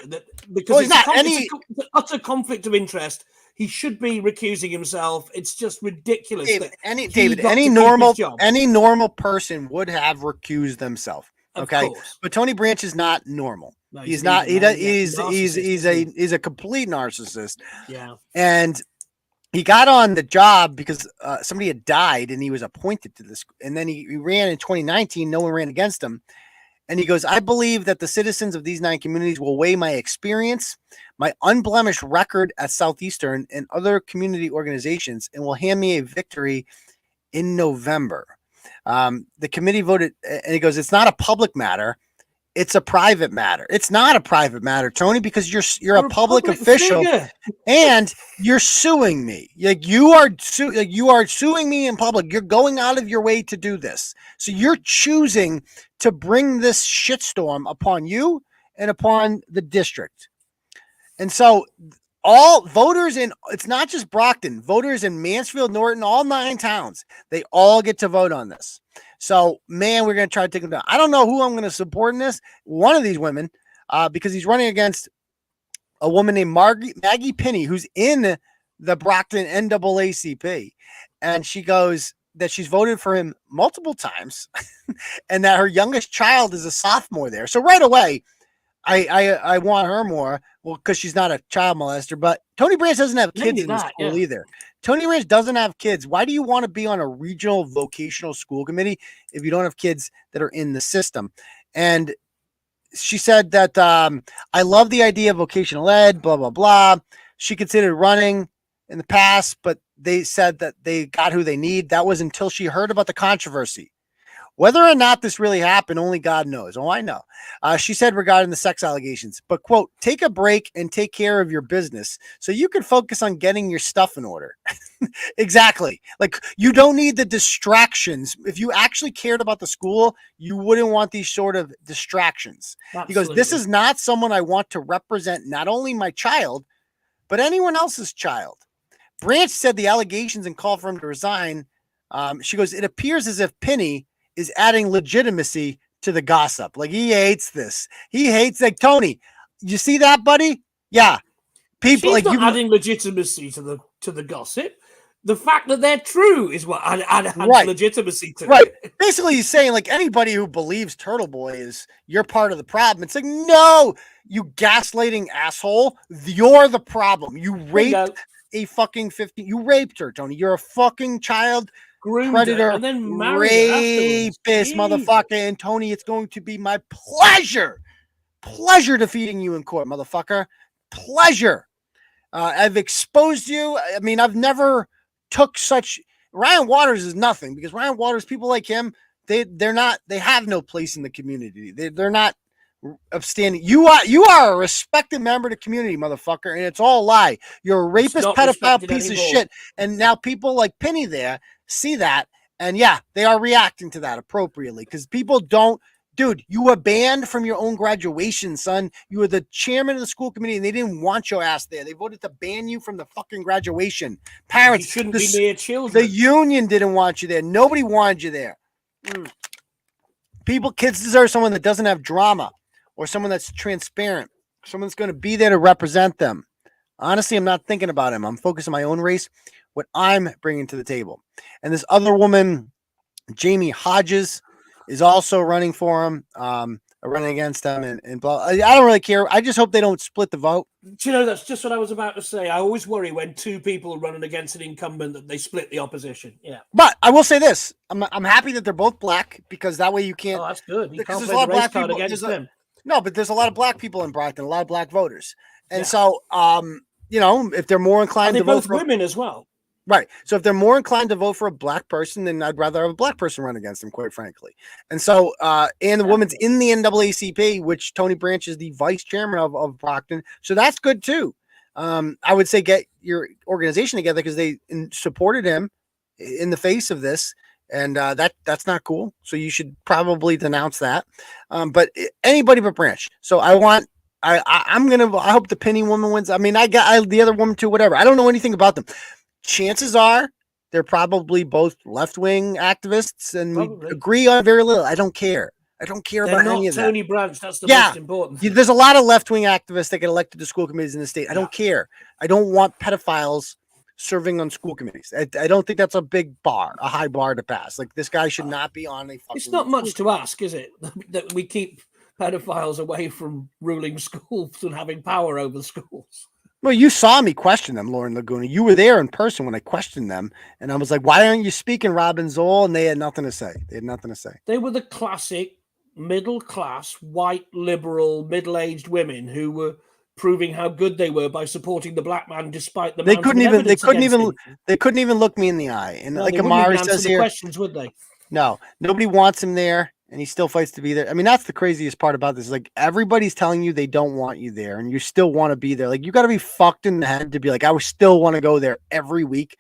Speaker 4: Because it's an utter conflict of interest. He should be recusing himself. It's just ridiculous.
Speaker 3: Any normal person would have recused themselves. Okay, but Tony Branch is not normal. No, he's not. He's a complete narcissist.
Speaker 4: Yeah,
Speaker 3: and he got on the job because somebody had died, and he was appointed to this. And then he ran in 2019. No one ran against him. And he goes, I believe that the citizens of these 9 communities will weigh my experience, my unblemished record at Southeastern and other community organizations, and will hand me a victory in November. The committee voted, and he goes, it's not a public matter. It's a private matter. It's not a private matter, Tony, because you're a public official and you're suing me. Like you are suing me in public. You're going out of your way to do this. So you're choosing to bring this shitstorm upon you and upon the district. And so all voters it's not just Brockton, voters in Mansfield, Norton, all 9 towns, they all get to vote on this. So, man, we're going to try to take him down. I don't know who I'm going to support in this. One of these women, because he's running against a woman named Maggie Pinney, who's in the Brockton NAACP. And she goes that she's voted for him multiple times and that her youngest child is a sophomore there. So right away, I want her more. Well, because she's not a child molester. But Tony Branch doesn't have kids in the school either. Tony Branch doesn't have kids. Why do you want to be on a regional vocational school committee if you don't have kids that are in the system? And she said that I love the idea of vocational ed, blah, blah, blah. She considered running in the past, but they said that they got who they need. That was until she heard about the controversy. Whether or not this really happened, only God knows. Oh, I know. She said regarding the sex allegations, but quote, take a break and take care of your business so you can focus on getting your stuff in order. Exactly. Like, you don't need the distractions. If you actually cared about the school, you wouldn't want these sort of distractions. Absolutely. He goes, this is not someone I want to represent not only my child, but anyone else's child. Branch said the allegations and called for him to resign. She goes, it appears as if Penny is adding legitimacy to the gossip. Like, he hates this. He hates, like, Tony, you see that, buddy? Yeah. People
Speaker 4: She's
Speaker 3: like
Speaker 4: not adding legitimacy to the gossip. The fact that they're true is what adds legitimacy to it.
Speaker 3: Basically, he's saying, like, anybody who believes Turtle Boy is you're part of the problem. It's like, no, you gaslighting asshole. You're the problem. You raped a fucking 15. You raped her, Tony. You're a fucking child predator,
Speaker 4: and then
Speaker 3: rapist, motherfucker. And Tony, it's going to be my pleasure defeating you in court, motherfucker. Pleasure. I've exposed you. I mean, I've never took such. Ryan Waters is nothing, because Ryan Waters, people like him, they have no place in the community. They're not upstanding. You are a respected member of the community, motherfucker, and it's all a lie. You're a rapist, pedophile piece of shit. And now people like Penny there see that, and yeah, they are reacting to that appropriately, because people don't. Dude, you were banned from your own graduation, son. You were the chairman of the school committee, and they didn't want your ass there. They voted to ban you from the fucking graduation. Parents,
Speaker 4: you shouldn't be near children.
Speaker 3: The union didn't want you there. Nobody wanted you there. Kids deserve someone that doesn't have drama, or someone that's transparent, someone that's going to be there to represent them. Honestly, I'm not thinking about him. I'm focused on my own race, what I'm bringing to the table. And this other woman, Jamie Hodges, is also running for him, running against them, and blah. I don't really care. I just hope they don't split the vote.
Speaker 4: Do you know, that's just what I was about to say. I always worry when two people are running against an incumbent that they split the opposition. Yeah.
Speaker 3: But I will say this. I'm happy that they're both black, because that way you can't.
Speaker 4: Oh, that's good. You
Speaker 3: because
Speaker 4: can't
Speaker 3: there's
Speaker 4: play
Speaker 3: a lot
Speaker 4: the
Speaker 3: of
Speaker 4: race
Speaker 3: black
Speaker 4: card
Speaker 3: people
Speaker 4: against them.
Speaker 3: No, but there's a lot of black people in Brockton, a lot of black voters. And so, you know, if they're more inclined to vote for
Speaker 4: women as well.
Speaker 3: Right. So if they're more inclined to vote for a black person, then I'd rather have a black person run against them, quite frankly. And so, and the woman's in the NAACP, which Tony Branch is the vice chairman of Brockton. So that's good too. I would say get your organization together, because they supported him in the face of this. And that's not cool. So you should probably denounce that. But anybody but Branch. So I hope the Penny woman wins. I mean, I got the other woman too, whatever. I don't know anything about them. Chances are they're probably both left-wing activists, and we agree on very little. I don't care. I don't care about any of that.
Speaker 4: Tony Branch, that's the most important thing.
Speaker 3: There's a lot of left-wing activists that get elected to school committees in the state. I don't care. I don't want pedophiles serving on school committees. I don't think that's a high bar to pass. Like, this guy should not be on a fucking.
Speaker 4: It's not much to ask, is it? That we keep pedophiles away from ruling schools and having power over schools.
Speaker 3: Well, you saw me question them, Lauren Laguna. You were there in person when I questioned them, and I was like, "Why aren't you speaking, Robin Zoll?" And they had nothing to say.
Speaker 4: They were the classic middle-class, white, liberal, middle-aged women who were proving how good they were by supporting the black man, despite the
Speaker 3: they couldn't even look me in the eye. And like Amari says here,
Speaker 4: questions, would they?
Speaker 3: No, nobody wants him there. And he still fights to be there. I mean, that's the craziest part about this. Like, everybody's telling you they don't want you there, and you still want to be there. Like, you got to be fucked in the head to be like, I would still want to go there every week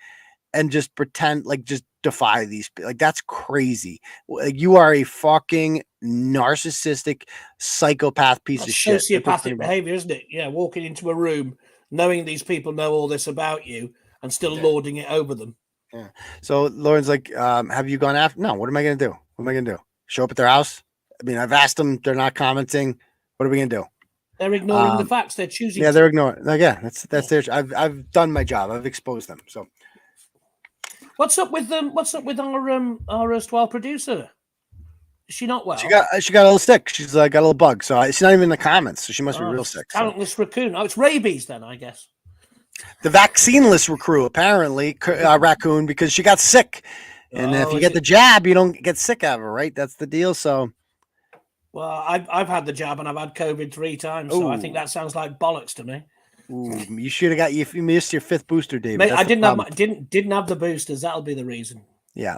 Speaker 3: and just pretend, like, just defy these. Like, that's crazy. Like, you are a fucking narcissistic psychopath piece of shit.
Speaker 4: Sociopathic behavior, isn't it? Yeah, walking into a room, knowing these people know all this about you, and still lording it over them.
Speaker 3: Yeah. So Lauren's like, have you gone after? No. What am I going to do? What am I going to do? Show up at their house? I mean, I've asked them. They're not commenting. What are we gonna do?
Speaker 4: They're ignoring the facts. They're choosing.
Speaker 3: Yeah, they're ignoring. Like, yeah, that's their. I've done my job. I've exposed them. So,
Speaker 4: what's up with them? What's up with our erstwhile producer? Is she not well?
Speaker 1: She got a little sick. She's got a little bug. So she's not even in the comments. So she must be real sick.
Speaker 4: Talentless raccoon. Oh, it's rabies then, I guess.
Speaker 1: The vaccineless recruit, apparently, raccoon, because she got sick. And if you get the jab, you don't get sick of her, right? That's the deal. So,
Speaker 4: well, I've had the jab and I've had COVID 3 times, so I think that sounds like bollocks to me.
Speaker 1: Ooh, you should have got you missed your 5th booster, David.
Speaker 4: Mate, I didn't have the boosters. That'll be the reason.
Speaker 1: Yeah.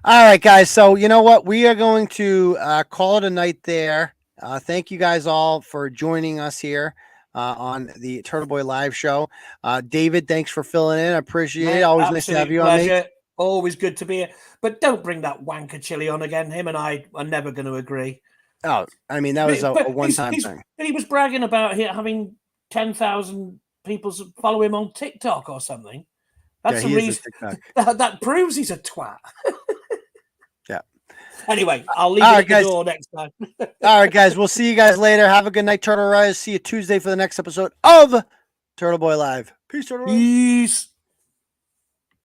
Speaker 1: All right, guys. So you know what? We are going to call it a night there. Thank you guys all for joining us here on the Turtleboy Live show. David, thanks for filling in. I appreciate it. Always nice to have you on, mate.
Speaker 4: Always good to be here. But don't bring that wanker Chille on again. Him and I are never going to agree.
Speaker 1: Oh, I mean, that was a one-time thing.
Speaker 4: But he was bragging about having 10,000 people follow him on TikTok or something. That's the reason. That proves he's a twat.
Speaker 1: Yeah.
Speaker 4: Anyway, I'll leave it at the door next time.
Speaker 1: All right, guys. We'll see you guys later. Have a good night, Turtle Rise. See you Tuesday for the next episode of Turtleboy Live. Peace, Turtle Rise.
Speaker 4: Peace.